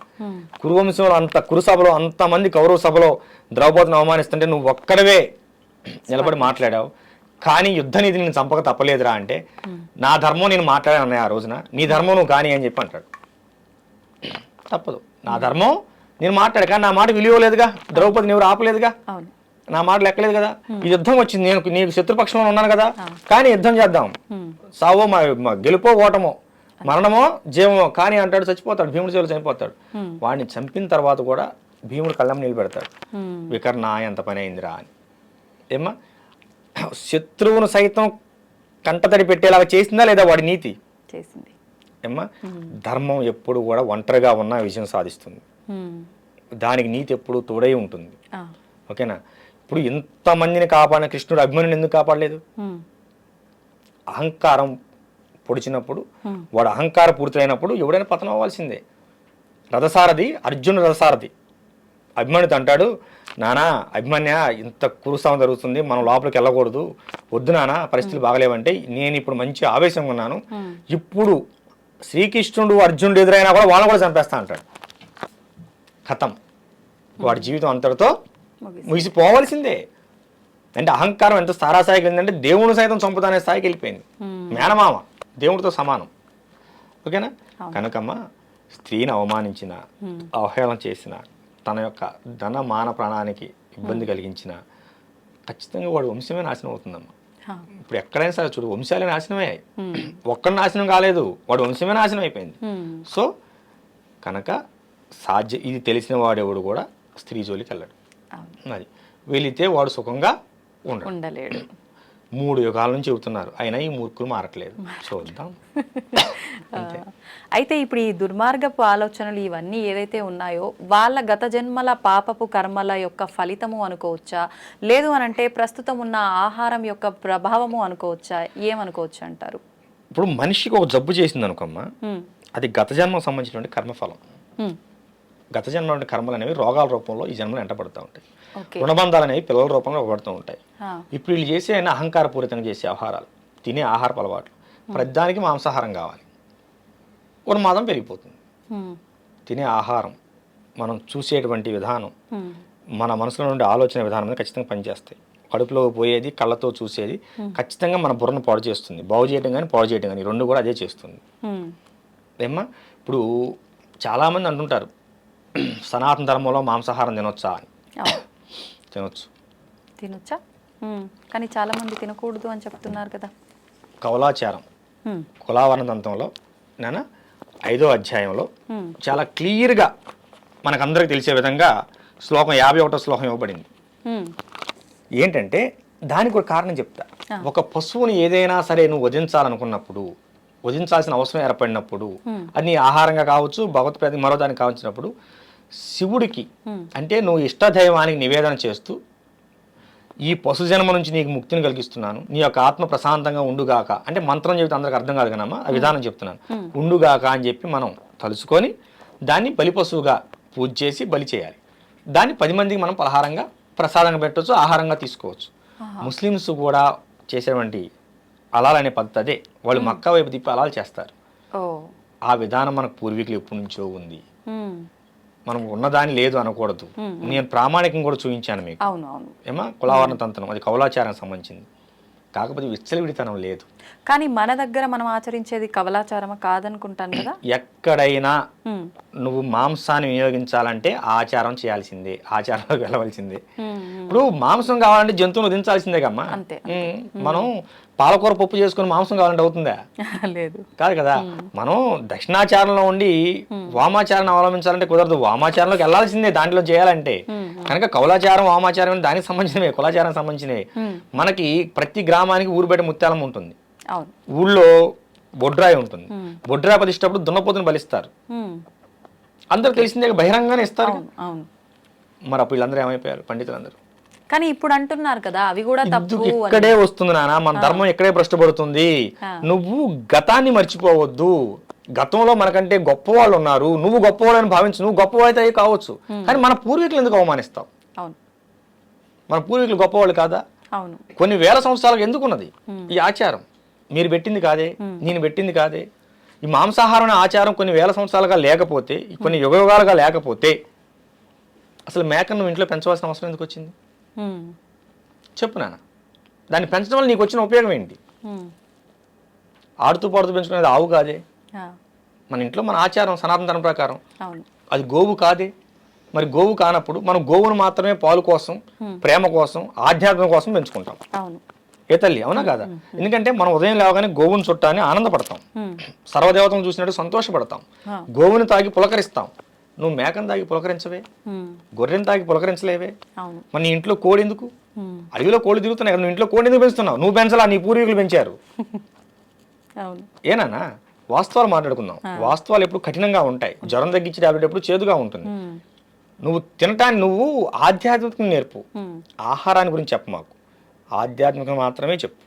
కురువంశంలో అంత కురుసభలో అంతమంది కౌరవ సభలో ద్రౌపదిని అవమానిస్తుంటే నువ్వు ఒక్కడవే నిలబడి మాట్లాడావు, కానీ యుద్ధ నీతి నేను చంపక తప్పలేదురా అంటే, నా ధర్మం నేను మాట్లాడాను అన్నయ్య ఆ రోజున, నీ ధర్మం నువ్వు కానీ అని చెప్పి అంటాడు. తప్పదు, నా ధర్మం నేను మాట్లాడు, కానీ నా మాట విలువలేదుగా, ద్రౌపదిని ఎవరు ఆపలేదుగా, నా మాట లెక్కలేదు కదా. ఈ యుద్ధం వచ్చింది, నేను నీకు శత్రుపక్షంలో ఉన్నాను కదా, కానీ యుద్ధం చేద్దాం, సావో మా గెలుపో ఓటమో మరణమో జీవమో కానీ అంటాడు, చచ్చిపోతాడు, భీముడి చేతులు చనిపోతాడు. వాడిని చంపిన తర్వాత కూడా భీముడు కళ్ళం నిలబెడతాడు, వికర్ణ ఎంత పని అయిందిరా అని. ఏమ్మా, శత్రువును సైతం కంటతడి పెట్టేలాగా చేసిందా లేదా వాడి నీతి? చేసింది. ఏమ్మా, ధర్మం ఎప్పుడు కూడా ఒంటరిగా ఉన్నా విజయం సాధిస్తుంది, దానికి నీతి ఎప్పుడు తోడై ఉంటుంది. ఓకేనా? ఇప్పుడు ఇంతమందిని కాపాడిన కృష్ణుడు అభిమన్యుని ఎందుకు కాపాడలేదు? అహంకారం పొడిచినప్పుడు, వాడు అహంకార పూర్తయినప్పుడు ఎవడైనా పతనం అవ్వాల్సిందే. రథసారథి అర్జునుడు రథసారథి. అభిమన్యుడు అంటాడు, నానా అభిమన్య, ఇంత కురుస్తాం జరుగుతుంది, మనం లోపలికి వెళ్ళకూడదు, వద్దు నానా, పరిస్థితులు బాగలేవంటే, నేను ఇప్పుడు మంచి ఆవేశంగా ఉన్నాను, ఇప్పుడు శ్రీకృష్ణుడు అర్జునుడు ఎదురైనా కూడా వాళ్ళని కూడా చంపేస్తా అంటాడు. ఖతం, వాడి జీవితం అంతటితో ముగిసిపోవలసిందే. అంటే అహంకారం ఎంత స్థాయికి వెళ్ళిందంటే దేవుని సైతం చంపుతానే స్థాయికి వెళ్ళిపోయింది. మేనమామ దేవుడితో సమానం. ఓకేనా? కనుకమ్మ, స్త్రీని అవమానించిన, అవహేళన చేసిన, తన యొక్క ధన మాన ప్రాణానికి ఇబ్బంది కలిగించిన, ఖచ్చితంగా వాడు వంశమే నాశనం అవుతుందమ్మా. ఇప్పుడు ఎక్కడైనా సరే చూడు, వంశాలే నాశనమే, ఒక్కడి నాశనం కాలేదు, వాడు వంశమే నాశనం అయిపోయింది. సో కనుక ఇది తెలిసిన వాడెవడు కూడా స్త్రీ జోలికి వెళ్ళాడు. అది వెళితే వాడు సుఖంగా ఉండలేడు. 3 యుగాల నుంచి చెబుతున్నారు, అయినా ఈ మూర్ఖులు మారట్లేదు. చూద్దాం. అయితే ఇప్పుడు ఈ దుర్మార్గపు ఆలోచనలు ఇవన్నీ ఏదైతే ఉన్నాయో వాళ్ళ గత జన్మల పాపపు కర్మల యొక్క ఫలితము అనుకోవచ్చా, లేదు అనంటే ప్రస్తుతం ఉన్న ఆహారం యొక్క ప్రభావము అనుకోవచ్చా, ఏమనుకోవచ్చు అంటారు? ఇప్పుడు మనిషికి ఒక జబ్బు చేసింది అనుకోమ్మా, అది గత జన్మకు సంబంధించినటువంటి కర్మఫలం. గత జన్మ కర్మలు అనేవి రోగాల రూపంలో ఈ జన్మలు ఎంటబడుతూ ఉంటాయి, రుణబంధాలు అనేవి పిల్లల రూపంలో ఇవ్వబడుతూ ఉంటాయి. ఇప్పుడు వీళ్ళు చేసే అహంకారపూరితంగా చేసే ఆహారాలు, తినే ఆహారపు అలవాట్లు, ప్రతిదానికి మాంసాహారం కావాలి, ఉన్మాదం పెరిగిపోతుంది. తినే ఆహారం, మనం చూసేటువంటి విధానం, మన మనసులో నుండి ఆలోచన విధానం అనేది ఖచ్చితంగా పనిచేస్తాయి. కడుపులో పోయేది, కళ్ళతో చూసేది ఖచ్చితంగా మన బుర్రను పాడు చేస్తుంది. బాగు చేయడం కానీ పాడు చేయడం కానీ రెండు కూడా అదే చేస్తుంది. ఏమ్మా, ఇప్పుడు చాలామంది అంటుంటారు, సనాతన ధర్మంలో మాంసాహారం తినొచ్చా అని. తినొచ్చా? కానీ చాలా మంది తినకూడదు అని చెప్తున్నారు కదా. కౌలాచారం, కులావరణ తంత్రంలో 5వ అధ్యాయంలో చాలా క్లియర్గా మనకందరికి తెలిసే విధంగా శ్లోకం 51వ శ్లోకం ఇవ్వబడింది. ఏంటంటే దానికి ఒక కారణం చెప్తా. ఒక పశువుని ఏదైనా సరే నువ్వు వధించాలనుకున్నప్పుడు, వధించాల్సిన అవసరం ఏర్పడినప్పుడు, అది నీ ఆహారంగా కావచ్చు, భగవత్ ప్రతి మరో దానికి కావచ్చినప్పుడు, శివుడికి అంటే నువ్వు ఇష్టదైవానికి నివేదన చేస్తూ, ఈ పశుజన్మ నుంచి నీకు ముక్తిని కలిగిస్తున్నాను, నీ యొక్క ఆత్మ ప్రశాంతంగా ఉండుగాక అంటే మంత్రం చెబితే అందరికి అర్థం కాదు కదమ్మా, ఆ విధానం చెప్తున్నాను, ఉండుగాక అని చెప్పి మనం తలుచుకొని దాన్ని బలి పశువుగా పూజ చేసి బలి చేయాలి. దాన్ని 10 మందికి మనం పలహారంగా ప్రసాదంగా పెట్టవచ్చు, ఆహారంగా తీసుకోవచ్చు. ముస్లిమ్స్ కూడా చేసేటువంటి అలాల్ అనే పద్ధతి అదే. వాళ్ళు మక్కా వైపు తిప్పి అలాల్ చేస్తారు. ఆ విధానం మనకు పూర్వీకులు ఎప్పటి నుంచో ఉంది. మనం ఉన్నదాని లేదు అనకూడదు. నేను ప్రామాణికం కూడా చూపించాను మీకు. అవును అవును. ఏమా కులావరణ తంత్రం అది కౌలాచారానికి సంబంధించింది. కాకపోతే విచ్చలవిడితనం లేదు. కానీ మన దగ్గర మనం ఆచరించేది కవలాచారమా కాదనుకుంటాను కదా. ఎక్కడైనా నువ్వు మాంసాన్ని వినియోగించాలంటే ఆచారం చేయాల్సిందే, ఆచారంలోకి వెళ్ళవలసిందే. ఇప్పుడు మాంసం కావాలంటే జంతువును వధించాల్సిందే కమ్మా. మనం పాలకూర పప్పు చేసుకుని మాంసం కావాలంటే అవుతుందా? లేదు, కాదు కదా. మనం దక్షిణాచారంలో ఉండి వామాచారాన్ని అవలంబించాలంటే కుదరదు, వామాచారంలోకి వెళ్ళాల్సిందే దాంట్లో చేయాలంటే. కనుక కౌలాచారం వామాచారం దానికి సంబంధించినవే, కులాచారానికి సంబంధించినవి. మనకి ప్రతి గ్రామానికి ఊరు బయట ముత్యాలం ఉంటుంది, ఊళ్ళో బొడ్రాయి ఉంటుంది. బొడ్రాయి ప్రతిష్టప్పుడు దున్నపోతుని బలిస్తారు, అందరూ తెలిసిందే, బహిరంగానే ఇస్తారు. మరి అప్పుడు వీళ్ళందరూ ఏమైపోయారు పండితులందరూ. కానీ ఇప్పుడు అంటున్నారు కదా అవి కూడా తప్పు. ఇక్కడే వస్తుంది నాన్న, మన ధర్మం ఇక్కడే భ్రష్టపడుతుంది. నువ్వు గతాన్ని మర్చిపోవద్దు. గతంలో మనకంటే గొప్పవాళ్ళు ఉన్నారు, నువ్వు గొప్పవాళ్ళని భావించు, నువ్వు గొప్పవాళ్ళైతే కావచ్చు, కానీ మన పూర్వీకులు ఎందుకు అవమానిస్తావు? మన పూర్వీకులు గొప్పవాళ్ళు కాదా? కొన్ని వేల సంవత్సరాలకు ఎందుకున్నది ఈ ఆచారం? మీరు పెట్టింది కాదే, నేను పెట్టింది కాదే. ఈ మాంసాహారం ఆచారం కొన్ని వేల సంవత్సరాలుగా లేకపోతే, కొన్ని యుగాలుగా లేకపోతే అసలు మేకను నువ్వు ఇంట్లో పెంచవలసిన అవసరం ఎందుకు వచ్చింది? చెప్పు నాన్న. దాన్ని పెంచడం వల్ల నీకు వచ్చిన ఉపయోగం ఏంటి? ఆడుతూ పాడుతూ పెంచుకునేది ఆవు కాదే. మన ఇంట్లో మన ఆచారం సనాతన ధర్మం ప్రకారం అది గోవు కాదే. మరి గోవు కానప్పుడు మనం గోవును మాత్రమే పాలు కోసం, ప్రేమ కోసం, ఆధ్యాత్మం కోసం పెంచుకుంటాం. ఏ తల్లి, అవునా కాదా? ఎందుకంటే మనం ఉదయం లేవగానే గోవుని చుట్టాన్ని ఆనందపడతాం, సర్వదేవతను చూసినట్టు సంతోషపడతాం, గోవుని తాగి పులకరిస్తాం. నువ్వు మేకను తాగి పులకరించవే, గొర్రెని తాగి పులకరించలేవే. మరి నీ ఇంట్లో కోడి ఎందుకు? అడవిలో కోడి తిరుగుతున్నాయి కదా, నువ్వు ఇంట్లో కోడి ఎందుకు పెంచుతున్నావు? నువ్వు పెంచలా, నీ పూర్వీకులు పెంచారు. ఏనా? వాస్తవాలు మాట్లాడుకుందాం. వాస్తవాలు ఎప్పుడు కఠినంగా ఉంటాయి. జ్వరం తగ్గించే టాబ్లెట్ ఎప్పుడు చేదుగా ఉంటుంది. నువ్వు తినటాన్ని నువ్వు ఆధ్యాత్మికం నేర్పు, ఆహారాన్ని గురించి చెప్పు మాకు. ఆధ్యాత్మికం మాత్రమే చెప్పు.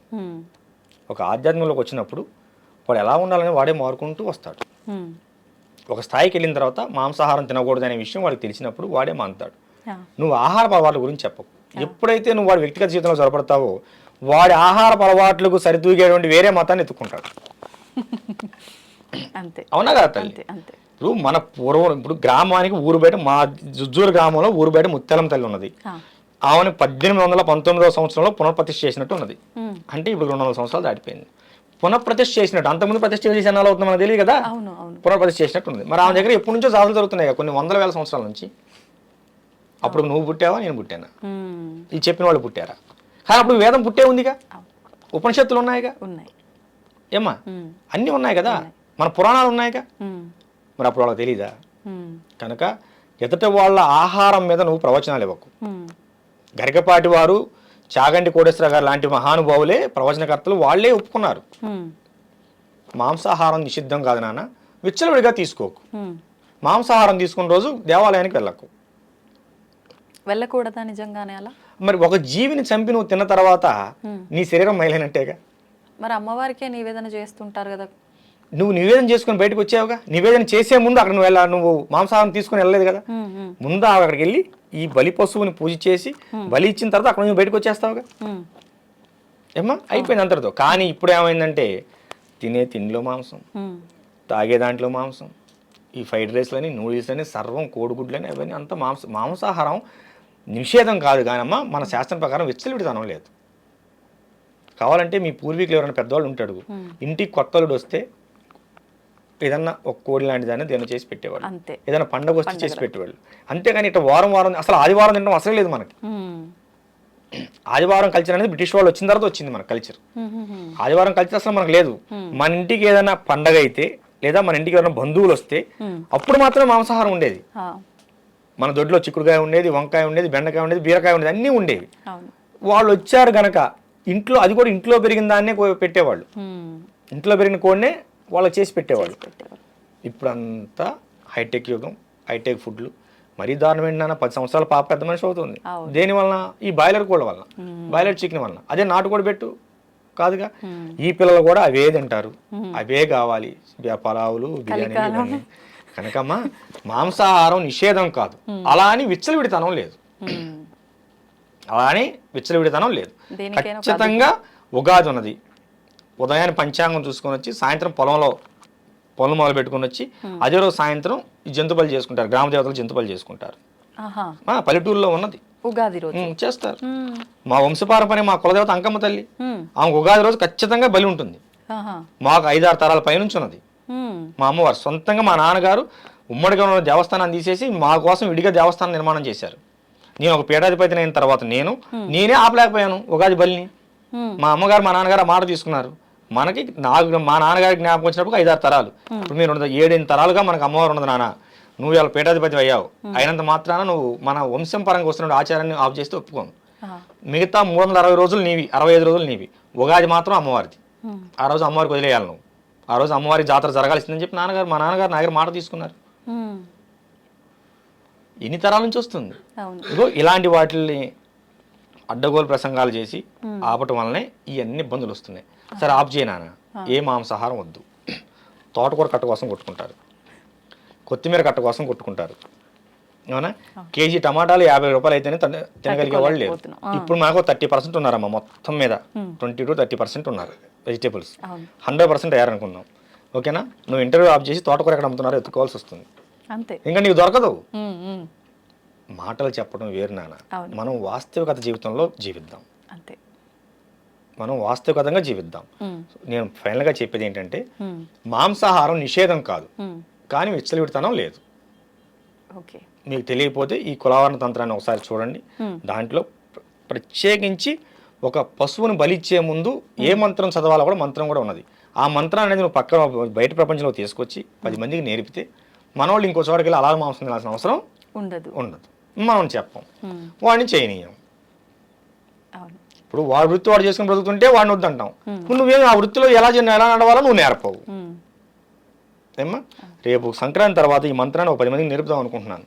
ఒక ఆధ్యాత్మికంలోకి వచ్చినప్పుడు వాడు ఎలా ఉండాలని వాడే మారుకుంటూ వస్తాడు. ఒక స్థాయికి వెళ్ళిన తర్వాత మాంసాహారం తినకూడదు అనే విషయం వాడికి తెలిసినప్పుడు వాడే మానుతాడు. నువ్వు ఆహార అలవాట్ల గురించి చెప్పకు. ఎప్పుడైతే నువ్వు వాడి వ్యక్తిగత జీవితంలో జొరపడతావో వాడి ఆహార అలవాట్లకు సరితూగేటువంటి వేరే మతాన్ని ఎత్తుకుంటాడు. అవునా కదా తల్లి? ఇప్పుడు మన పూర్వం, ఇప్పుడు గ్రామానికి ఊరు బయట, మా జుజ్జూరు గ్రామంలో ఊరు బయట ముత్యాలం తల్లి ఉన్నది. ఆమెను 1819వ సంవత్సరంలో పునఃప్రతిష్ఠ చేసినట్టు ఉన్నది. అంటే ఇప్పుడు 200 సంవత్సరాలు దాటిపోయింది. పునఃప్రతిష్ఠ చేసినట్టు, అంతకుముందు ప్రతిష్ఠ చేసి ఎన్నాళ్ళు అవుతుంది మనకు తెలియదు కదా. పునఃప్రతిష్ఠ చేసినట్టు ఉంది. మరి ఆమె దగ్గర ఎప్పటి నుంచో సాధనలు జరుగుతున్నాయి, కొన్ని వందల వేల సంవత్సరాల నుంచి. అప్పుడు నువ్వు పుట్టావా, నేను పుట్టానా, ఇది చెప్పిన వాళ్ళు పుట్టారా? కానీ అప్పుడు వేదం పుట్టే ఉందిగా, ఉపనిషత్తులు ఉన్నాయిగా, ఏమ్మా అన్నీ ఉన్నాయి కదా, మన పురాణాలు ఉన్నాయిగా. మరి అప్పుడు వాళ్ళకి తెలీదా? కనుక ఎదుట వాళ్ళ ఆహారం మీద నువ్వు ప్రవచనాలు ఇవ్వకు. గరికపాటి వారు, చాగంటి కోటేశ్వర గారు లాంటి మహానుభావులే ప్రవచనకర్తలు, వాళ్లే ఒప్పుకున్నారు మాంసాహారం నిషిద్ధం కాదు నాన్న, విచ్చలవిడిగా తీసుకోకు. మాంసాహారం తీసుకున్న రోజు దేవాలయానికి వెళ్ళకూడదా నిజంగానే అలా? మరి ఒక జీవిని చంపి నువ్వు తిన్న తర్వాత నీ శరీరం మైలైనట్టేగా. మరి అమ్మవారికే నివేదన చేస్తుంటారు కదా, నువ్వు నివేదన చేసుకుని బయటకు వచ్చావుగా. నివేదన చేసే ముందు అక్కడ నువ్వు మాంసాహారం తీసుకుని వెళ్ళలేదు కదా. ముందు అక్కడికి వెళ్ళి ఈ బలి పశువుని పూజ చేసి బలి ఇచ్చిన తర్వాత అక్కడ నువ్వు బయటకు వచ్చేస్తావుగా. ఏమ్మా అయిపోయింది అంతటితో. కానీ ఇప్పుడు ఏమైందంటే తినే తిండిలో మాంసం, తాగే దాంట్లో మాంసం, ఈ ఫ్రైడ్ రైస్లని, నూడిల్స్ అని, సర్వం కోడిగుడ్లని, అవన్నీ అంతా మాంసాహారం నిషేధం కాదు. కానమ్మా మన శాస్త్రం ప్రకారం విచ్చలవిడితనం లేదు. కావాలంటే మీ పూర్వీకులు ఎవరైనా పెద్దవాళ్ళు ఉంటాడు, ఇంటికి కొత్తలుడు వస్తే ఏదన్నా ఒక కోడి లాంటి దాన్ని దేని చేసి పెట్టేవాళ్ళు, ఏదైనా పండుగ వస్తే చేసి పెట్టేవాళ్ళు. అంతేగాని ఇట్లా వారం అసలు ఆదివారం తినడం అసలు లేదు మనకి. ఆదివారం కల్చర్ అనేది బ్రిటిష్ వాళ్ళు వచ్చిన తర్వాత వచ్చింది మన కల్చర్. ఆదివారం కల్చర్ అసలు మనకు లేదు. మన ఇంటికి ఏదైనా పండగ అయితే లేదా మన ఇంటికి ఏదైనా బంధువులు వస్తే అప్పుడు మాత్రమే మాంసాహారం ఉండేది. మన దొడ్లో చిక్కుడుకాయ ఉండేది, వంకాయ ఉండేది, బెండకాయ ఉండేది, బీరకాయ ఉండేది, అన్నీ ఉండేవి. వాళ్ళు వచ్చారు గనక ఇంట్లో, అది కూడా ఇంట్లో పెరిగిన దాన్నే పెట్టేవాళ్ళు, ఇంట్లో పెరిగిన కోడినే వాళ్ళకి చేసి పెట్టేవాళ్ళు. ఇప్పుడు అంతా హైటెక్ యుగం, హైటెక్ ఫుడ్లు. మరీ దారుణం ఏంటన్నా, 10 సంవత్సరాల పాప పెద్ద మనిషి అవుతుంది. దేని వలన? ఈ బాయిలర్ కోళ్ళ వలన, బాయిలర్ చికెన్ వలన. అదే నాటుకోడి పెట్టు కాదుగా. ఈ పిల్లలు కూడా అవే తింటారు, అవే కావాలి, పలావులు, బిర్యానీలు. కనుకమ్మా మాంసాహారం నిషేధం కాదు, అలా అని విచ్చలవిడితనం లేదు. ఖచ్చితంగా ఉగాది ఉన్నది, ఉదయాన్ని పంచాంగం చూసుకొని వచ్చి సాయంత్రం పొలంలో పనులు మొదలు పెట్టుకుని వచ్చి అదే రోజు సాయంత్రం ఈ జంతు బలి చేసుకుంటారు, గ్రామ దేవతలు జంతు బలి చేసుకుంటారు. పల్లెటూరులో ఉన్నది ఉగాది రోజు చేస్తారు. మా వంశపారంపర్యం మా కులదేవత అంకమ్మ తల్లి, ఆమె ఉగాది రోజు ఖచ్చితంగా బలి ఉంటుంది. మాకు 5-6 తరాల పైనుంచి ఉన్నది. మా అమ్మవారు సొంతంగా మా నాన్నగారు ఉమ్మడిగా ఉన్న దేవస్థానాన్ని తీసేసి మా కోసం విడిగా దేవస్థానం నిర్మాణం చేశారు. నేను ఒక పీఠాధిపతిని అయిన తర్వాత నేనే ఆపలేకపోయాను ఉగాది బలిని. మా అమ్మగారు మా నాన్నగారు ఆ మాట తీసుకున్నారు. నాకు మా నాన్నగారికి జ్ఞాపకం వచ్చినప్పుడు 5-6 తరాలు, ఇప్పుడు మీరు 7-8 తరాలుగా మనకు అమ్మవారు ఉన్నది. నాన్న నువ్వు ఇలా పీఠాధిపతి అయ్యావు, అయినంత మాత్రాన నువ్వు మన వంశం పరంగా వస్తున్న ఆచారాన్ని ఆఫ్ చేస్తే ఒప్పుకోను. మిగతా 360 రోజులు నీవి, 65 రోజులు నీవి, ఉగాది మాత్రం అమ్మవారిది. ఆ రోజు అమ్మవారికి వదిలేయాలి నువ్వు. ఆ రోజు అమ్మవారి జాతర జరగాల్సిందని చెప్పి మా నాన్నగారు నా దగ్గర మాట తీసుకున్నారు. ఎన్ని తరాల నుంచి వస్తుంది. ఇగో ఇలాంటి వాటిని అడ్డగోలు ప్రసంగాలు చేసి ఆపటం వల్లనే ఇవన్నీ ఇబ్బందులు వస్తున్నాయి. సరే ఆఫ్ చేయనా, ఏ మాంసాహారం వద్దు, తోటకూర కట్ట కోసం కొట్టుకుంటారు, కొత్తిమీర కట్ట కోసం కొట్టుకుంటారు, అవునా? కేజీ టమాటాలు 50 రూపాయలు అయితేనే తినగలిగే వాళ్ళు లేరు. ఇప్పుడు మాకు 30% ఉన్నారమ్మా, మొత్తం మీద 20 to 30% ఉన్నారు వెజిటేబుల్స్. 100% అయ్యారనుకుందాం. ఓకేనా? నువ్వు ఇంటర్వ్యూ ఆఫ్ చేసి తోటకూర ఎక్కడ అమ్ముతున్నారో ఎత్తుకోవాల్సి వస్తుంది. అంతే, ఇంకా నీకు దొరకదు. మాటలు చెప్పడం వేరు నాన్న, మనం వాస్తవికత జీవితంలో జీవిద్దాం. అంతే, మనం వాస్తవికతంగా జీవిద్దాం. నేను ఫైనల్గా చెప్పేది ఏంటంటే మాంసాహారం నిషేధం కాదు, కానీ విచ్చలవిడితనం లేదు. మీకు తెలియకపోతే ఈ కులవర్ణ తంత్రాన్ని ఒకసారి చూడండి. దాంట్లో ప్రత్యేకించి ఒక పశువుని బలిచ్చే ముందు ఏ మంత్రం చదవాలో కూడా మంత్రం కూడా ఉన్నది. ఆ మంత్రాన్ని అనేది నువ్వు పక్కన బయట ప్రపంచంలో తీసుకొచ్చి 10 మందికి నేర్పితే మనోళ్ళు ఇంకో చోటకి వెళ్ళి అలాగే మాంసం తినాల్సిన అవసరం ఉండదు. మనం చెప్పం, వాడిని చేయనీయం. ఇప్పుడు వాడు వృత్తి వాడు చేసుకుని బ్రతుకుతుంటే వాడిని వద్దంటాం. నువ్వేం ఆ వృత్తిలో ఎలా నడవాలో నువ్వు నేర్పవు. ఏమ్మా, రేపు సంక్రాంతి తర్వాత ఈ మంత్రాన్ని ఒక 10 మందికి నేర్పుదాం అనుకుంటున్నాను.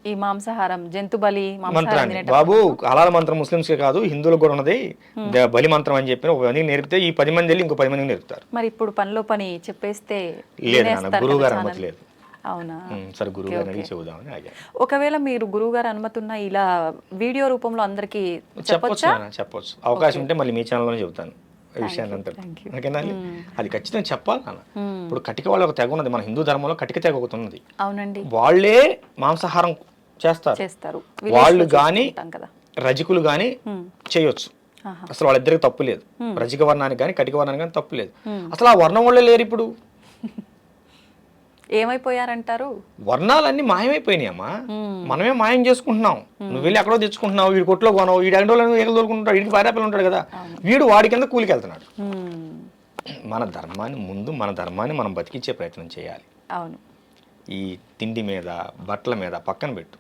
ఈ మాంసాహారం జంతు బలి మంత్రాన్ని బాబు, హలాల్ మంత్రం ముస్లింస్కే కాదు హిందువులకు కూడా ఉన్నది, బలి మంత్రం అని చెప్పి ఒక 10 మందికి నేర్పితే ఈ 10 మంది వెళ్ళి ఇంకో 10 మందికి నేర్పుతారు. మరి ఇప్పుడు పనిలో పని చెప్పేస్తే లేదు నాన్న, గురువు గారు అనుమతి లేదు. అవునా? సరే గురువు గారిని చెబుదామని ఆగా. ఒకవేళ మీరు గురువు గారు అనుమతి ఉన్న ఇలా వీడియో రూపంలో అందరికి చెప్పొచ్చు. అవకాశం ఉంటే మళ్ళీ మీ ఛానల్లోనే చెబుతాను ఈ విషయాన్ని అంతా. ఓకేనా? అది ఖచ్చితంగా చెప్పాలి నాన్న. ఇప్పుడు కటిక వాళ్ళ ఒక తెగ ఉన్నది, మన హిందూ ధర్మంలో కటిక తెగ ఒకటి ఉన్నది. అవునండి, వాళ్ళే మాంసాహారం చేస్తారు. వాళ్ళు గాని రజకులు గాని చేయొచ్చు. అసలు వాళ్ళిద్దరికి తప్పు లేదు. రజక వర్ణానికి కానీ కటిక వర్ణానికి కానీ తప్పు లేదు. అసలు ఆ వర్ణం వాళ్ళే లేరు ఇప్పుడు. ఏమైపోయారంటారు? వర్ణాలన్నీ మాయమైపోయినాయి అమ్మా, మనమే మాయం చేసుకుంటున్నాం. నువ్వు వెళ్ళి ఎక్కడో తెచ్చుకుంటున్నావు, వీడి కొట్లో కొనవు, వీడి ఎండోళ్ళు ఎగలు తోలుకుంటాడు, వీడికి భార్యాపిల్లలు ఉంటాడు కదా, వీడు వాడి కింద కూలికి వెళ్తున్నాడు. మన ధర్మాన్ని మనం బతికించే ప్రయత్నం చేయాలి. అవును, ఈ తిండి మీద బట్టల మీద పక్కన పెట్టు.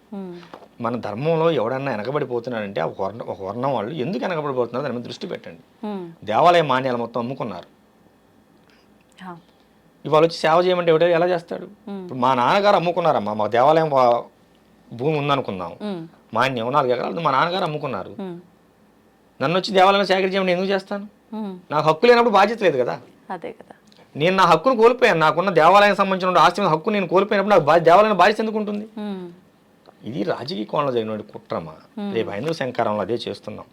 మన ధర్మంలో ఎవడన్నా వెనకబడిపోతున్నాడంటే ఒక వర్ణం వాళ్ళు ఎందుకు వెనకబడిపోతున్నారు దాని మీద దృష్టి పెట్టండి. దేవాలయ మాన్యాలు మొత్తం అమ్ముకున్నారు. ఇవాళ వచ్చి సేవ చేయమంటే ఎవడో ఎలా చేస్తాడు? ఇప్పుడు మా నాన్నగారు అమ్ముకున్నారమ్మా, మా దేవాలయం భూమి ఉందనుకుందాం, మాన్యం 4 ఎకరాలు మా నాన్నగారు అమ్ముకున్నారు. నన్ను వచ్చి దేవాలయం సేకరించమని ఎందుకు చేస్తాను? నాకు హక్కు లేనప్పుడు బాధ్యత లేదు కదా. అదే కదా, నేను నా హక్కును కోల్పోయాను. నాకున్న దేవాలయం సంబంధించిన ఆస్తి మీద హక్కు నేను కోల్పోయినప్పుడు నాకు దేవాలయం బాధ్యత ఎందుకు ఉంటుంది? ఇది రాజకీయ కోణంలో జరిగిన కుట్రమా. రేపు హైందవ శంకరంలో అదే చేస్తున్నాం.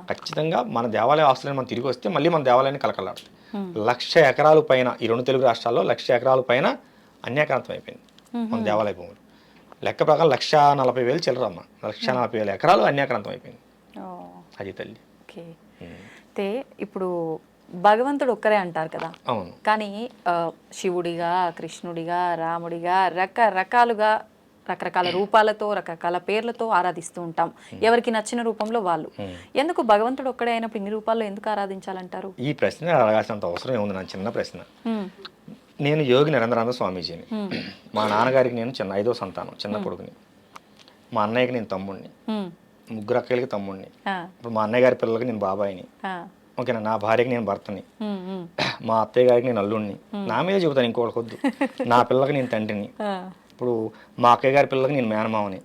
ఖచ్చితంగా మన దేవాలయ ఆస్తులను మనం తిరిగి వస్తే మళ్ళీ మన దేవాలయాన్ని కలకలాడుతుంది. 1,00,000 ఎకరాలు పైన ఈ 2 తెలుగు రాష్ట్రాల్లో 1,00,000 ఎకరాల పైన అన్యాక్రాంతం అయిపోయింది మన దేవాలయ భూములు. లెక్క ప్రకారం 1,40,000 చిల్లరమ్మ, 1,40,000 ఎకరాలు అన్యాక్రాంతం అయిపోయింది. అది తల్లి. అయితే ఇప్పుడు భగవంతుడు ఒక్కరే అంటారు కదా. అవును, కానీ శివుడిగా, కృష్ణుడిగా, రాముడిగా రకరకాల రూపాలతో రకరకాల పేర్లతో ఆరాధిస్తూ ఉంటాం, ఎవరికి నచ్చిన రూపంలో వాళ్ళు. ఎందుకు భగవంతుడు ఒక్కడే అయినప్పుడు ఇన్ని రూపాల్లో ఎందుకు ఆరాధించాలంటారు? ఈ ప్రశ్న అడగాల్సినంత అవసరం ఏముంది? నా చిన్న ప్రశ్న. నేను యోగి నరేంద్రానంద స్వామీజీని. మా నాన్నగారికి నేను 5వ సంతానం, చిన్న కొడుకుని. మా అన్నయ్యకి నేను తమ్ముడిని, 3 అక్కలకి తమ్ముడిని. ఇప్పుడు మా అన్నయ్య గారి పిల్లలకి నేను బాబాయిని. ఓకేనా? నా భార్యకి నేను భర్తని, మా అత్తయ్య గారికి నేను అల్లుడిని. నా మీద చెబుతాను, ఇంకోటి వద్దు. నా పిల్లలకి నేను తండ్రిని. ఇప్పుడు మా అక్కయ్య గారి పిల్లలకి నేను మేనమావని.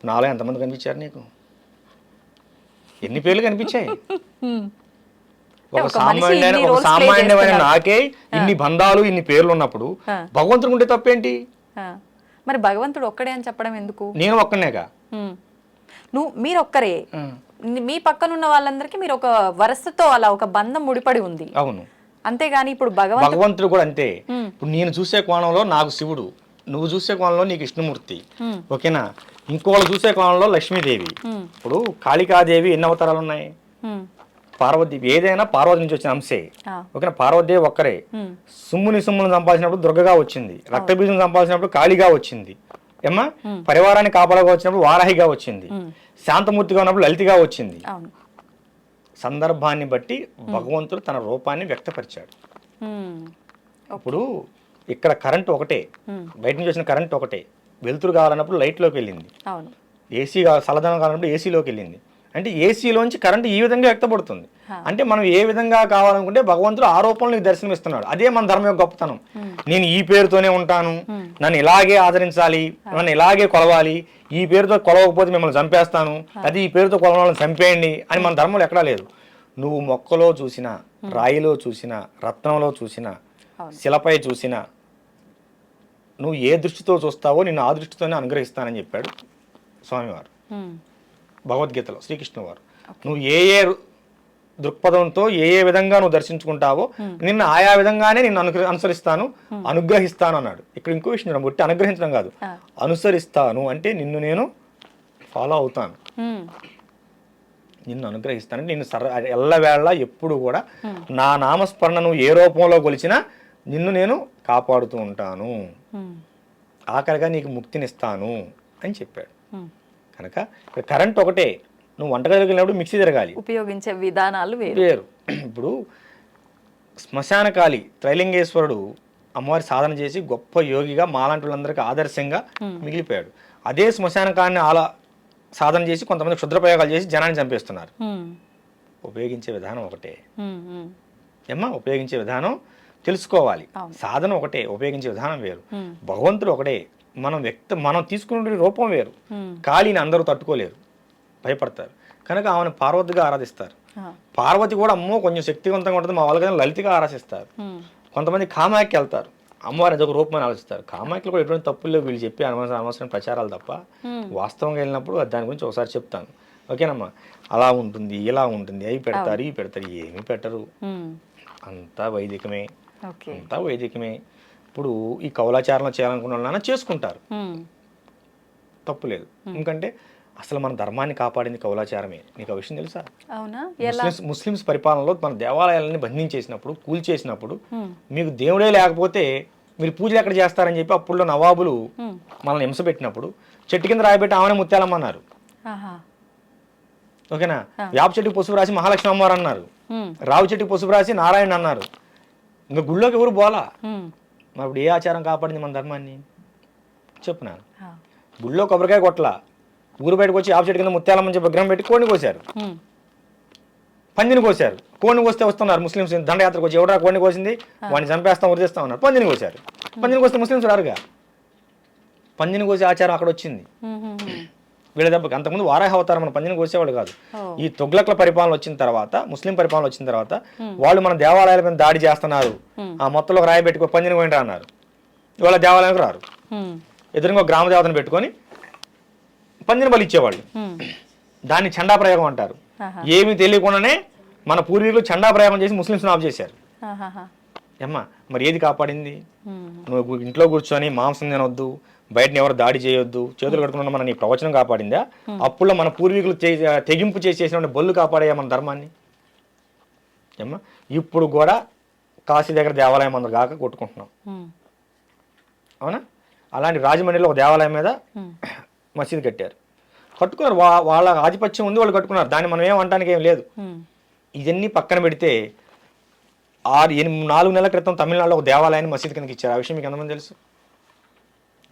నాలో ఎంతమంది కనిపించారు నీకు? ఎన్ని పేర్లు కనిపించాయి? ఒక సామాన్యమైన నాకే ఇన్ని బంధాలు, ఇన్ని పేర్లు ఉన్నప్పుడు భగవంతుడు ఉంటే తప్పేంటి? మరి భగవంతుడు ఒక్కడే అని చెప్పడం ఎందుకు? నేను ఒక్కనేగా. మీరు ఒక్కరే, మీ పక్కన ఉన్న వాళ్ళందరికీ మీరు ఒక వరసతో అలా ఒక బంధం ముడిపడి ఉంది. అవును, అంతేగాని ఇప్పుడు భగవంతుడు కూడా అంతే. ఇప్పుడు నేను చూసే కోణంలో నాకు శివుడు, నువ్వు చూసే కోణంలో నీకు విష్ణుమూర్తి, ఓకేనా? ఇంకోళ్ళు చూసే కోణంలో లక్ష్మీదేవి. ఇప్పుడు కాళికాదేవి ఎన్ని అవతారాలు ఉన్నాయి? పార్వతీదేవి. ఏదైనా పార్వతి నుంచి వచ్చిన అంశే, ఓకేనా? పార్వతీదేవి ఒక్కరే. సుమ్ముని సంపాదించినప్పుడు దుర్గగా వచ్చింది, రక్తబీజం సంపాదించినప్పుడు కాళిగా వచ్చింది, ఏమ్మా? పరివారాన్ని కాపాడగా వచ్చినప్పుడు వారాహిగా వచ్చింది, శాంతమూర్తిగా ఉన్నప్పుడు లలితగా వచ్చింది. సందర్భాన్ని బట్టి భగవంతుడు తన రూపాన్ని వ్యక్తపరిచాడు. ఇప్పుడు ఇక్కడ కరెంట్ ఒకటే, బయట నుంచి వచ్చిన కరెంట్ ఒకటే. వెలుతురు కావాలన్నప్పుడు లైట్లోకి వెళ్ళింది, ఏసీ చల్లదనం కావాలన్నప్పుడు ఏసీలోకి వెళ్ళింది. అంటే ఏసీలోంచి కరెంట్ ఈ విధంగా వ్యక్తపడుతుంది. అంటే మనం ఏ విధంగా కావాలనుకుంటే భగవంతుడు ఆ రూపంలో నీకు దర్శనం ఇస్తున్నాడు. అదే మన ధర్మం యొక్క గొప్పతనం. నేను ఈ పేరుతోనే ఉంటాను, నన్ను ఇలాగే ఆదరించాలి, నన్ను ఇలాగే కొలవాలి, ఈ పేరుతో కొలవకపోతే మిమ్మల్ని చంపేస్తాను, అది ఈ పేరుతో కొలవాలని చంపేయండి అని మన ధర్మంలో ఎక్కడా లేదు. నువ్వు మొక్కలో చూసినా, రాయిలో చూసినా, రత్నంలో చూసినా, శిలపై చూసినా, నువ్వు ఏ దృష్టితో చూస్తావో నిన్ను ఆ దృష్టితోనే అనుగ్రహిస్తానని చెప్పాడు స్వామివారు భగవద్గీతలో, శ్రీకృష్ణ వారు. నువ్వు ఏ ఏ దృక్పథంతో ఏ ఏ విధంగా నువ్వు దర్శించుకుంటావో నిన్ను ఆయా విధంగానే నిన్ను అనుసరిస్తాను, అనుగ్రహిస్తాను అన్నాడు. ఇక్కడ ఇంకో విషయం, బట్టి అనుగ్రహించడం కాదు, అనుసరిస్తాను అంటే నిన్ను నేను ఫాలో అవుతాను, నిన్ను అనుగ్రహిస్తాను. నిన్ను ఎల్లవేళ ఎప్పుడు కూడా నా నామస్మరణ నువ్వు ఏ రూపంలో కొలిచినా నిన్ను నేను కాపాడుతూ ఉంటాను, ఆఖరిగా నీకు ముక్తినిస్తాను అని చెప్పాడు. కనుక ఇక్కడ కరెంట్ ఒకటే. నువ్వు వంటగదిలోకి వెళ్ళినప్పుడు మిక్సీ తిరగాలి, ఉపయోగించే విధానాలు వేరు. ఇప్పుడు శ్మశానకాళి త్రైలింగేశ్వరుడు అమ్మవారి సాధన చేసి గొప్ప యోగిగా మాలాంటి వాళ్ళందరికీ ఆదర్శంగా మిగిలిపోయాడు. అదే శ్మశానకాన్ని సాధన చేసి కొంతమంది క్షుద్రప్రయోగాలు చేసి జనాన్ని చంపేస్తున్నారు. ఉపయోగించే విధానం ఒకటే ఏమ్మా, ఉపయోగించే విధానం తెలుసుకోవాలి. సాధన ఒకటే, ఉపయోగించే విధానం వేరు. భగవంతుడు ఒకటే, మనం తీసుకునే రూపం వేరు. కాళీని అందరూ తట్టుకోలేరు, భయపడతారు. కనుక ఆమెను పార్వతిగా ఆరాధిస్తారు. పార్వతి కూడా అమ్మో కొంచెం శక్తివంతంగా ఉంటుంది, మా వాళ్ళకి లలితగా ఆరాధిస్తారు. కొంతమంది కామాఖ్య వెళ్తారు, అమ్మవారి అదొక రూపమని ఆలోచిస్తారు. కామాఖ్యలు కూడా ఎటువంటి తప్పులు లేవు, వీళ్ళు చెప్పి అనవసరం ప్రచారాలు తప్ప. వాస్తవంగా వెళ్ళినప్పుడు దాని గురించి ఒకసారి చెప్తాను, ఓకేనమ్మా? అలా ఉంటుంది, ఇలా ఉంటుంది, అవి పెడతారు, ఇవి పెడతారు, ఏమీ పెట్టరు, అంతా వైదికమే, అంతా వైదికమే. ఇప్పుడు ఈ కౌలాచారంలో చేయాలనుకున్న వాళ్ళైనా చేసుకుంటారు, తప్పులేదు. ఎందుకంటే అసలు మన ధర్మాన్ని కాపాడింది కౌలాచారమే. నీకు ఆ విషయం తెలుసా? ముస్లిమ్స్ పరిపాలనలో మన దేవాలయాలని బంధించేసినప్పుడు, కూల్చేసినప్పుడు, మీకు దేవుడే లేకపోతే మీరు పూజలు ఎక్కడ చేస్తారని చెప్పి అప్పుడులో నవాబులు మనల్ని హింస పెట్టినప్పుడు చెట్టు కింద రాయబెట్టి ఆమెనే ముత్యాలమ్మన్నారు, ఓకేనా? వేప చెట్టుకి పసుపు రాసి మహాలక్ష్మి అమ్మవారు అన్నారు, రావి చెట్టుకి పసుపు రాసి నారాయణ అన్నారు. ఇంకా గుళ్ళోకి ఎవరు పోలా. మరి ఇప్పుడు ఏ ఆచారం కాపాడింది మన ధర్మాన్ని చెప్పునా? గుళ్ళో కొబ్బరికాయ కొట్టలా, ఊరు బయటకు వచ్చి ఆపు చెట్టు కింద ముత్యాలమ్మని చెప్పి విగ్రహం పెట్టి కోడిని కోసారు, పందిని కోసారు. కోడిని కోస్తే వస్తున్నారు ముస్లిమ్స్ దండయాత్రకు వచ్చి, ఎవడా కోడిని కోసింది వాడిని చంపేస్తాం వదిలేస్తాం అన్నారు. పందిని కోసారు. పందిని కోస్తే ముస్లిమ్స్ రారుగా, పందిని కోసే ఆచారం అక్కడ వచ్చింది వీళ్ళ దెబ్బకి. అంతకుముందు వారాహ అవతారం మన పందిని కోసేవాళ్ళు కాదు. ఈ తొగ్లక్ల పరిపాలన వచ్చిన తర్వాత, ముస్లిం పరిపాలన వచ్చిన తర్వాత వాళ్ళు మన దేవాలయాల మీద దాడి చేస్తున్నారు, ఆ మొత్తంలో రాయి పెట్టుకో పందిని పోయిన అన్నారు. ఇవాళ దేవాలయానికి రారు, ఎదురుగా గ్రామ దేవతను పెట్టుకొని పందిని బలి ఇచ్చేవాళ్ళు. దాన్ని చండా ప్రయోగం అంటారు. ఏమీ తెలియకుండానే మన పూర్వీకులు చండా ప్రయోగం చేసి ముస్లింస్ ఆఫ్ చేశారు. అమ్మా మరి ఏది కాపాడింది? నువ్వు ఇంట్లో కూర్చొని మాంసం తినొద్దు, బయటని ఎవరు దాడి చేయొద్దు, చేతులు కట్టుకున్న మన నీ ప్రవచనం కాపాడిందా? అప్పుడు మన పూర్వీకులు తెగింపు చేసేసిన బొల్లు కాపాడే మన ధర్మాన్ని. అమ్మా ఇప్పుడు కూడా కాశీ దగ్గర దేవాలయం అందరు కాక కొట్టుకుంటున్నాం, అవునా? అలాంటి రాజమండ్రిలో ఒక దేవాలయం మీద మసీదు కట్టారు, కట్టుకున్నారు. వాళ్ళ ఆధిపత్యం ఉంది, వాళ్ళు కట్టుకున్నారు. దాన్ని మనం ఏమంటానికి ఏం లేదు. ఇవన్నీ పక్కన పెడితే 4 నెలల క్రితం తమిళనాడులో ఒక దేవాలయాన్ని మసీదు కిందకి ఇచ్చారు. ఆ విషయం మీకు ఎంతమంది తెలుసు?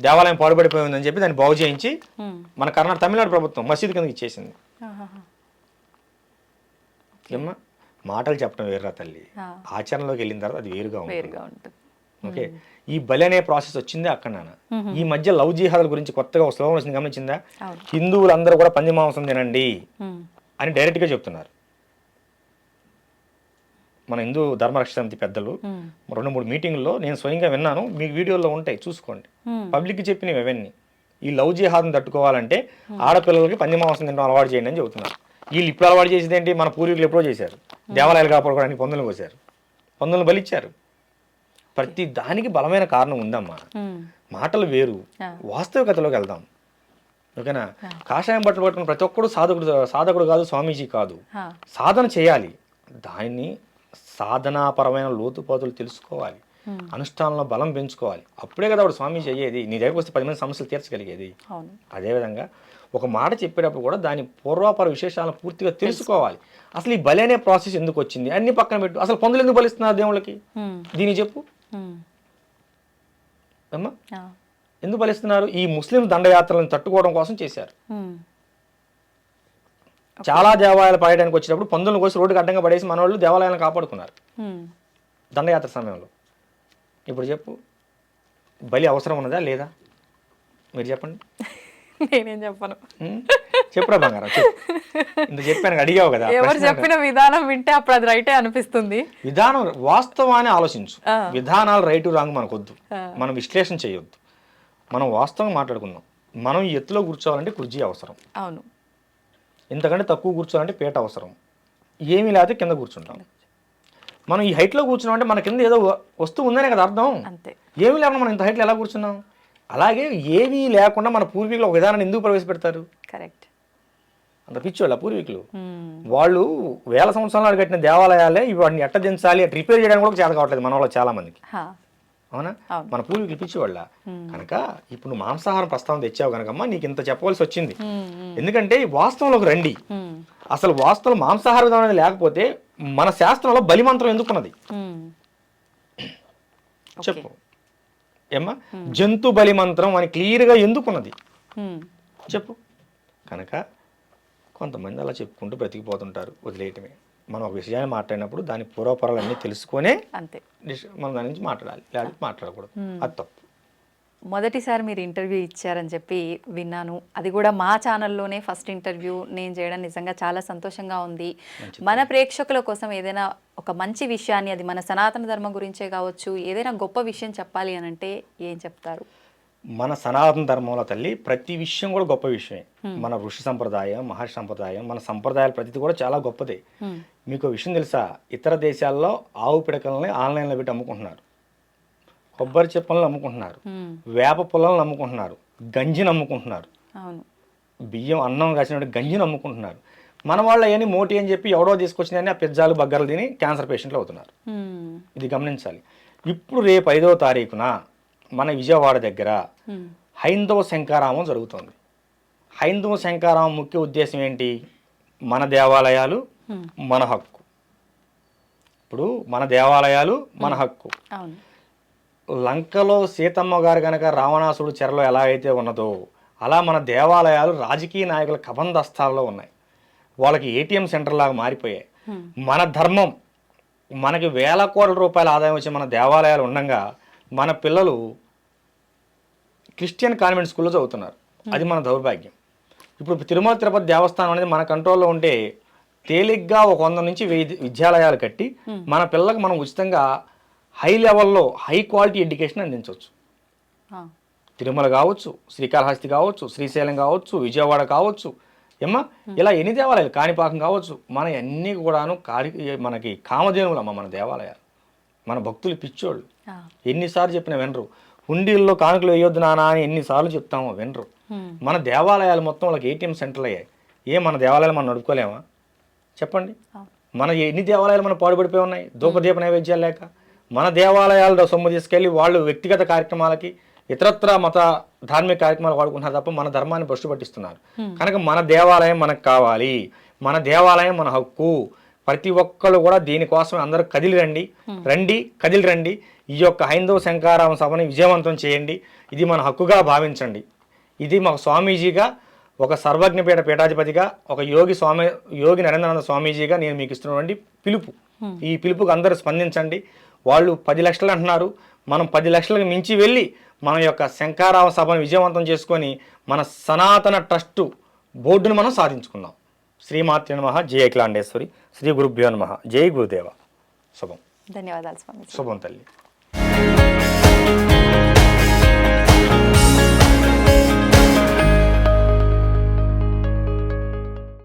దేవాలయం పాడుపడిపోయిందని చెప్పి దాన్ని బాగు చేయించి మన తమిళనాడు ప్రభుత్వం మసీదు కిందకి ఇచ్చేసింది. ఏమ్మా మాటలు చెప్పడం వేరురా తల్లి, ఆచరణలోకి వెళ్ళిన తర్వాత అది వేరుగా ఉంటుంది. ఓకే, ఈ బలి అనే ప్రాసెస్ వచ్చిందే అక్కడ. నాన్న ఈ మధ్య లవ్ జిహాదుల గురించి కొత్తగా ఒక స్లోగన్ వచ్చింది, గమనించిందా? హిందువులందరూ కూడా పంది మాంసం తినండి అని డైరెక్ట్ గా చెప్తున్నారు. మన హిందూ ధర్మరక్షణ సమితి పెద్దలు 2-3 మీటింగ్లో నేను స్వయంగా విన్నాను, మీకు వీడియోలో ఉంటాయి చూసుకోండి. పబ్లిక్కి చెప్పినవి అవన్నీ. ఈ లవ్ జిహాద్ని తట్టుకోవాలంటే ఆడపిల్లలకి పంది మాంసం తినడం అలవాటు చేయండి అని చెబుతున్నారు. వీళ్ళు ఇప్పుడు అలవాటు చేసేది ఏంటి? మన పూర్వీకులు ఎప్పుడో చేశారు, దేవాలయాలు కాపాడుకోవడానికి పందులు కోసారు. పందులను బలిచ్చారు. ప్రతి దానికి బలమైన కారణం ఉందమ్మా. మాటలు వేరు, వాస్తవికతలోకి వెళ్దాం. ఓకేనా? కాషాయం బట్టలు పట్టుకుని ప్రతి ఒక్కడు సాధకుడు కాదు, స్వామీజీ కాదు. సాధన చేయాలి, దాన్ని సాధనాపరమైన లోతుపాతులు తెలుసుకోవాలి, అనుష్ఠానంలో బలం పెంచుకోవాలి. అప్పుడే కదా వాడు స్వామీజీ అయ్యేది, నీ దగ్గరకు వస్తే 10 మంది సమస్యలు తీర్చగలిగేది. అదేవిధంగా ఒక మాట చెప్పేటప్పుడు కూడా దాని పూర్వాపర విశేషాలను పూర్తిగా తెలుసుకోవాలి. అసలు ఈ బలి అనే ప్రాసెస్ ఎందుకు వచ్చింది అన్ని పక్కన పెట్టు. అసలు పందులు ఎందుకు బలిస్తున్నారు దేవుళ్ళకి, దీన్ని చెప్పు అమ్మా. ఎందుకు బలిస్తున్నారు? ఈ ముస్లిం దండయాత్రలను తట్టుకోవడం కోసం చేశారు. చాలా దేవాలయాలు పాయడానికి వచ్చేటప్పుడు పందులను కోసి రోడ్డుకి అడ్డంగా పడేసి మన వాళ్ళు దేవాలయాలను కాపాడుకున్నారు దండయాత్ర సమయంలో. ఇప్పుడు చెప్పు, బలి అవసరం ఉన్నదా లేదా? మీరు చెప్పండి. నేనేం చెప్పను. చెప్పురా బంగారం, ఇంత చెప్పాను, అడిగావు కదా. ఎవరు చెప్పిన విధానం వింటే అప్పుడు అది రైటే అనిపిస్తుంది. విధానం వాస్తవాన్ని ఆలోచించు. విధానాలు రైటు రాంగ్ మనకొద్దు, మనం విశ్లేషణ చేయొద్దు, మనం వాస్తవంగా మాట్లాడుకుందాం. మనం ఎత్తులో కూర్చోవాలంటే కుర్చీ అవసరం. అవును. ఇంతకంటే తక్కువ కూర్చోవాలంటే పీట అవసరం. ఏమీ లేకపోతే కింద కూర్చుంటాం. మనం ఈ హైట్లో కూర్చున్నాం అంటే మన కింద ఏదో వస్తువు ఉందనే కదా అర్థం. అంతే. ఏమీ లేకుండా మనం ఇంత హైట్లో ఎలా కూర్చున్నాం? అలాగే ఏమీ లేకుండా మన పూర్వీకులు ఒక విధానాన్ని ఎందుకు ప్రవేశపెడతారు? కరెక్ట్. అంత పిచ్చోళ్ళ పూర్వీకులు. వాళ్ళు వేల సంవత్సరాలు కట్టిన దేవాలయాలే వాటిని ఎట్ట దించాలి, రిపేర్ చేయడానికి కూడా చేత కావట్లేదు మన వాళ్ళు చాలా మందికి. అవునా? మన పూర్వీకులు పిచ్చివాళ్ళ. కనుక ఇప్పుడు నువ్వు మాంసాహారం ప్రస్తావన తెచ్చావు కనుకమ్మా నీకు ఇంత చెప్పవలసి వచ్చింది. ఎందుకంటే వాస్తవంలోకి రండి. అసలు వాస్తవం మాంసాహార విధానం అనేది లేకపోతే మన శాస్త్రంలో బలిమంత్రం ఎందుకున్నది చెప్పు ఏమ్మా? జంతు బలి మంత్రం అని క్లియర్గా ఎందుకున్నది చెప్పు. కనుక కొంతమంది అలా చెప్పుకుంటూ బ్రతికిపోతుంటారు, వదిలేయటమే. మనం ఒక విషయాన్ని మాట్లాడినప్పుడు దాని పూర్వపరాలన్నీ తెలుసుకొనే అంతే మనం దాని నుంచి మాట్లాడాలి, లేకపోతే మాట్లాడకూడదు. అది తప్పు. మొదటిసారి మీరు ఇంటర్వ్యూ ఇచ్చారని చెప్పి విన్నాను. అది కూడా మా ఛానల్లోనే ఫస్ట్ ఇంటర్వ్యూ నేను చేయడం నిజంగా చాలా సంతోషంగా ఉంది. మన ప్రేక్షకుల కోసం ఏదైనా ఒక మంచి విషయాన్ని, అది మన సనాతన ధర్మం గురించే కావచ్చు, ఏదైనా గొప్ప విషయం చెప్పాలి అని అంటే ఏం చెప్తారు? మన సనాతన ధర్మంలో తల్లి ప్రతి విషయం కూడా గొప్ప విషయమే. మన ఋషి సంప్రదాయం, మహర్షి సంప్రదాయం, మన సంప్రదాయాలు ప్రతిది కూడా చాలా గొప్పదే. మీకు విషయం తెలుసా? ఇతర దేశాల్లో ఆవు పిడకలని ఆన్లైన్లో పెట్టి అమ్ముకుంటున్నారు, కొబ్బరి చెప్పలను అమ్ముకుంటున్నారు, వేప పుల్లలను అమ్ముకుంటున్నారు, గంజిని అమ్ముకుంటున్నారు, బియ్యం అన్నం కాసినట్టు గంజిని అమ్ముకుంటున్నారు. మన వాళ్ళు అవన్నీ మోటి అని చెప్పి ఎవడో తీసుకొచ్చినాయని ఆ పిజ్జాలు బగ్గర్లు తిని క్యాన్సర్ పేషెంట్లు అవుతున్నారు. ఇది గమనించాలి. ఇప్పుడు రేపు 5వ తారీఖున మన విజయవాడ దగ్గర హైందవ శంకారామం జరుగుతుంది. హైందవ శంకారామం ముఖ్య ఉద్దేశం ఏంటి? మన దేవాలయాలు మన హక్కు. ఇప్పుడు మన దేవాలయాలు మన హక్కు. లంకలో సీతమ్మ గారు కనుక రావణాసుడు చెరలో ఎలా అయితే ఉన్నదో అలా మన దేవాలయాలు రాజకీయ నాయకుల కబంధస్థాల్లో ఉన్నాయి. వాళ్ళకి ఏటీఎం సెంటర్ లాగా మారిపోయాయి. మన ధర్మం, మనకి వేల కోట్ల రూపాయల ఆదాయం వచ్చే మన దేవాలయాలు ఉండగా మన పిల్లలు క్రిస్టియన్ కాన్వెంట్ స్కూల్లో చదువుతున్నారు. అది మన దౌర్భాగ్యం. ఇప్పుడు తిరుమల తిరుపతి దేవస్థానం అనేది మన కంట్రోల్లో ఉంటే తేలిగ్గా ఒక 100 నుంచి 1000 విద్యాలయాలు కట్టి మన పిల్లలకు మనం ఉచితంగా హై లెవెల్లో హై క్వాలిటీ ఎడ్యుకేషన్ అందించవచ్చు. తిరుమల కావచ్చు, శ్రీకాళహస్తి కావచ్చు, శ్రీశైలం కావచ్చు, విజయవాడ కావచ్చు, ఏమ్మా ఇలా ఎన్ని దేవాలయాలు, కాణిపాకం కావచ్చు, మన అన్నీ కూడాను మనకి కామధేనువులమ్మ మన దేవాలయాలు. మన భక్తులు పిచ్చోళ్ళు, ఎన్నిసార్లు చెప్పినా వినరు. హుండీల్లో కానుకలు వేయొద్దు నానా అని ఎన్నిసార్లు చెప్తామో వినరు. మన దేవాలయాలు మొత్తం వాళ్ళకి ఏటీఎం సెంటర్లు అయ్యాయి. మన దేవాలయాలు మనం నడుపుకోలేమా చెప్పండి? మన ఎన్ని దేవాలయాలు మనం పాడుపడిపోయి ఉన్నాయి ధూపదీప నైవేద్యాలు లేక. మన దేవాలయాలు సొమ్ము తీసుకెళ్ళి వాళ్ళు వ్యక్తిగత కార్యక్రమాలకి, ఇతరత్ర మత ధార్మిక కార్యక్రమాలు వాడుకుంటున్నారు తప్ప మన ధర్మాన్ని భ్రష్టు పట్టిస్తున్నారు. కనుక మన దేవాలయం మనకు కావాలి, మన దేవాలయం మన హక్కు. ప్రతి ఒక్కళ్ళు కూడా దీనికోసం అందరూ కదిలి రండి. ఈ యొక్క హైందవ శంకారామ సభని విజయవంతం చేయండి. ఇది మన హక్కుగా భావించండి. ఇది మాకు స్వామీజీగా, ఒక సర్వజ్ఞపీఠ పీఠాధిపతిగా, ఒక యోగి నరేంద్రానంద స్వామీజీగా నేను మీకు ఇస్తున్నటువంటి పిలుపు. ఈ పిలుపుకి అందరూ స్పందించండి. వాళ్ళు 10 లక్షలు అంటున్నారు, మనం 10 లక్షలకు మించి వెళ్ళి మన యొక్క శంకారామ సభను విజయవంతం చేసుకొని మన సనాతన ట్రస్టు బోర్డును మనం సాధించుకుందాం. శ్రీమాత్రే నమః. జయ అఖిలాండేశ్వరి. శ్రీ గురుభ్యో నమః. జై గురుదేవ. శుభం. ధన్యవాదాలు స్వామి. శుభం తల్లి.